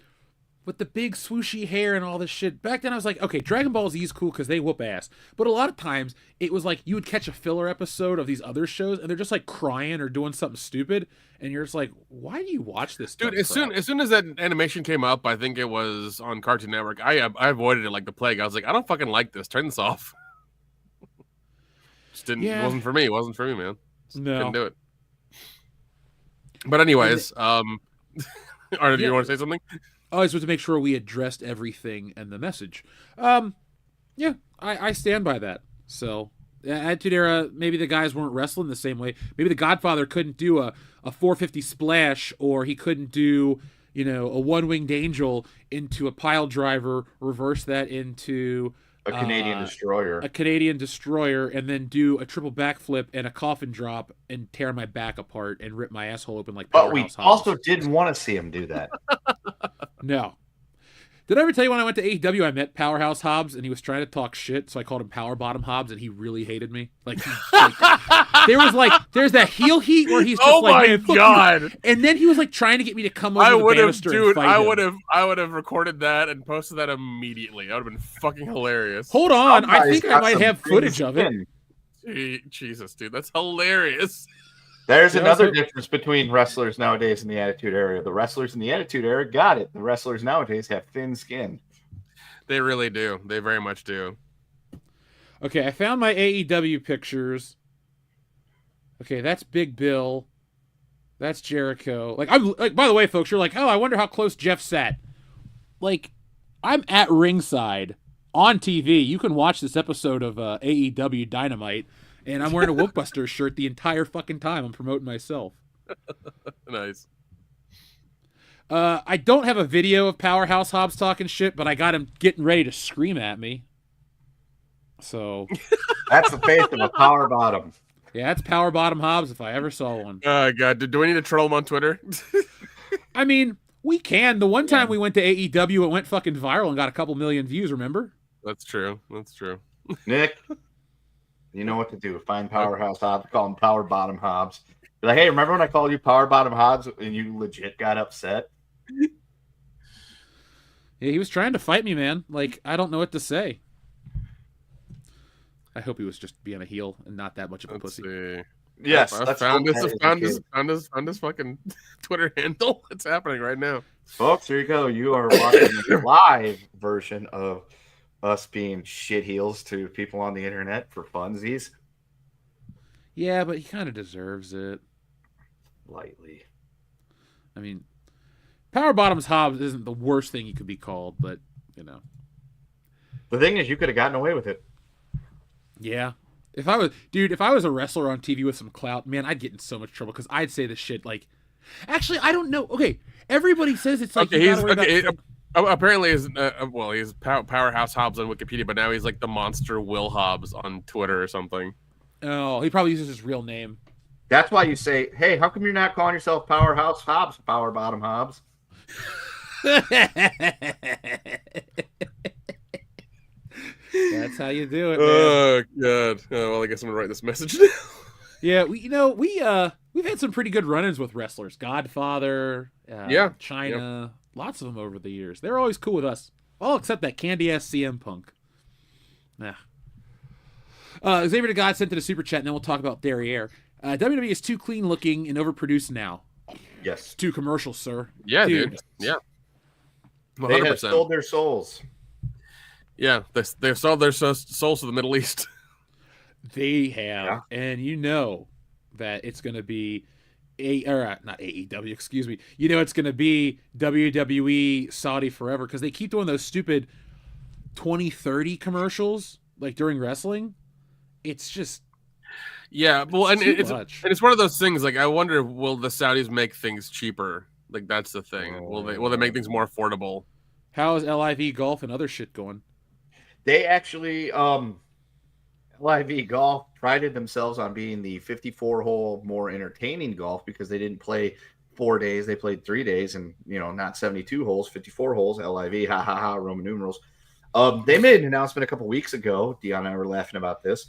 with the big swooshy hair and all this shit, back then I was like, okay, Dragon Ball Z is cool because they whoop ass. But a lot of times, it was like, you would catch a filler episode of these other shows, and they're just, like, crying or doing something stupid, and you're just like, why do you watch this Dude, as soon as that animation came up, I think it was on Cartoon Network, I avoided it like the plague. I was like, I don't fucking like this. Turn this off. Just didn't. It wasn't for me. It wasn't for me, man. No. Couldn't do it. But anyways, or do you want to say something? I always want to make sure we addressed everything and the message. Yeah, I stand by that. So, Attitude Era, maybe the guys weren't wrestling the same way. Maybe the Godfather couldn't do a 450 splash, or he couldn't do, a one-winged angel into a pile driver, reverse that into A Canadian destroyer. A Canadian destroyer, and then do a triple backflip and a coffin drop and tear my back apart and rip my asshole open like But we Powerhouse also Hobbs. didn't want to see him do that. No. Did I ever tell you when I went to AEW, I met Powerhouse Hobbs, and he was trying to talk shit, so I called him Power Bottom Hobbs, and he really hated me. Like, there's that heel heat where he's just oh like, my man, fuck god! you. And then he was like trying to get me to come over the banister and fight him. I would have recorded that and posted that immediately. That would have been fucking hilarious. Hold on, I Somebody's think I got might some have footage of it. skin. Jesus, dude, that's hilarious. There's Yeah, another so- difference between wrestlers nowadays in the Attitude Era. The wrestlers in the Attitude Era got it. The wrestlers nowadays have thin skin. They really do. They very much do. Okay, I found my AEW pictures. Okay, that's Big Bill. That's Jericho. Like, I'm like, by the way, folks, you're like, oh, I wonder how close Jeff sat. Like, I'm at ringside on TV. You can watch this episode of AEW Dynamite, and I'm wearing a Wolfbusters shirt the entire fucking time. I'm promoting myself. Nice. I don't have a video of Powerhouse Hobbs talking shit, but I got him getting ready to scream at me. So That's the face of a power bottom. yeah, that's Power Bottom Hobbs if I ever saw one. Oh god, do we need to troll him on Twitter? I mean, we can. The one time we went to AEW, it went fucking viral and got a couple million views, remember? That's true. That's true. Nick, you know what to do. Find Powerhouse Hobbs, call him Power Bottom Hobbs. Be like, hey, remember when I called you Power Bottom Hobbs and you legit got upset? Yeah, he was trying to fight me, man. Like, I don't know what to say. I hope he was just being a heel and not that much of a Let's pussy. see. Yes, I that's found what this. that is, Found this fucking Twitter handle. It's happening right now. Folks, here you go. You are watching the live version of us being shit heels to people on the internet for funsies. Yeah, but he kind of deserves it. Lightly. I mean, Power Bottoms Hobbs isn't the worst thing you could be called, but, you know. The thing is, you could have gotten away with it. Yeah. If I was a wrestler on TV with some clout, man, I'd get in so much trouble because I'd say this shit like, actually, I don't know. Okay, everybody says it's like, Okay, you gotta worry about apparently he's Powerhouse Hobbs on Wikipedia, but now he's like the Monster Will Hobbs on Twitter or something. Oh, he probably uses his real name. That's why you say, hey, how come you're not calling yourself Powerhouse Hobbs, Power Bottom Hobbs? That's how you do it, man. Oh god. Oh, well, I guess I'm gonna write this message now. Yeah, we've had some pretty good run-ins with wrestlers. Godfather, China, lots of them over the years. They're always cool with us. All except that candy-ass CM Punk. Nah. Xavier the God sent in a super chat, and then we'll talk about Derriere. WWE is too clean-looking and overproduced now. Yes. Too commercial, sir. Yeah, dude. Yeah. They have 100%. sold their souls. Yeah, they've sold their souls to the Middle East. They have, and you know that it's going to be not AEW, excuse me. You know it's going to be WWE Saudi forever because they keep doing those stupid 2030 commercials like during wrestling. It's just well, and much. it's one of those things. Like, I wonder, will the Saudis make things cheaper? Like, that's the thing. Will they make things more affordable? How is LIV Golf and other shit going? They actually LIV Golf prided themselves on being the 54-hole more entertaining golf because they didn't play 4 days. They played 3 days and, not 72 holes, 54 holes. LIV, ha, ha, ha, Roman numerals. They made an announcement a couple weeks ago. Dion and I were laughing about this.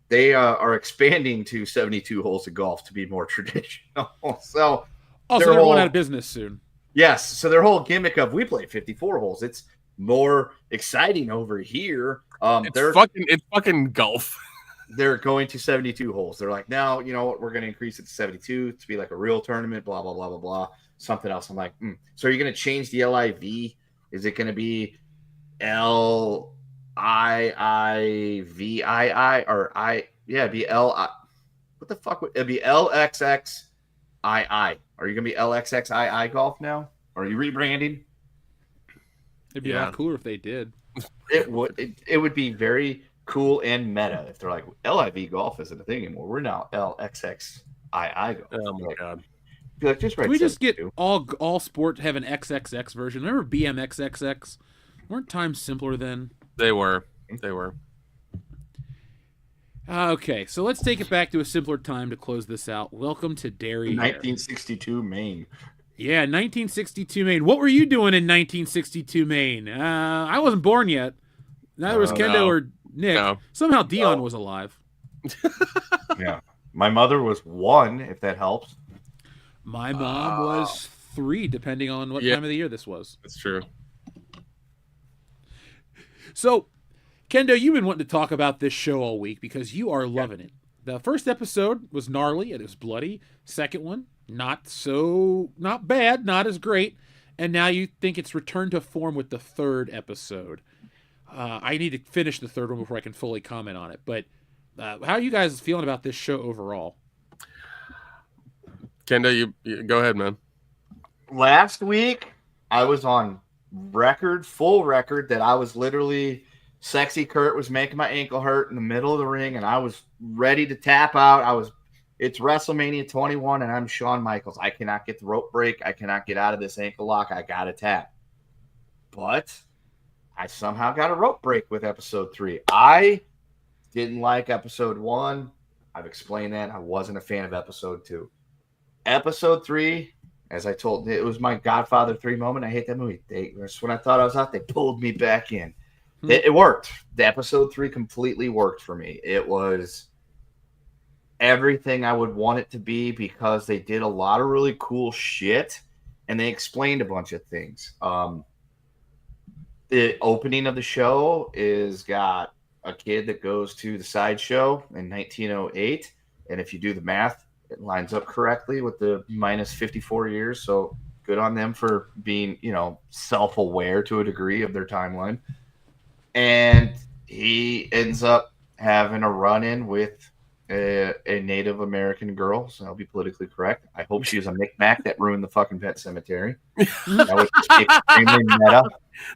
They are expanding to 72 holes of golf to be more traditional. So they're going out of business soon. Yes. So their whole gimmick of we play 54 holes. It's more exciting over here. It's fucking golf. They're going to 72 holes. They're like, now, you know what? We're going to increase it to 72 to be like a real tournament, blah, blah, blah, blah, blah. Something else. I'm like, So are you going to change the LIV? Is it going to be LIIVII or it'd be L. What the fuck? It'd be LXXII. Are you going to be LXXII golf now? Or are you rebranding? It'd be a lot cooler if they did. It would be very cool and meta if they're like, LIV golf isn't a thing anymore. We're now LXXII golf. Oh my god! Like, just Can we just get all sport to have an XXX version? Remember BMXXX? Weren't times simpler then? They were. Okay, so let's take it back to a simpler time to close this out. Welcome to Dairy 1962 Maine. Yeah, 1962 Maine. What were you doing in 1962 Maine? I wasn't born yet. Neither was Kendo or Nick. No. Somehow Dion was alive. Yeah. My mother was 1, if that helps. My mom was 3, depending on what time of the year this was. That's true. So, Kendo, you've been wanting to talk about this show all week because you are loving it. The first episode was gnarly. It was bloody. Second one, not bad, not as great. And now you think it's returned to form with the third episode. I need to finish the third one before I can fully comment on it. But how are you guys feeling about this show overall? Kendo, you go ahead, man. Last week, I was on full record, that I was literally... Sexy Kurt was making my ankle hurt in the middle of the ring, and I was ready to tap out. It's WrestleMania 21, and I'm Shawn Michaels. I cannot get the rope break. I cannot get out of this ankle lock. I got to tap. But I somehow got a rope break with episode 3. I didn't like episode 1. I've explained that. I wasn't a fan of episode 2. Episode 3, as I told, it was my Godfather 3 moment. I hate that movie. When I thought I was out, they pulled me back in. It worked. The episode 3 completely worked for me. It was everything I would want it to be because they did a lot of really cool shit and they explained a bunch of things. The opening of the show is got a kid that goes to the sideshow in 1908. And if you do the math, it lines up correctly with the minus 54 years. So good on them for being, self-aware to a degree of their timeline. And he ends up having a run-in with a Native American girl. So I'll be politically correct. I hope she was a Micmac that ruined the fucking Pet Cemetery. That would be extremely meta.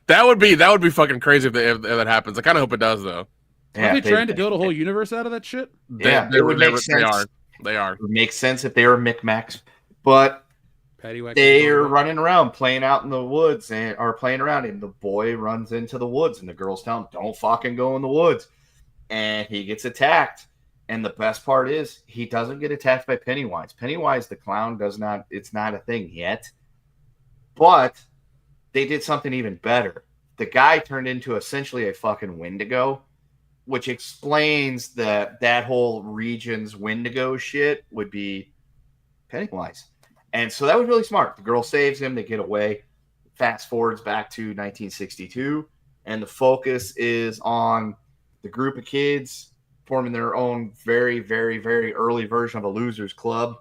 That would be fucking crazy if that happens. I kind of hope it does, though. Yeah, are they trying to build a whole universe out of that shit? It would make sense. They are. It would make sense if they were Micmacs. But they are running around, playing out in the woods, and the boy runs into the woods, and the girls tell him, "Don't fucking go in the woods," and he gets attacked. And the best part is, he doesn't get attacked by Pennywise. Pennywise, the clown, does not. It's not a thing yet. But they did something even better. The guy turned into essentially a fucking Wendigo, which explains that whole region's Wendigo shit would be Pennywise. And so that was really smart. The girl saves him. They get away. Fast forwards back to 1962. And the focus is on the group of kids forming their own very, very, very early version of a loser's club.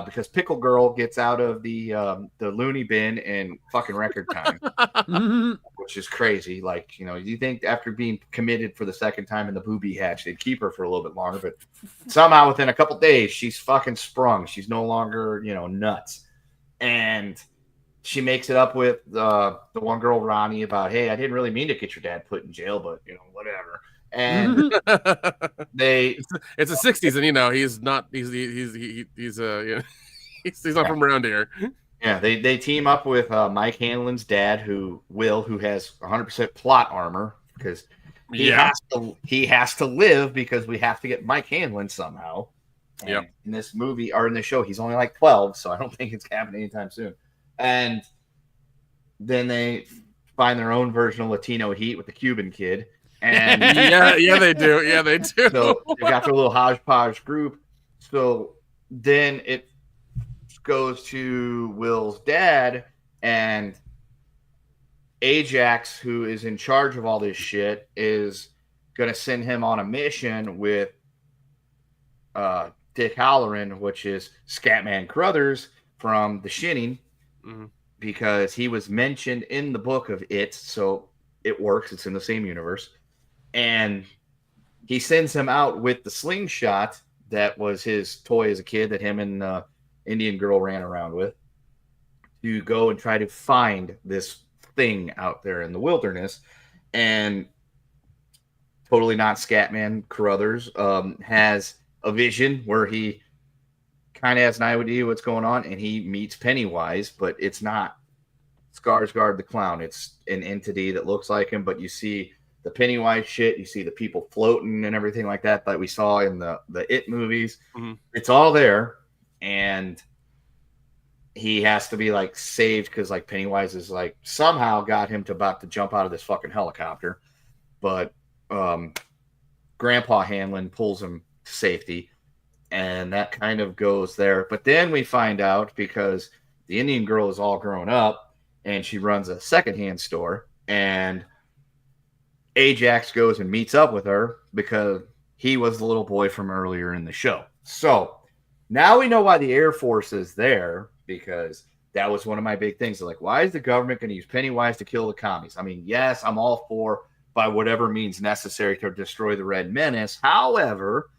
Because Pickle Girl gets out of the loony bin in fucking record time. which is crazy. Like, you think after being committed for the second time in the booby hatch, they'd keep her for a little bit longer, but somehow within a couple days, she's fucking sprung. She's no longer, nuts. And she makes it up with the one girl, Ronnie, about, hey, I didn't really mean to get your dad put in jail, but, whatever. And it's the 60s, and he's not from around here. Yeah, they team up with Mike Hanlon's dad, who has 100% plot armor because he has to live because we have to get Mike Hanlon somehow. And in this movie or in the show, he's only like 12, so I don't think it's happening anytime soon. And then they find their own version of Latino heat with the Cuban kid. And yeah, they do. Yeah, they do. So they got their little hodgepodge group. So then it goes to Will's dad, and Ajax, who is in charge of all this shit, is going to send him on a mission with Dick Halloran, which is Scatman Crothers from The Shining, because he was mentioned in the book of It, so it works. It's in the same universe. And he sends him out with the slingshot that was his toy as a kid that him and the Indian girl ran around with, to go and try to find this thing out there in the wilderness. And totally not Scatman Crothers has a vision where he kind of has an idea what's going on, and he meets Pennywise, but it's not Skarsgård the clown. It's an entity that looks like him, but you see the Pennywise shit, you see the people floating and everything like that we saw in the It movies. It's all there, and he has to be like saved because like Pennywise is like somehow got him to about to jump out of this fucking helicopter, but Grandpa Hanlon pulls him to safety, and that kind of goes there. But then we find out, because the Indian girl is all grown up and she runs a secondhand store, and Ajax goes and meets up with her because he was the little boy from earlier in the show. So now we know why the Air Force is there, because that was one of my big things. They're like, why is the government going to use Pennywise to kill the commies? I mean, yes, I'm all for by whatever means necessary to destroy the Red Menace. However,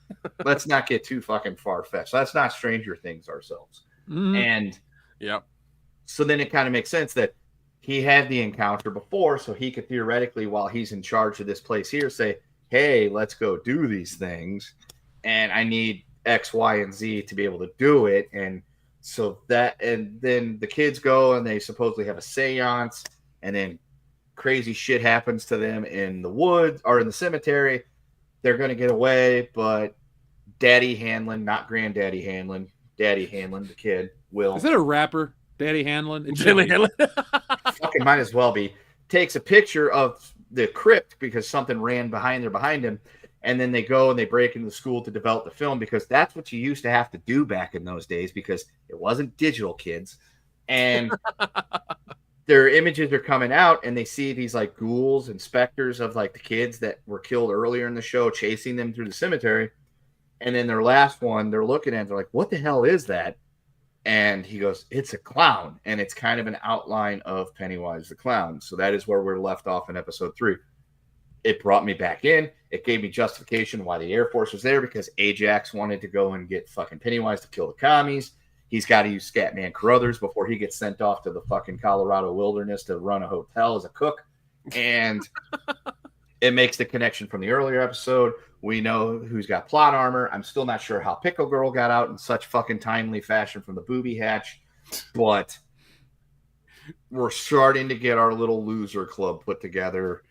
let's not get too fucking far-fetched. Let's not Stranger Things ourselves. And so then it kind of makes sense that he had the encounter before, so he could theoretically, while he's in charge of this place here, say, hey, let's go do these things, and I need X, Y, and Z to be able to do it. And so that, and then the kids go and they supposedly have a seance, and then crazy shit happens to them in the woods or in the cemetery. They're going to get away, but Daddy Hanlon, not Granddaddy Hanlon, Daddy Hanlon, the kid, Will. Is that a rapper? Daddy Hanlon? Daddy Hanlon? Fucking might as well be. Takes a picture of the crypt because something ran behind him. And then they go and they break into the school to develop the film, because that's what you used to have to do back in those days, because it wasn't digital, kids. And their images are coming out, and they see these like ghouls and specters of like the kids that were killed earlier in the show chasing them through the cemetery. And then their last one, they're looking at it, they're like, what the hell is that? And he goes, it's a clown. And it's kind of an outline of Pennywise the clown. So that is where we're left off in episode 3. It brought me back in. It gave me justification why the Air Force was there, because Ajax wanted to go and get fucking Pennywise to kill the commies. He's got to use Scatman Crothers before he gets sent off to the fucking Colorado wilderness to run a hotel as a cook. And it makes the connection from the earlier episode. We know who's got plot armor. I'm still not sure how Pickle Girl got out in such fucking timely fashion from the booby hatch, but we're starting to get our little loser club put together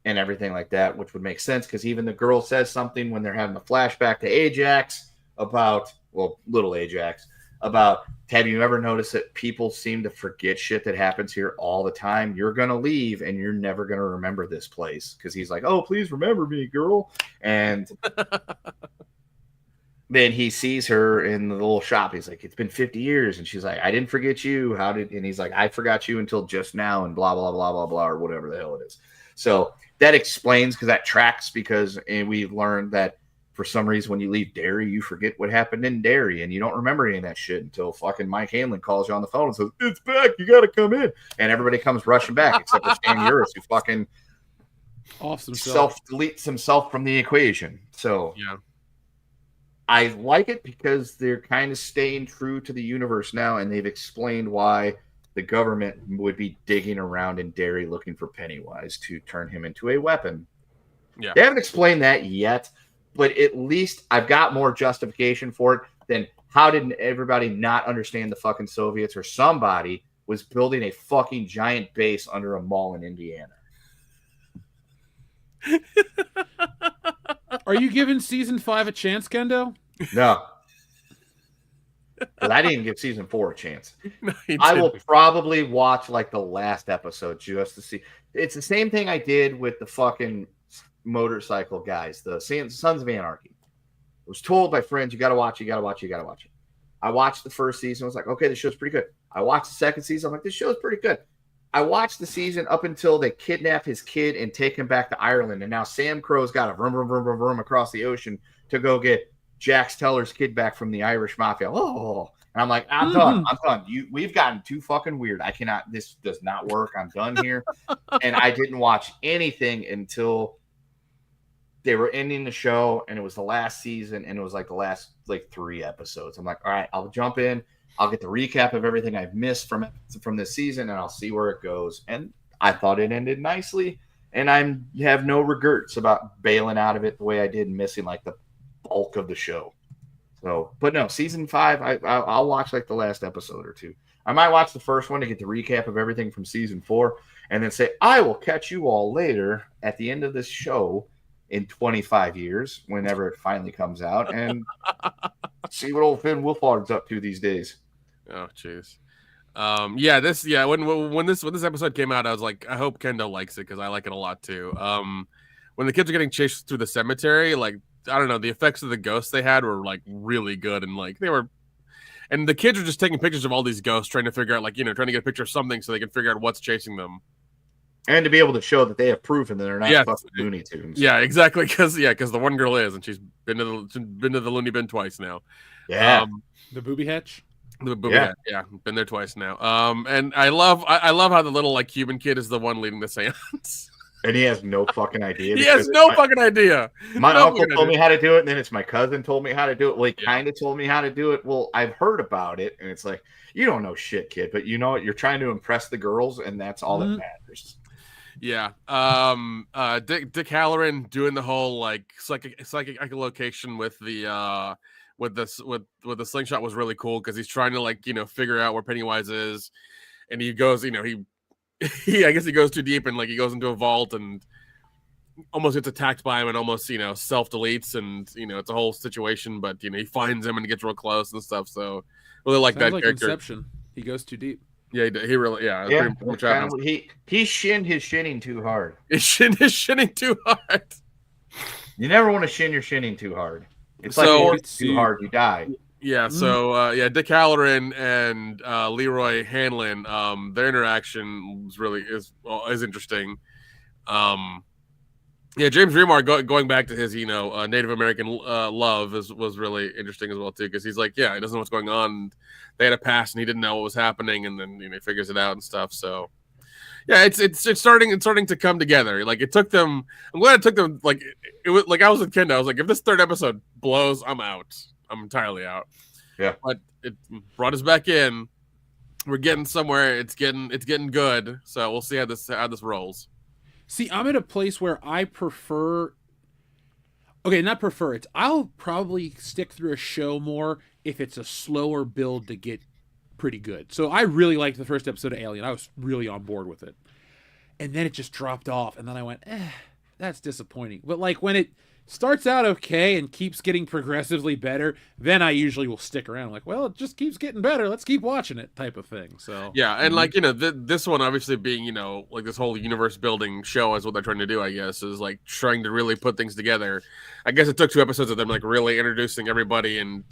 and everything like that, which would make sense, because even the girl says something when they're having a flashback to Ajax about, well, little Ajax, about, have you ever noticed that people seem to forget shit that happens here all the time? You're going to leave and you're never going to remember this place. Because he's like, oh, please remember me, girl. And then he sees her in the little shop. He's like, it's been 50 years. And she's like, I didn't forget you. And he's like, I forgot you until just now, and blah, blah, blah, blah, blah, or whatever the hell it is. So that explains, because that tracks, because we learned that for some reason, when you leave Derry, you forget what happened in Derry, and you don't remember any of that shit until fucking Mike Hanlon calls you on the phone and says, "It's back, you got to come in," and everybody comes rushing back except for Stan Uris, who fucking self-deletes himself from the equation. So yeah, I like it because they're kind of staying true to the universe now, and they've explained why the government would be digging around in Derry looking for Pennywise to turn him into a weapon. Yeah. They haven't explained that yet, but at least I've got more justification for it than how did everybody not understand the fucking Soviets or somebody was building a fucking giant base under a mall in Indiana. Are you giving season 5 a chance, Kendo? No. But I didn't give season 4 a chance. No, I will probably watch like the last episode just to see. It's the same thing I did with the fucking motorcycle guys, the Sons of Anarchy. I was told by friends, you got to watch it. I watched the first season. I was like, okay, this show's pretty good. I watched the second season. I'm like, this show's pretty good. I watched the season up until they kidnap his kid and take him back to Ireland. And now Sam Crow's got to vroom across the ocean to go get Jax Teller's kid back from the Irish mafia. Oh, and I'm like, I'm done. We've gotten too fucking weird. I cannot. This does not work. I'm done here. And I didn't watch anything until they were ending the show, and it was the last season, and it was like the last 3 episodes. I'm like, all right, I'll jump in. I'll get the recap of everything I've missed from this season, and I'll see where it goes. And I thought it ended nicely, and I have no regrets about bailing out of it the way I did, missing like the bulk of the show. So, but no, season 5, I'll watch like the last episode or 2. I might watch the first one to get the recap of everything from season 4, and then say, I will catch you all later at the end of this show in 25 years, whenever it finally comes out, and see what old Finn Wolfhard's up to these days. Oh, jeez. When this episode came out, I was like, I hope Kendo likes it because I like it a lot too. When the kids are getting chased through the cemetery, like, I don't know, the effects of the ghosts they had were like really good, and like and the kids are just taking pictures of all these ghosts, trying to figure out, like, trying to get a picture of something so they can figure out what's chasing them. And to be able to show that they have proof and they're not fucking Looney Tunes. Yeah, exactly. Because the one girl is, and she's been to the Looney Bin twice now. Yeah. The booby hatch. The booby hatch. Yeah, been there twice now. And I love how the little like Cuban kid is the one leading the seance. And he has no fucking idea. He has no fucking idea. My uncle told me how to do it, and then it's my cousin told me how to do it. Well, he kind of told me how to do it. Well, I've heard about it, and it's like, you don't know shit, kid, but you know what? You're trying to impress the girls, and that's all that matters. Yeah. Dick Halloran doing the whole like psychic echolocation with the slingshot was really cool because he's trying to like figure out where Pennywise is, and he goes he I guess he goes too deep and like he goes into a vault and almost gets attacked by him and almost self deletes, and it's a whole situation, but he finds him and gets real close and stuff. So really like Sounds that like character. Inception. He goes too deep. Yeah, he really pretty much he shinned his shinning too hard. He shinned his shinning too hard. You never want to shin your shinning too hard. It's so, like too hard, you die. Yeah, so Dick Halloran and Leroy Hanlon, their interaction is interesting. James Remar going back to his Native American love was really interesting as well too, because he's like, he doesn't know what's going on. They had a past and he didn't know what was happening, and then he figures it out and stuff. So it's starting to come together. Like it took them. I'm glad it took them. Like it was like I was with Kendo. I was like, if this third episode blows, I'm out. I'm entirely out. Yeah, but it brought us back in. We're getting somewhere. It's getting good. So we'll see how this rolls. See, I'm at a place where I prefer. Okay, not prefer it. I'll probably stick through a show more if it's a slower build to get pretty good. So I really liked the first episode of Alien. I was really on board with it. And then it just dropped off. And then I went, that's disappointing. But like when it starts out okay and keeps getting progressively better, then I usually will stick around. I'm like, well, it just keeps getting better. Let's keep watching it type of thing. So yeah, and like, this one obviously being, like this whole universe building show is what they're trying to do, I guess, is like trying to really put things together. I guess it took 2 episodes of them like really introducing everybody and,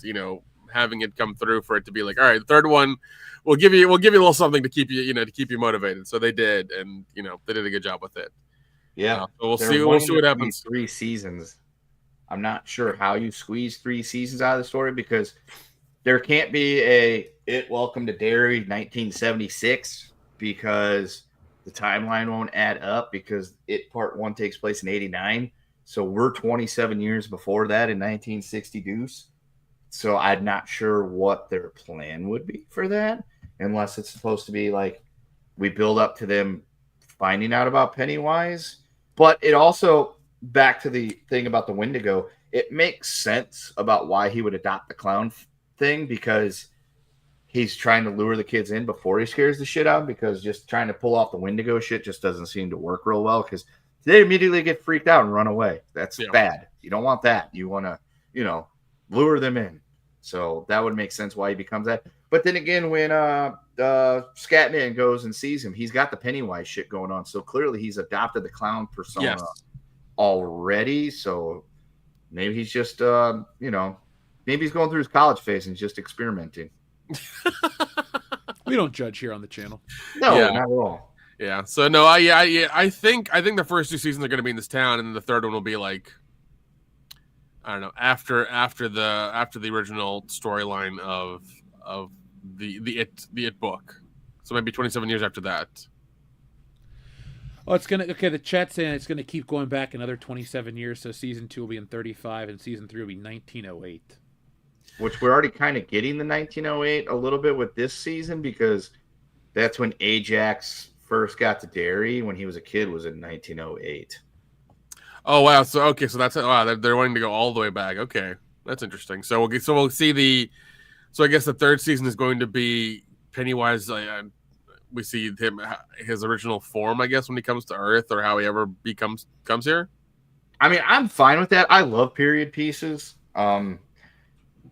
having it come through for it to be like, all right, the third one, we'll give you a little something to keep you, to keep you motivated. So they did, and they did a good job with it. Yeah. So we'll see what happens. 3 seasons. I'm not sure how you squeeze 3 seasons out of the story because there can't be a It Welcome to Derry 1976 because the timeline won't add up because It Part 1 takes place in 89. So we're 27 years before that in 1960 Deuce. So I'm not sure what their plan would be for that unless it's supposed to be like we build up to them finding out about Pennywise. But it also, back to the thing about the Wendigo, it makes sense about why he would adopt the clown thing because he's trying to lure the kids in before he scares the shit out because just trying to pull off the Wendigo shit just doesn't seem to work real well because they immediately get freaked out and run away. That's bad. You don't want that. You want to, lure them in. So that would make sense why he becomes that. But then again, when Scatman goes and sees him, he's got the Pennywise shit going on. So clearly he's adopted the clown persona already. So maybe he's just, maybe he's going through his college phase and just experimenting. We don't judge here on the channel. No, not at all. Yeah. So no, I think the first 2 seasons are going to be in this town, and then the third one will be like, I don't know, after the original storyline of the It book. So maybe 27 years after that. Oh, the chat's saying it's gonna keep going back another 27 years. So season 2 will be in 35, and season 3 will be 1908. Which we're already kind of getting the 1908 a little bit with this season because that's when Ajax first got to Derry when he was a kid was in 1908. Oh wow! So that's they're wanting to go all the way back. Okay, that's interesting. So we'll see So I guess the third season is going to be Pennywise. We see his original form, I guess, when he comes to Earth or how he ever comes here. I mean, I'm fine with that. I love period pieces. I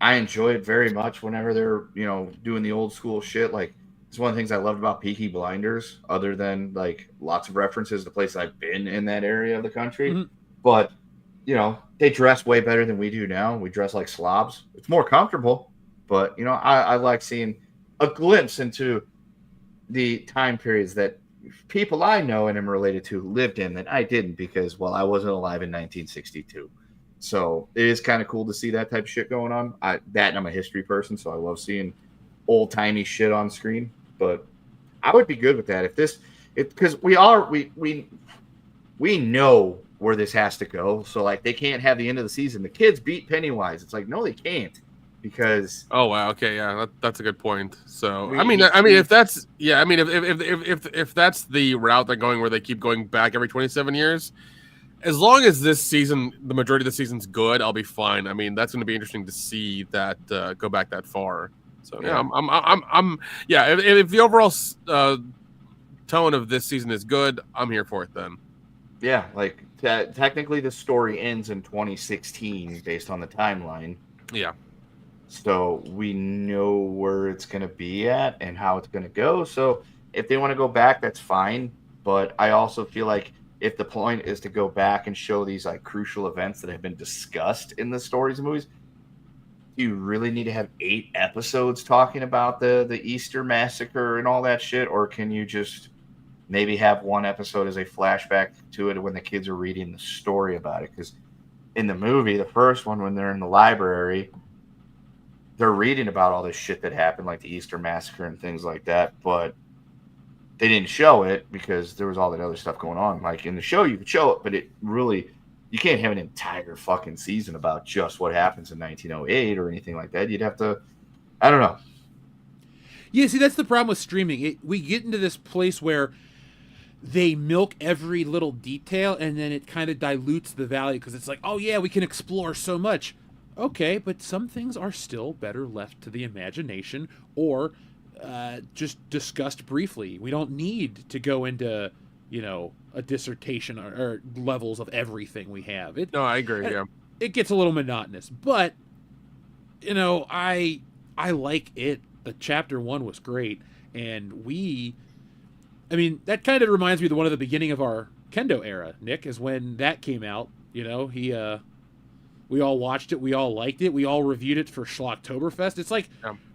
enjoy it very much whenever they're doing the old school shit. Like it's one of the things I loved about Peaky Blinders, other than like lots of references to places I've been in that area of the country. Mm-hmm. But they dress way better than we do now. We dress like slobs. It's more comfortable. But, I like seeing a glimpse into the time periods that people I know and am related to lived in that I didn't because, I wasn't alive in 1962. So it is kind of cool to see that type of shit going on. And I'm a history person, so I love seeing old-timey shit on screen. But I would be good with that because we know where this has to go. So, like, they can't have the end of the season. The kids beat Pennywise. It's like, no, they can't. Because that's a good point. So if that's if that's the route they're going where they keep going back every 27 years, as long as this season the majority of the season's good, I'll be fine. I mean, that's going to be interesting to see that go back that far. So if the overall tone of this season is good, I'm here for it then. Yeah, like technically the story ends in 2016 based on the timeline. Yeah. So we know where it's going to be at and how it's going to go. So if they want to go back, that's fine. But I also feel like if the point is to go back and show these like crucial events that have been discussed in the stories and movies, you really need to have 8 episodes talking about the Easter massacre and all that shit? Or can you just maybe have one episode as a flashback to it when the kids are reading the story about it? Because in the movie, the first one, when they're in the library, they're reading about all this shit that happened, like the Easter massacre and things like that, but they didn't show it because there was all that other stuff going on. Like in the show, you could show it, but you can't have an entire fucking season about just what happens in 1908 or anything like that. You'd have to, I don't know. Yeah, see, that's the problem with streaming. We get into this place where they milk every little detail, and then it kind of dilutes the value because it's like, oh yeah, we can explore so much. Okay, but some things are still better left to the imagination or just discussed briefly. We don't need to go into, a dissertation or levels of everything we have. No, I agree, yeah. It gets a little monotonous, but, I like it. The chapter 1 was great, and that kind of reminds me of one of the beginning of our Kendo era, Nick, is when that came out. We all watched it. We all liked it. We all reviewed it for Schlocktoberfest. It's like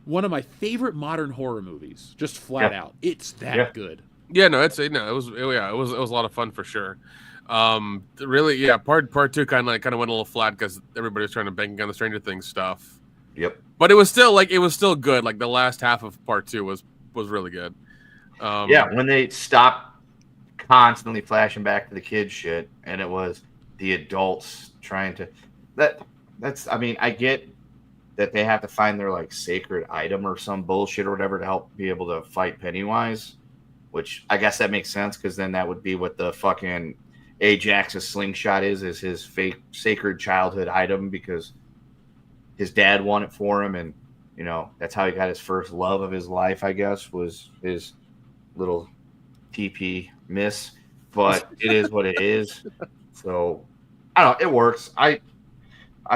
one of my favorite modern horror movies, just flat out. It's that good. Yeah, no, it was a lot of fun for sure. Really, yeah. Part two kind of went a little flat because everybody was trying to bank on the Stranger Things stuff. Yep. But it was still good. Like the last half of part two was really good. Yeah, when they stopped constantly flashing back to the kids shit, and it was the adults trying to. That's. I mean, I get that they have to find their like sacred item or some bullshit or whatever to help be able to fight Pennywise, which I guess that makes sense because then that would be what the fucking Ajax's slingshot is his fake sacred childhood item because his dad won it for him, and you know that's how he got his first love of his life. I guess was his little TP miss, but it is what it is. So I don't know. It works. I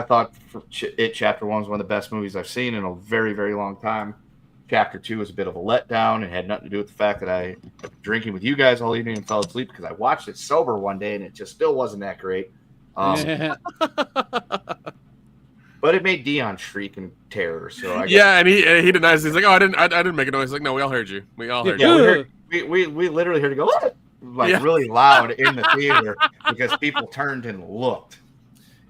thought Chapter 1 was one of the best movies I've seen in a very, very long time. Chapter 2 was a bit of a letdown. It had nothing to do with the fact that I was drinking with you guys all evening and fell asleep because I watched it sober one day and it just still wasn't that great. But it made Dion shriek in terror. So and he denies. He's like, "Oh, I didn't make a noise." He's like, "No, we all heard you. We all heard you." We literally heard it go really loud in the theater because people turned and looked.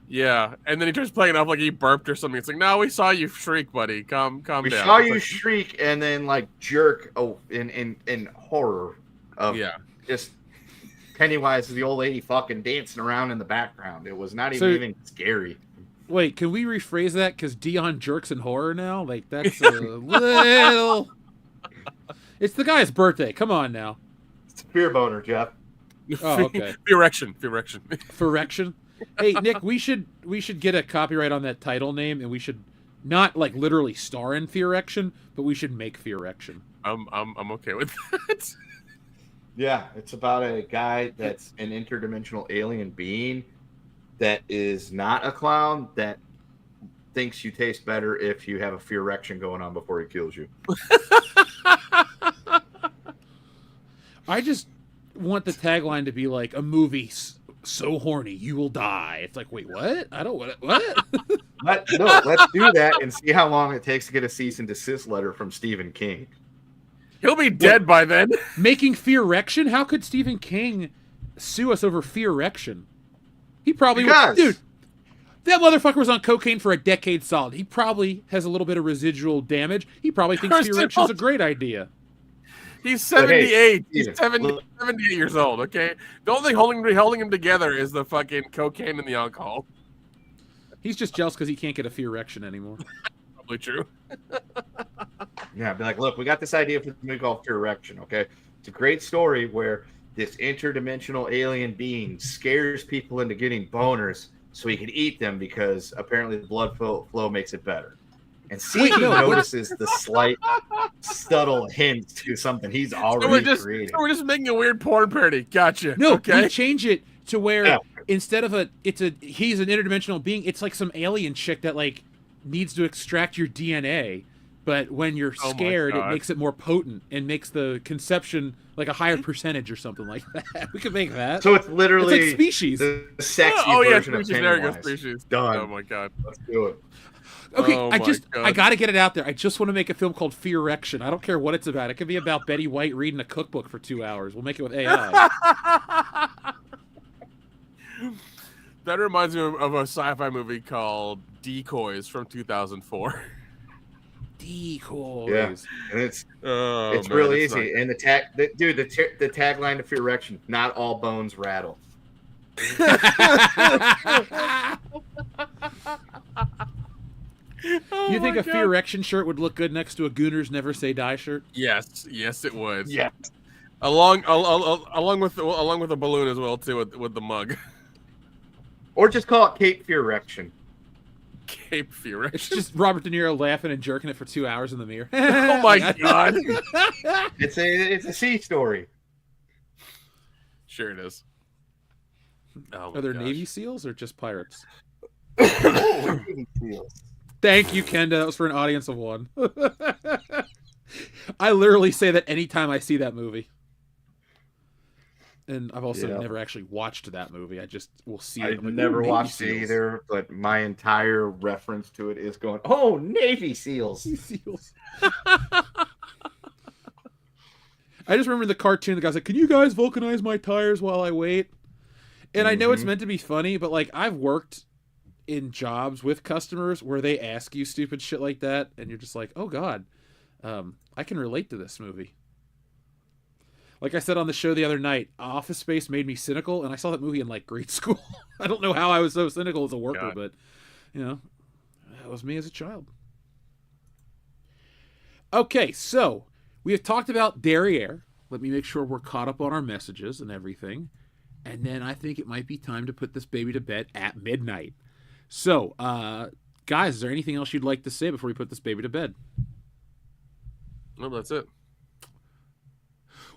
Yeah, and then he starts playing off like he burped or something. It's like, "No, we saw you shriek, buddy. Calm down." We saw you shriek and then like jerk. In horror of just Pennywise, the old lady, fucking dancing around in the background. It was not even scary. Wait, can we rephrase that? Because Dion jerks in horror now? Like, that's a little... It's the guy's birthday. Come on now. It's a fear boner, Jeff. Oh, okay. Fearection. Fearection. Hey, Nick, we should get a copyright on that title name, and we should not, like, literally star in Fearection, but we should make Fearection. I'm okay with that. Yeah, it's about a guy that's an interdimensional alien being that is not a clown that thinks you taste better if you have a fear erection going on before he kills you. I just want the tagline to be like a movie so horny you will die. It's like, wait, what? I don't want what? Let's do that and see how long it takes to get a cease and desist letter from Stephen King. He'll be dead by then. Making fear erection? How could Stephen King sue us over fear erection? He probably would. Dude, that motherfucker was on cocaine for a decade solid. He probably has a little bit of residual damage. He probably thinks fear erection is a great idea. He's 78. He's 78 years old, okay? The only thing holding him together is the fucking cocaine and the alcohol. He's just jealous because he can't get a fear erection anymore. Probably true. Yeah, be like, look, we got this idea for the movie called Fear Erection, okay? It's a great story where this interdimensional alien being scares people into getting boners so he can eat them because apparently the blood flow makes it better. And notices the slight, subtle hints to something he's already created. So we're just making a weird porn parody. Gotcha. No, okay. we change it to where instead of he's an interdimensional being, it's like some alien chick that like needs to extract your DNA. But when you're scared, it makes it more potent and makes the conception like a higher percentage or something like that. We could make that. So it's literally like Species. The sexy version of Pennywise. Species. Done. Oh my god. Let's do it. Okay, I gotta get it out there. I just want to make a film called Fear Erection. I don't care what it's about. It could be about Betty White reading a cookbook for 2 hours. We'll make it with AI. That reminds me of a sci-fi movie called Decoys from 2004. Decoys. Yeah, and it's real easy. And the tagline to Fear Erection: not all bones rattle. You think a Fear Erection shirt would look good next to a Gooners Never Say Die shirt? Yes, it would. Yeah, along with a balloon as well too with the mug. Or just call it Cape Fear Erection. Cape Fear Erection. It's just Robert De Niro laughing and jerking it for 2 hours in the mirror. Oh my god! It's a sea story. Sure it is. Are there Navy SEALs or just pirates? SEALs. Thank you, Kenda. That was for an audience of one. I literally say that anytime I see that movie. And I've also never actually watched that movie. I just will see it. I've never watched it either, but my entire reference to it is going, oh, Navy SEALs. Navy SEALs. I just remember the cartoon. The guy's like, can you guys vulcanize my tires while I wait? And I know it's meant to be funny, but like I've worked in jobs with customers where they ask you stupid shit like that, and you're just like, oh God, I can relate to this movie. Like I said on the show the other night, Office Space made me cynical, and I saw that movie in like grade school. I don't know how I was so cynical as a worker, but you know, that was me as a child. Okay, so we have talked about Derriere. Let me make sure we're caught up on our messages and everything. And then I think it might be time to put this baby to bed at midnight. So, guys, is there anything else you'd like to say before we put this baby to bed? No, that's it.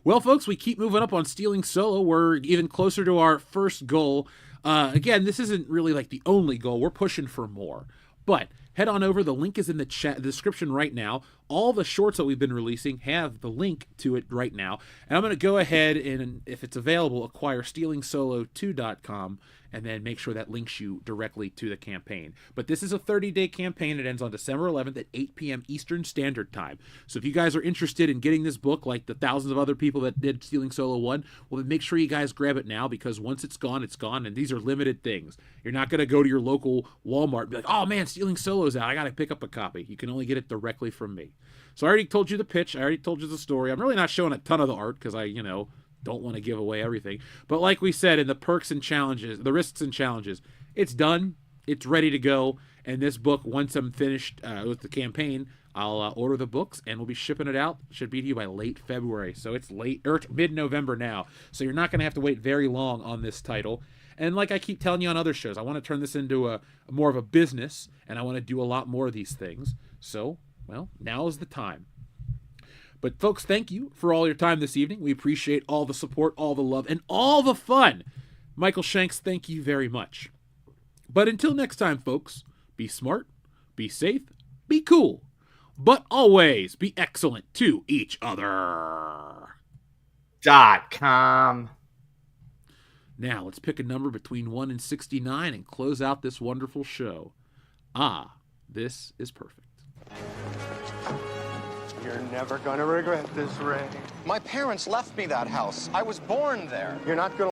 Well, folks, we keep moving up on Stealing Solo. We're even closer to our first goal. Again, this isn't really like the only goal. We're pushing for more. But head on over. The link is in the description right now. All the shorts that we've been releasing have the link to it right now. And I'm going to go ahead and, if it's available, acquire stealingsolo2.com and then make sure that links you directly to the campaign. But this is a 30-day campaign. It ends on December 11th at 8 p.m. Eastern Standard Time. So if you guys are interested in getting this book like the thousands of other people that did Stealing Solo 1, well, then make sure you guys grab it now, because once it's gone, and these are limited things. You're not going to go to your local Walmart and be like, oh man, Stealing Solo's out, I got to pick up a copy. You can only get it directly from me. So I already told you the pitch. I already told you the story. I'm really not showing a ton of the art because I, don't want to give away everything. But like we said, in the perks and challenges, the risks and challenges, it's done. It's ready to go. And this book, once I'm finished with the campaign, I'll order the books and we'll be shipping it out. Should be to you by late February. So it's mid-November now. So you're not going to have to wait very long on this title. And like I keep telling you on other shows, I want to turn this into a more of a business, and I want to do a lot more of these things. So, well, now is the time. But folks, thank you for all your time this evening. We appreciate all the support, all the love, and all the fun. Michael Shanks, thank you very much. But until next time, folks, be smart, be safe, be cool, but always be excellent to each other. .com. Now, let's pick a number between 1 and 69 and close out this wonderful show. Ah, this is perfect. You're never gonna regret this, Ray. My parents left me that house. I was born there. You're not gonna